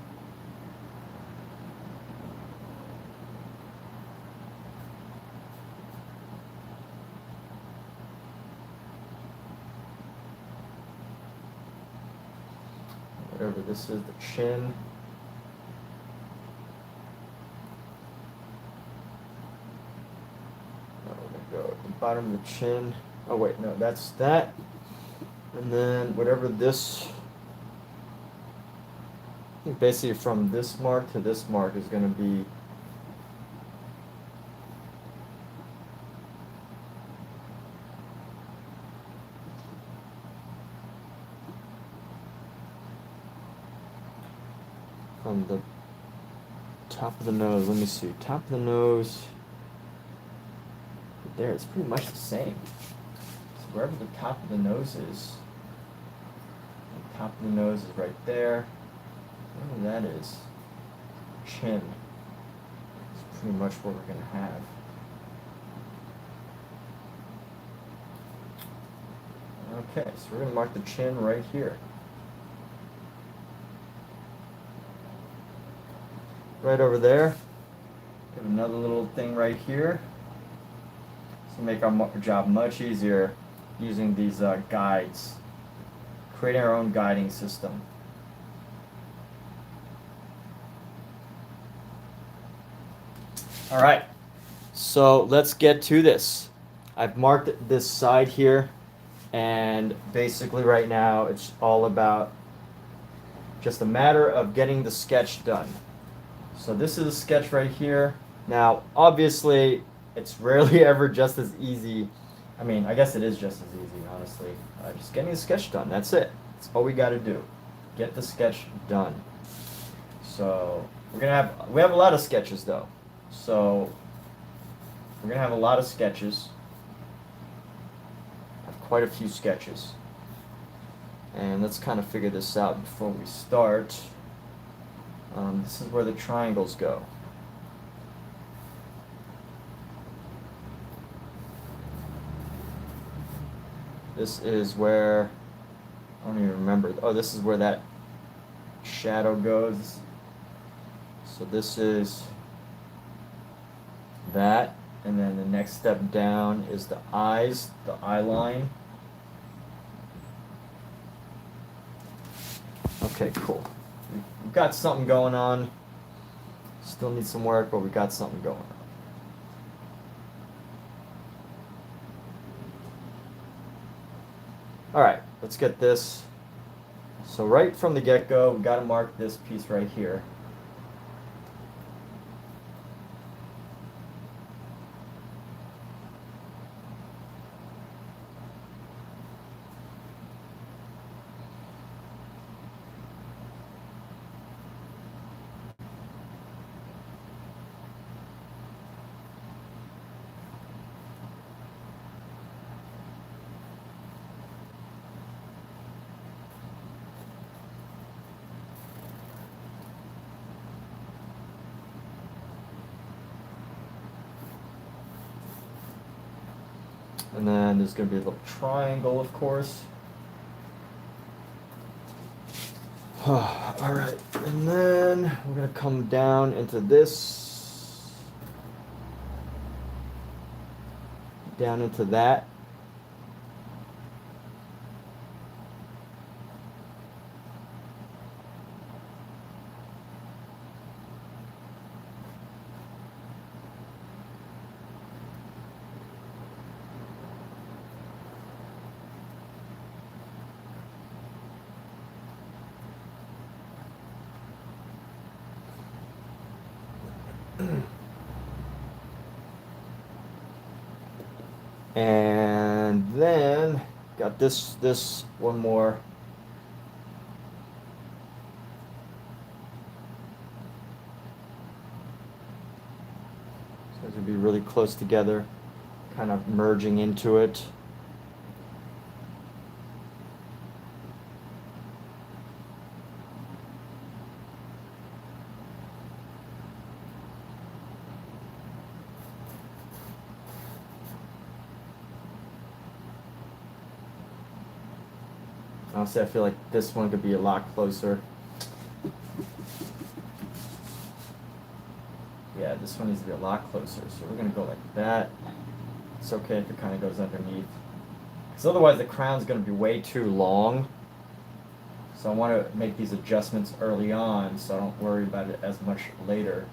Speaker 3: Whatever this is, the chin. go? The bottom of the chin. Oh wait, no, that's that. And then whatever this, I think basically from this mark to this mark is going to be from the top of the nose. Let me see. Top of the nose. There, it's pretty much the same. So wherever the top of the nose is, the top of the nose is right there. Whatever that is, chin. It's pretty much what we're gonna have. Okay, so we're gonna mark the chin right here. Right over there. Get another little thing right here. To make our job much easier using these guides. Creating our own guiding system. All right, so let's get to this. I've marked this side here, and basically right now it's all about just a matter of getting the sketch done. So this is a sketch right here. Now, obviously, it's rarely ever just as easy. I mean, I guess it is just as easy, honestly. Just getting the sketch done, that's it. That's all we got to do. Get the sketch done. So we have a lot of sketches though. So we're gonna have a lot of sketches. I have quite a few sketches. And let's kind of figure this out before we start. This is where the triangles go. This is where, I don't even remember. Oh, this is where that shadow goes. So this is that. And then the next step down is the eyes, the eye line. Okay, cool. We've got something going on. Still need some work, but we got something going on. All right, let's get this. So right from the get-go, we got to mark this piece right here. And then there's going to be a little triangle, of course. All right, and then we're going to come down into this, down into that. And then got this one more. So these would be really close together, kind of merging into it. Honestly, I feel like this one could be a lot closer. Yeah, this one needs to be a lot closer. So we're going to go like that. It's okay if it kind of goes underneath. Because otherwise the crown's going to be way too long. So I want to make these adjustments early on so I don't worry about it as much later.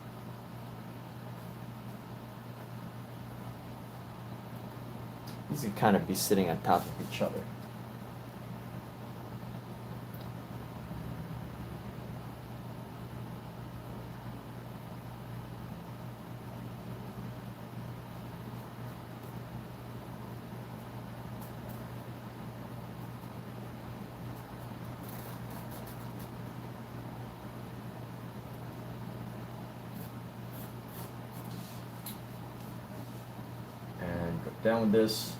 Speaker 3: These could kind of be sitting on top of each other. And go down with this.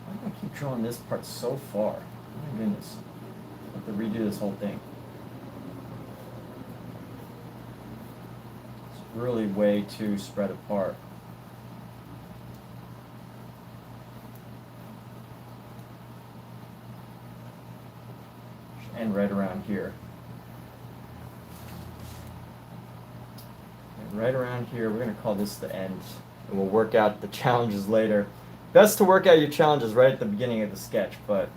Speaker 3: Why do I keep drawing this part so far? Oh my goodness. I have to redo this whole thing. It's really way too spread apart. And right around here. And right around here, we're going to call this the end. And we'll work out the challenges later. Best to work out your challenges right at the beginning of the sketch, but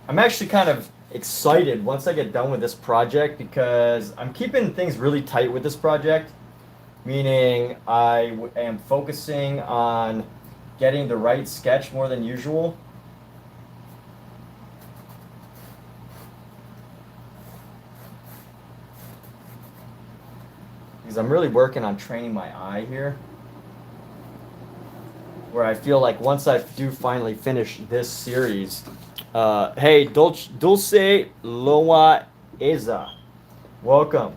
Speaker 3: I'm actually kind of excited once I get done with this project because I'm keeping things really tight with this project, meaning I am focusing on getting the right sketch more than usual. Because I'm really working on training my eye here. Where I feel like once I do finally finish this series, hey, Dulce Loa Eza, welcome.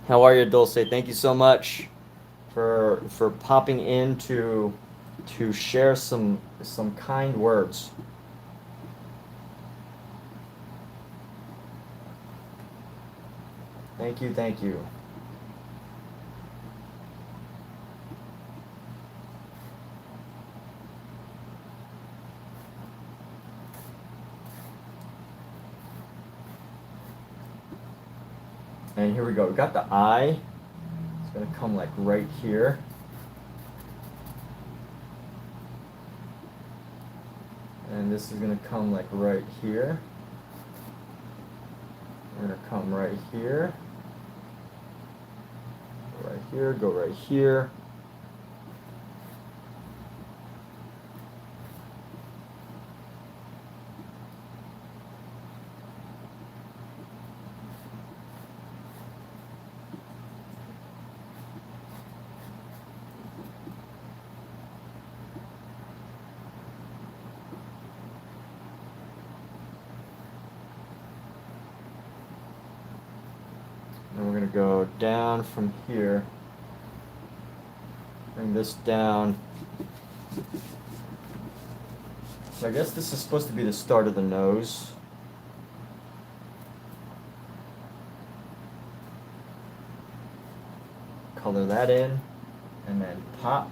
Speaker 3: How are you, Dulce? Thank you so much for popping in to share some kind words. Thank you, thank you. And here we go. We got the eye. It's going to come like right here. And this is going to come like right here. We're going to come right here. Go right here, go right here. And we're going to go down from here. Bring this down. So I guess this is supposed to be the start of the nose. Color that in, and then pop.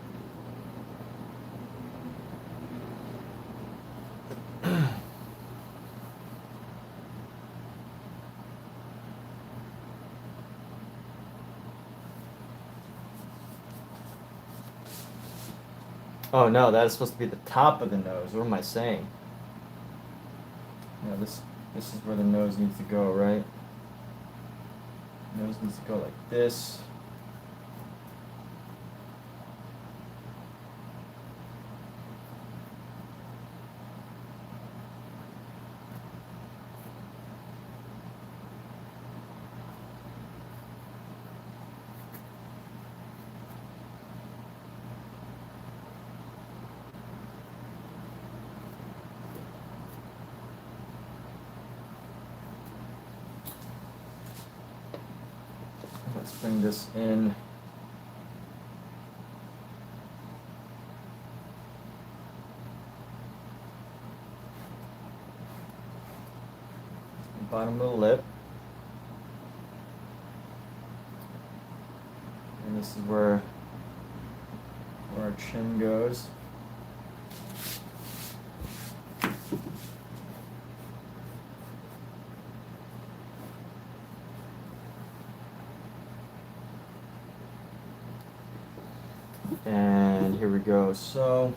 Speaker 3: Oh no, that is supposed to be the top of the nose. What am I saying? No, this is where the nose needs to go, right? Nose needs to go like this. Let's bring this in. Bottom of the lip. And this is where our chin goes. And here we go. So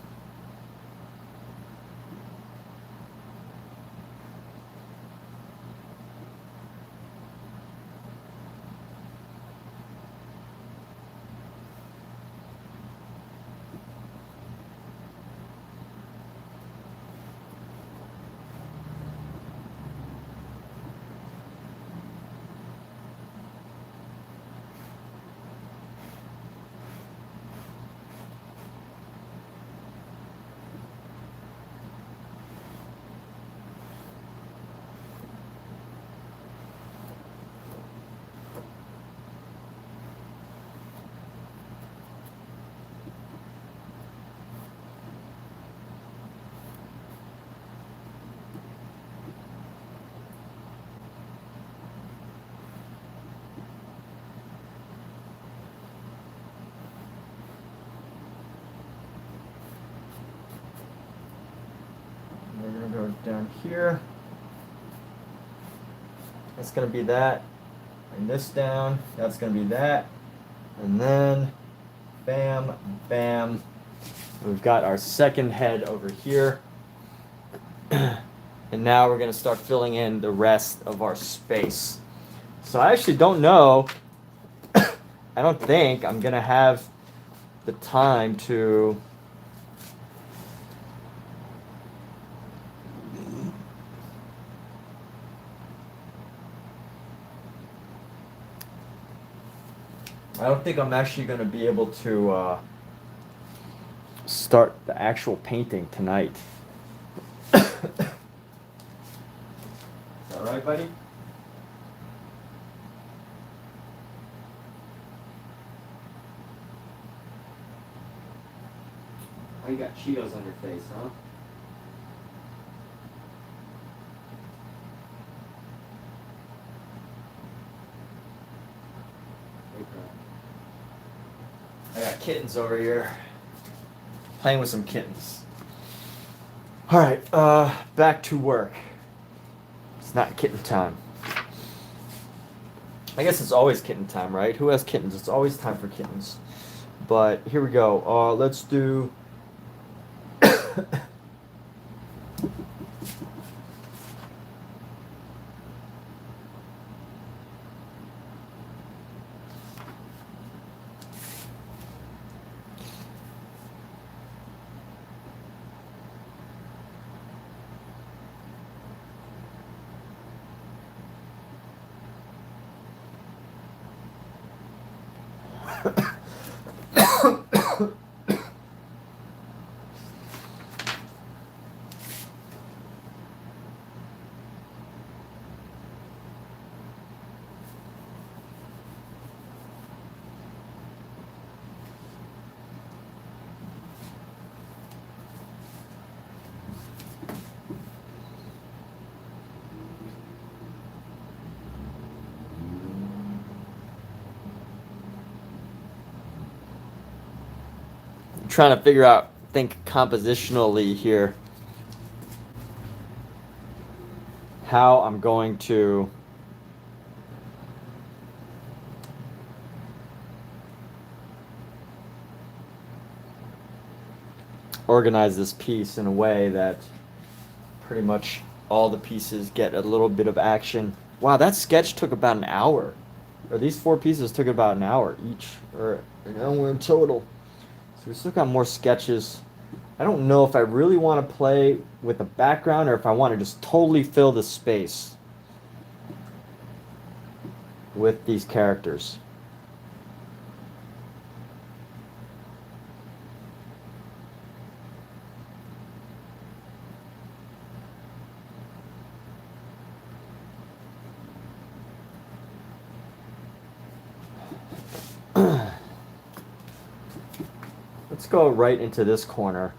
Speaker 1: down here. That's going to be that. Bring this down. That's going to be that. And then, bam, bam. We've got our second head over here. And now we're going to start filling in the rest of our space. So I actually don't know. I don't think I'm going to have the time to I don't think I'm actually going to be able to start the actual painting tonight. Is that right, buddy? Oh, you got Cheetos on your face, huh? I got kittens over here. Playing with some kittens. Alright, back to work. It's not kitten time. I guess it's always kitten time, right? Who has kittens? It's always time for kittens. But here we go. Let's do... trying to figure out, think compositionally here, how I'm going to organize this piece in a way that pretty much all the pieces get a little bit of action. Wow, that sketch took about an hour. Or these 4 pieces took about an hour each, or an hour in total. So we still got more sketches. I don't know if I really want to play with the background or if I want to just totally fill the space with these characters. Let's go right into this corner.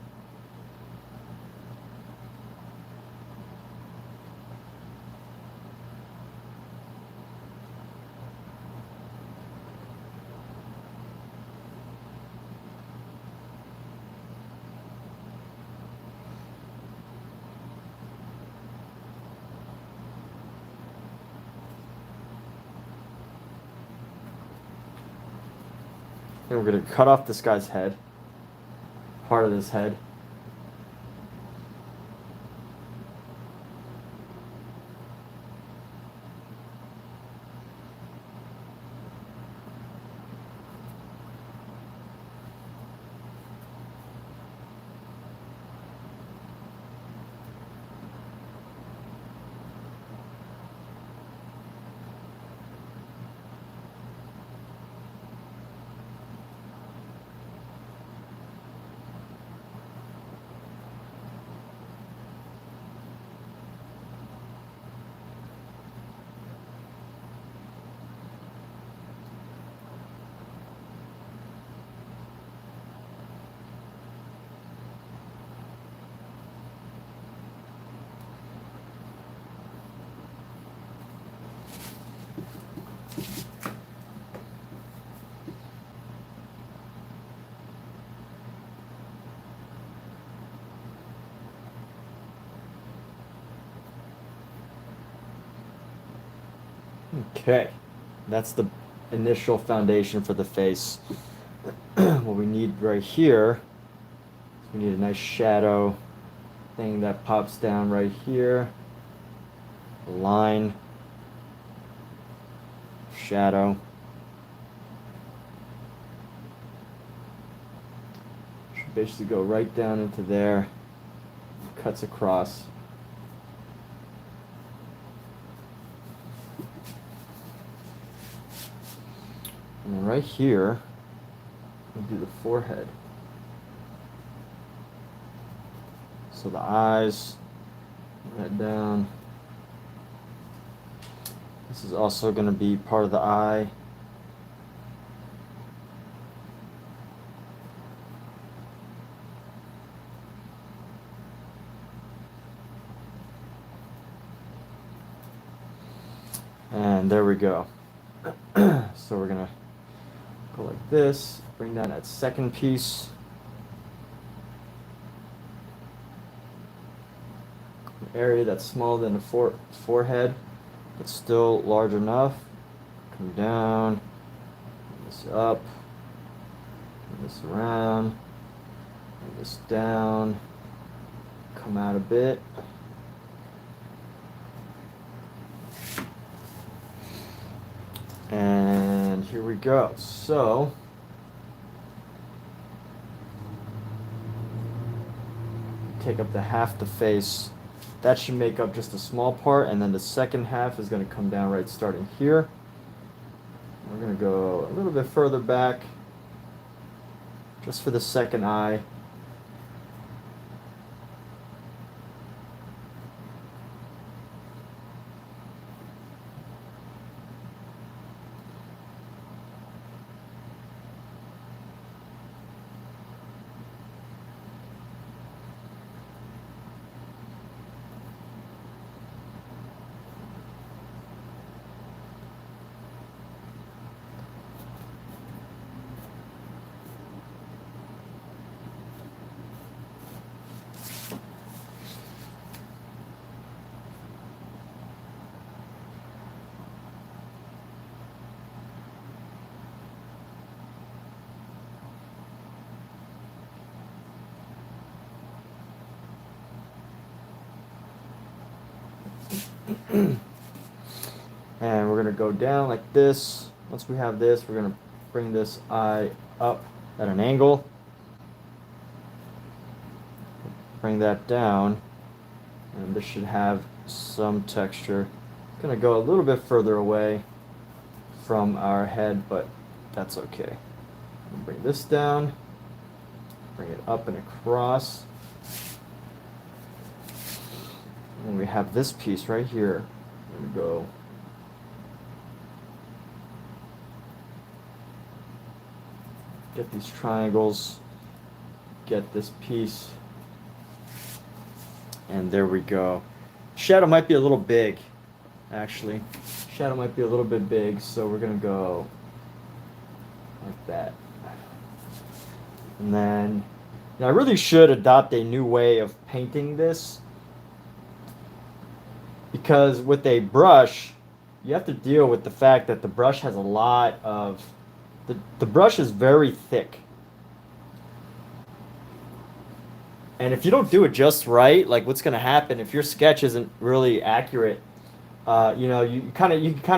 Speaker 1: And we're going to cut off this guy's head. Part of his head.
Speaker 3: Okay, that's the initial foundation for the face. What we need right here, we need a nice shadow thing that pops down right here. A line, shadow. Should basically go right down into there, cuts across. And then right here, we'll do the forehead. So the eyes, right down. This is also going to be part of the eye. And there we go. So we're going to go like this, bring down that second piece. An area that's smaller than the forehead, but still large enough. Come down, bring this up, bring this around, bring this down, come out a bit. And here we go. So take up the half the face. That should make up just a small part, and then the second half is going to come down right starting here. We're going to go a little bit further back just for the second eye. And we're going to go down like this. Once we have this, we're going to bring this eye up at an angle. Bring that down. And this should have some texture. It's going to go a little bit further away from our head, but that's okay. Bring this down. Bring it up and across. And we have this piece right here. We're going to go get these triangles, get this piece, and there we go. Shadow might be a little big, actually. Shadow might be a little bit big, so we're going to go like that. And then, I really should adopt a new way of painting this, because with a brush, you have to deal with the fact that the brush has a lot of, the brush is very thick. And if you don't do it just right, like what's going to happen if your sketch isn't really accurate, you kind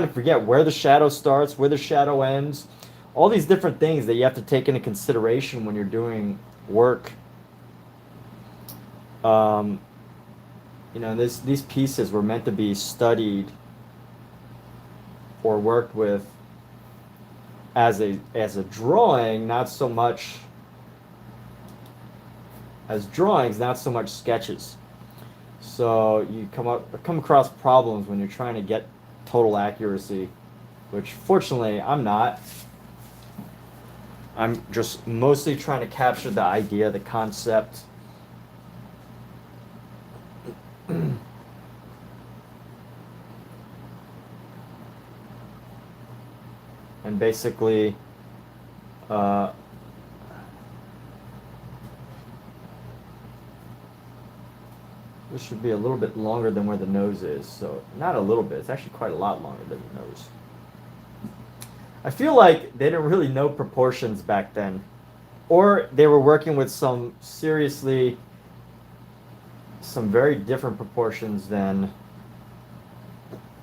Speaker 3: of forget where the shadow starts, where the shadow ends, all these different things that you have to take into consideration when you're doing work. These pieces were meant to be studied or worked with as a drawing, not so much as drawings, not so much sketches. So you come across problems when you're trying to get total accuracy, which fortunately I'm not. I'm just mostly trying to capture the idea, the concept. And basically, This should be a little bit longer than where the nose is. So not a little bit, it's actually quite a lot longer than the nose. I feel like they didn't really know proportions back then. Or they were working with some very different proportions than,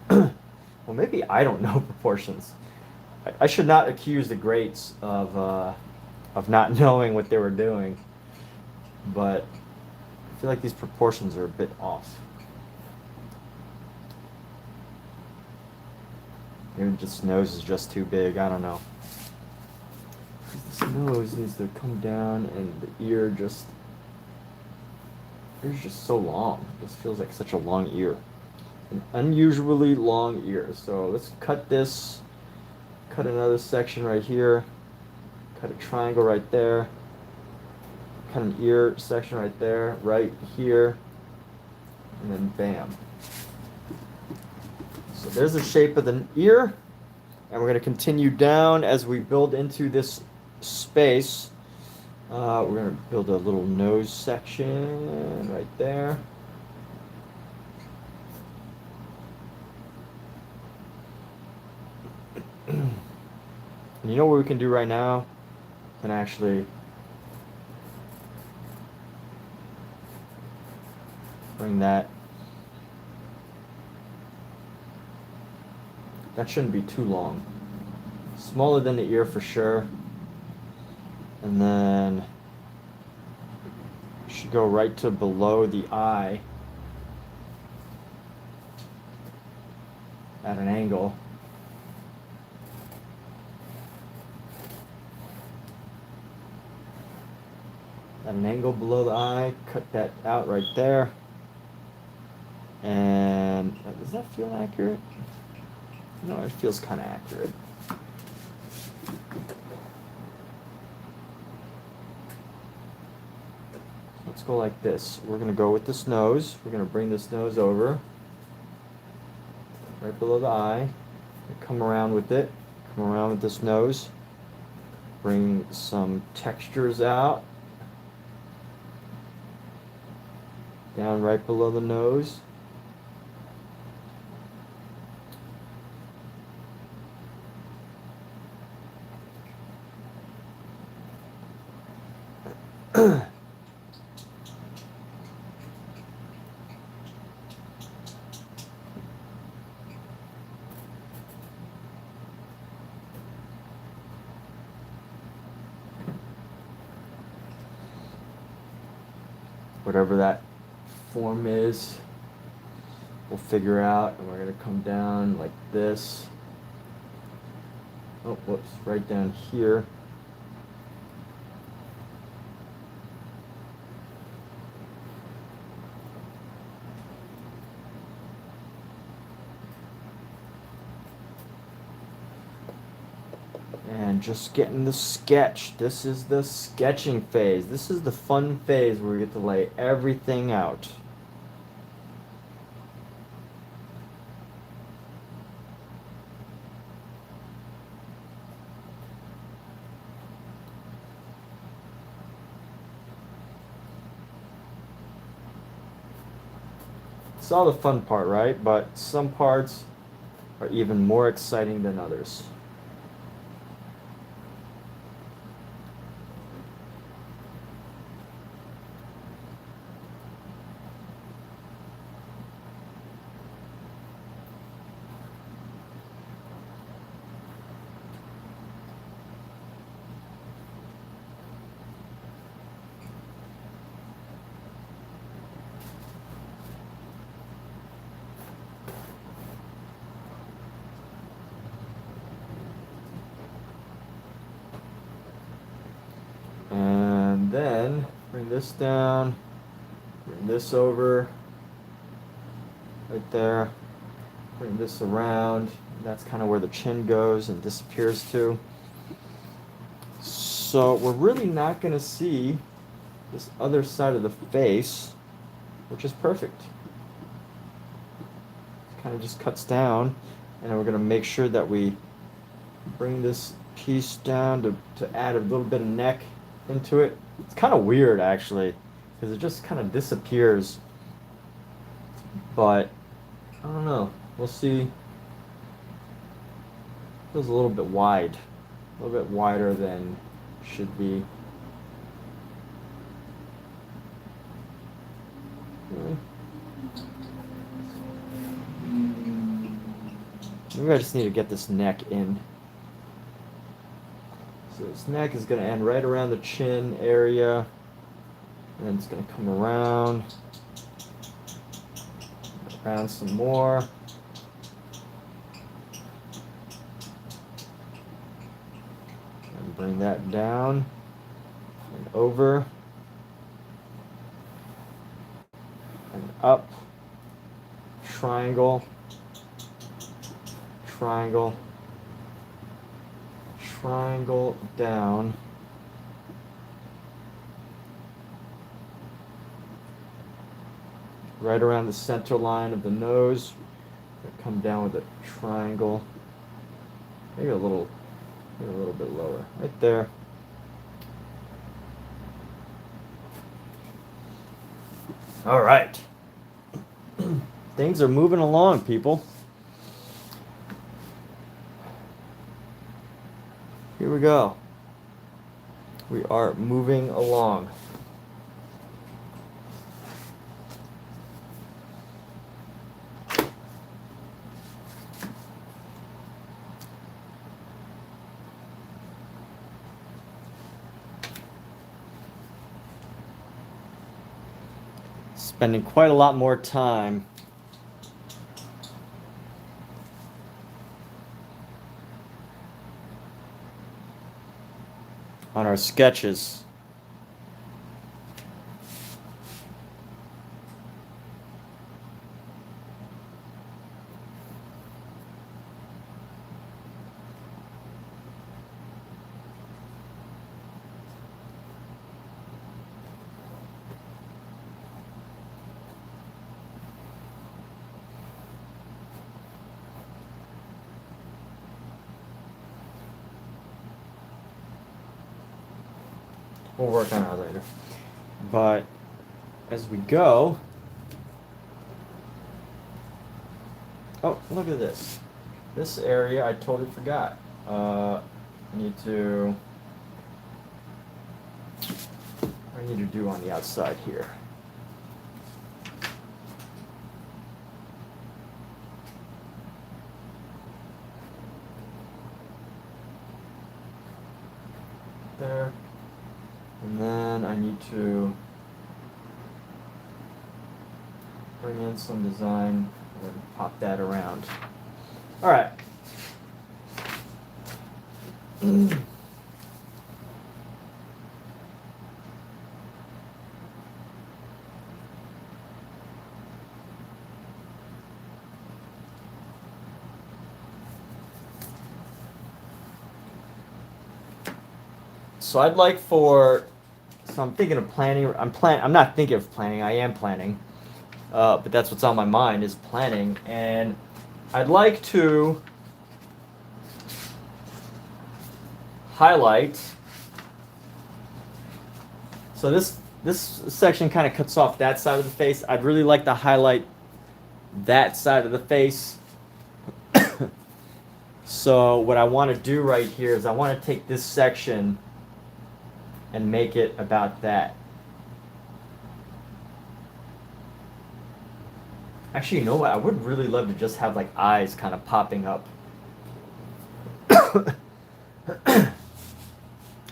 Speaker 3: well, maybe I don't know proportions. I should not accuse the greats of not knowing what they were doing, but I feel like these proportions are a bit off. Maybe this nose is just too big, I don't know. This nose needs to come down and the ear's just so long. This feels like such a long ear. An unusually long ear. So let's cut this, cut another section right here, cut a triangle right there, cut an ear section right there, right here, and then bam. So there's the shape of the ear, and we're going to continue down as we build into this space. We're going to build a little nose section right there. And you know what we can do right now? We can actually bring that. That shouldn't be too long. Smaller than the ear for sure. And then it should go right to below the eye at an angle. At an angle below the eye, cut that out right there. And does that feel accurate? No, it feels kind of accurate. Let's go like this. We're going to go with this nose. We're going to bring this nose over right below the eye. Come around with it. Come around with this nose. Bring some textures out. Down right below the nose. Whatever that form is, we'll figure out, and we're going to come down like this. Oh, whoops, right down here. And just getting the sketch. This is the sketching phase. This is the fun phase where we get to lay everything out. It's all the fun part, right? But some parts are even more exciting than others. And then bring this down, bring this over, right there, bring this around. That's kind of where the chin goes and disappears to. So we're really not going to see this other side of the face, which is perfect. It kind of just cuts down, and we're going to make sure that we bring this piece down to add a little bit of neck into it. It's kind of weird actually, because it just kind of disappears but I don't know. We'll see. Feels a little bit wide, a little bit wider than should be. Maybe I just need to get this neck in. So this neck is going to end right around the chin area, and then it's going to come around some more. And bring that down and over and up. Triangle, triangle, triangle down. Right around the center line of the nose. Come down with a triangle. Maybe a little bit lower. Right there. All right. Things are moving along, people. Here we go. We are moving along. Spending quite a lot more time on our sketches. We'll work on that later. But as we go, oh, look at this. This area I totally forgot. I need to. What do I need to do on the outside here? There. And then I need to bring in some design and then pop that around. All right. So I'd like for, so I'm thinking of planning, I'm not thinking of planning, I am planning, but that's what's on my mind is planning, and I'd like to highlight, so this section kind of cuts off that side of the face. I'd really like to highlight that side of the face. So what I want to do right here is I want to take this section and make it about that. Actually, you know what? I would really love to just have like eyes kind of popping up.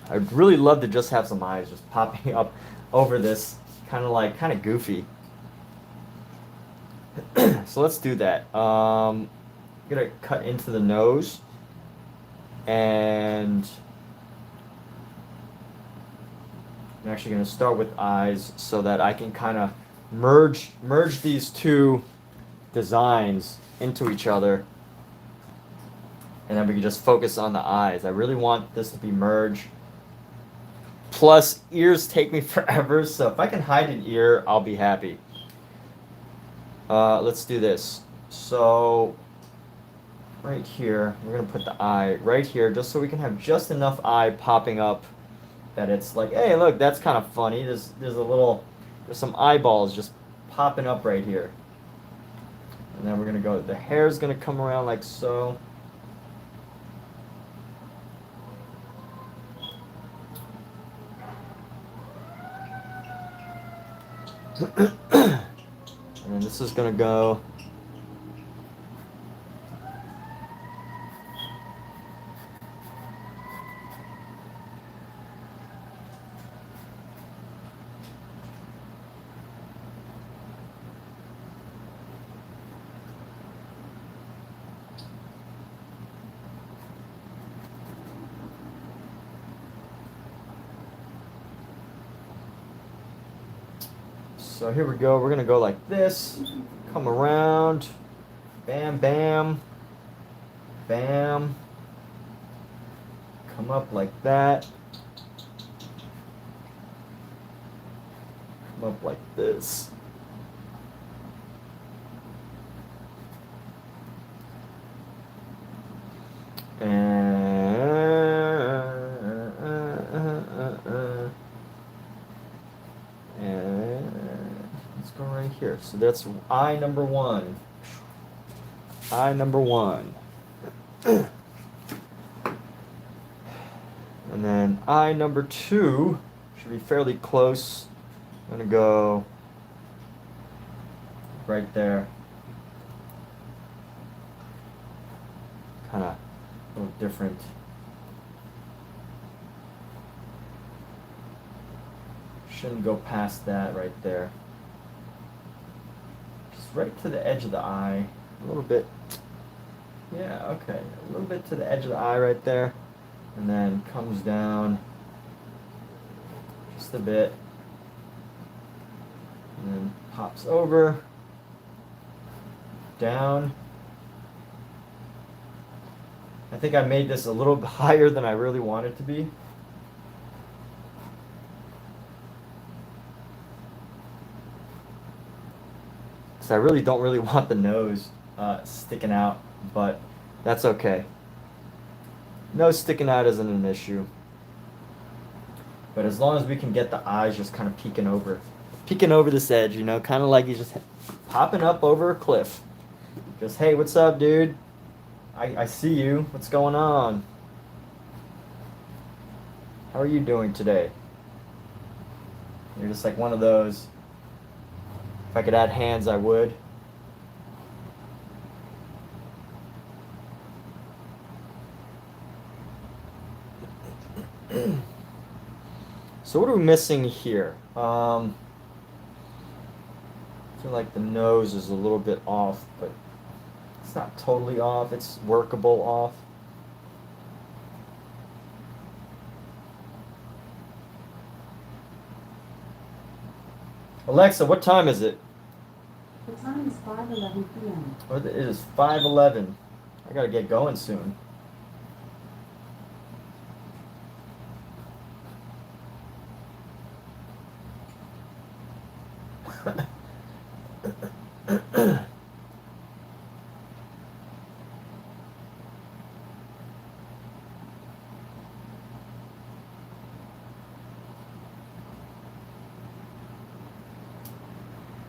Speaker 3: I'd really love to just have some eyes just popping up over this, kind of goofy. So let's do that. I'm gonna cut into the nose, and I'm actually going to start with eyes so that I can kind of merge these two designs into each other, and then we can just focus on the eyes. I really want this to be merged. Plus, ears take me forever, so if I can hide an ear, I'll be happy. Let's do this. So right here, we're going to put the eye right here just so we can have just enough eye popping up that it's like, hey, look, that's kind of funny. There's some eyeballs just popping up right here. And then we're gonna go, the hair's gonna come around like so. And then this is gonna go so here we go. We're gonna go like this, come around, bam, bam, bam, come up like that, come up like this. And let's go right here. So that's eye number one. Eye number one. And then eye number two should be fairly close. I'm gonna go right there. Kind of a little different. Shouldn't go past that right there. Just right to the edge of the eye. A little bit. Yeah, okay. A little bit to the edge of the eye right there. And then comes down just a bit. And then pops over. Down. I think I made this a little bit higher than I really want it to be. So I really don't want the nose sticking out, but that's okay. Nose sticking out isn't an issue. But as long as we can get the eyes just kind of peeking over this edge, you know, kind of like he's just popping up over a cliff. Just, hey, what's up, dude? I see you. What's going on? How are you doing today? You're just like one of those. If I could add hands, I would. So what are we missing here? I feel like the nose is a little bit off, but it's not totally off. It's workable off. Alexa, what time is it?
Speaker 2: The time is 5:11 p.m.
Speaker 3: Oh, it is 5:11. I gotta get going soon.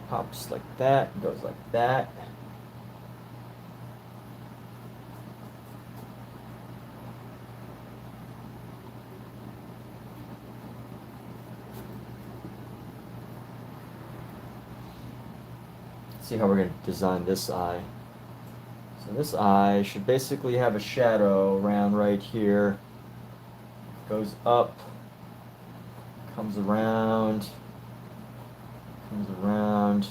Speaker 3: Pops like that, goes like that. See how we're going to design this eye. So this eye should basically have a shadow around right here. Goes up, comes around, comes around.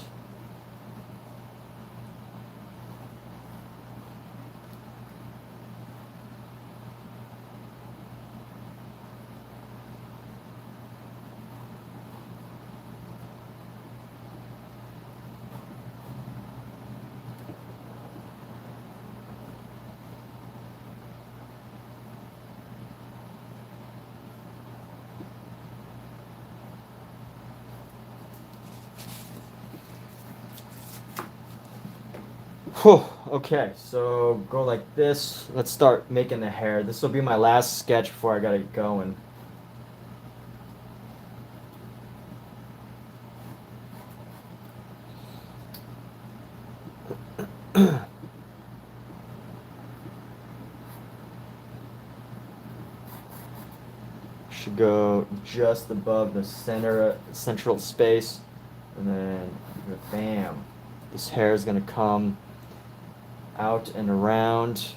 Speaker 3: Whew, okay, so go like this. Let's start making the hair. This will be my last sketch before I gotta get going. Should go just above the central space, and then bam, this hair is going to come out and around.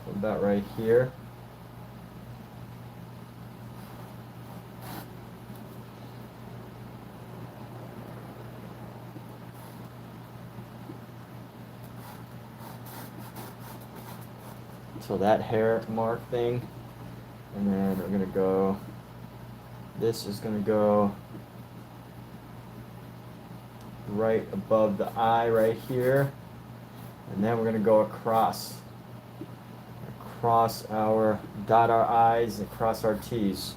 Speaker 3: About right here. So that hair mark thing, and then we're gonna go, this is gonna go right above the eye right here, and then we're gonna go across our, dot our I's and cross our T's.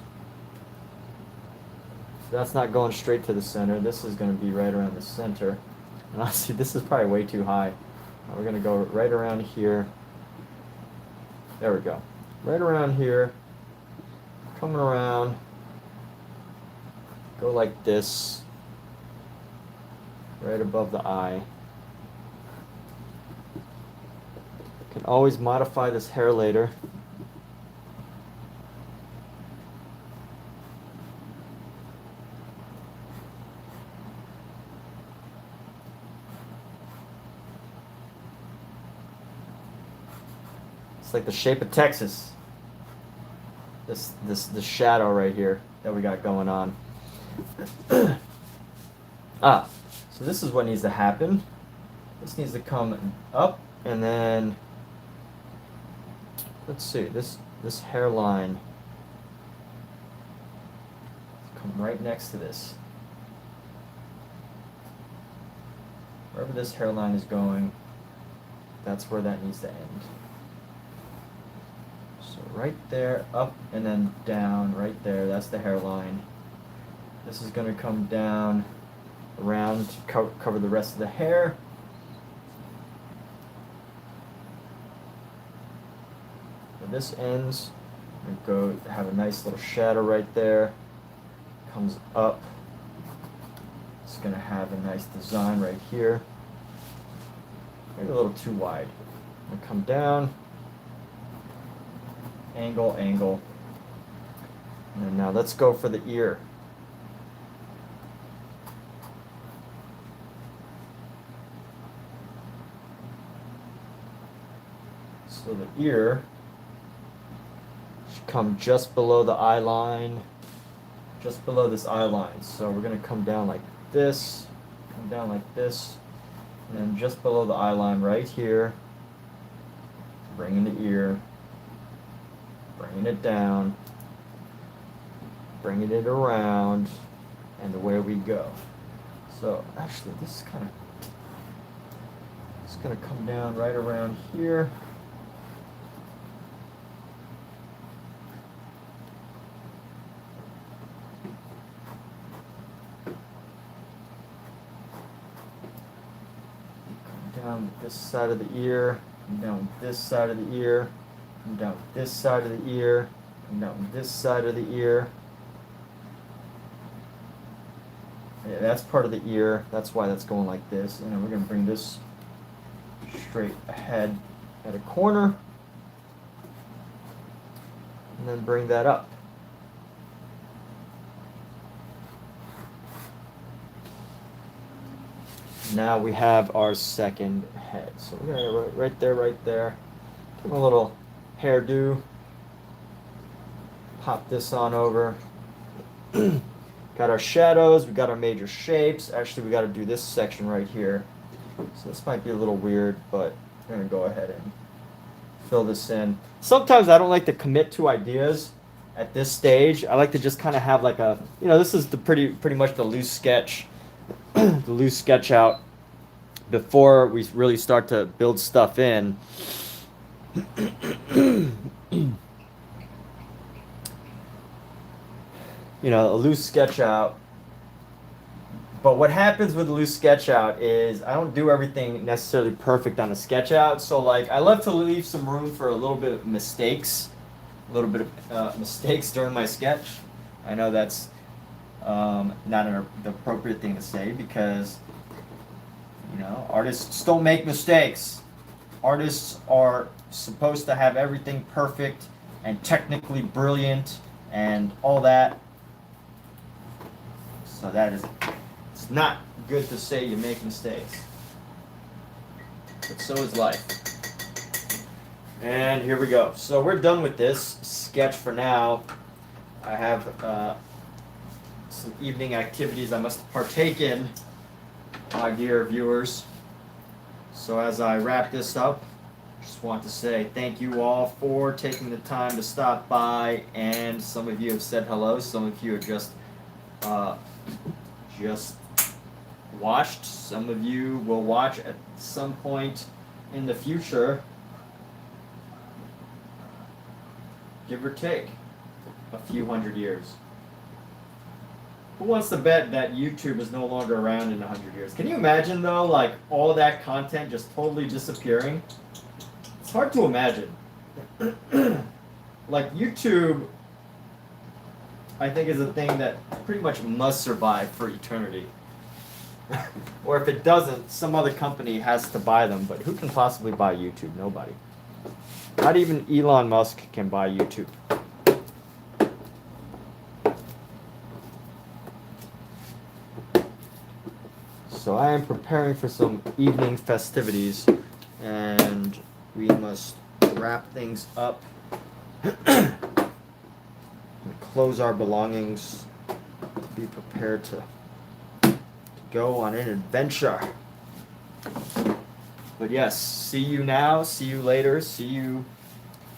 Speaker 3: So that's not going straight to the center, this is gonna be right around the center. And honestly, this is probably way too high. We're gonna go right around here. There we go. Right around here, coming around, go like this, right above the eye. Can always modify this hair later. It's like the shape of Texas. This shadow right here that we got going on. So this is what needs to happen. This needs to come up, and then let's see, this hairline come right next to this. Wherever this hairline is going, that's where that needs to end. So right there, up and then down, right there, that's the hairline. This is going to come down around to cover the rest of the hair. Where this ends, we go have a nice little shadow right there. Comes up. It's going to have a nice design right here. Maybe a little too wide. I'm going to come down. Angle, angle. And then now let's go for the ear. So the ear should come just below the eye line, just below this eye line. So we're going to come down like this, come down like this, and then just below the eye line right here, bringing the ear, bringing it down, bringing it around, and away we go. So actually this is kind of, it's going to come down right around here. Come down this side of the ear, come down this side of the ear, come down this side of the ear, come down this side of the ear. Yeah, that's part of the ear. That's why that's going like this. And then we're going to bring this straight ahead at a corner. And then bring that up. Now we have our second head. So we're going to right there. Give him a little hairdo. Pop this on over. Got our shadows, we got our major shapes. Actually, we got to do this section right here. So this might be a little weird, but we're going to go ahead and fill this in. Sometimes I don't like to commit to ideas at this stage. I like to just kind of have like a, this is the pretty much the loose sketch, the loose sketch out before we really start to build stuff in. A loose sketch out. But what happens with a loose sketch out is I don't do everything necessarily perfect on a sketch out. So like I love to leave some room for a little bit of mistakes.
Speaker 1: a little bit of mistakes during my sketch. I know that's not the appropriate thing to say because, you know, artists don't make mistakes. Artists are supposed to have everything perfect and technically brilliant and all that. So it's not good to say you make mistakes. But so is life. And here we go. So we're done with this sketch for now. I have some evening activities I must partake in, my dear viewers. So as I wrap this up, I just want to say thank you all for taking the time to stop by, and some of you have said hello, some of you have just watched, some of you will watch at some point in the future, give or take a few hundred years. Who wants to bet that YouTube is no longer around in 100 years? Can you imagine though, like all that content just totally disappearing? It's hard to imagine. Like YouTube, I think is a thing that pretty much must survive for eternity. Or if it doesn't, some other company has to buy them, but who can possibly buy YouTube? Nobody. Not even Elon Musk can buy YouTube. So I am preparing for some evening festivities, and we must wrap things up, close our belongings, be prepared to go on an adventure. But yes, see you now, see you later, see you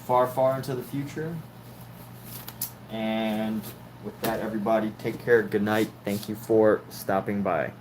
Speaker 1: far, far into the future. And with that, everybody, take care. Good night. Thank you for stopping by.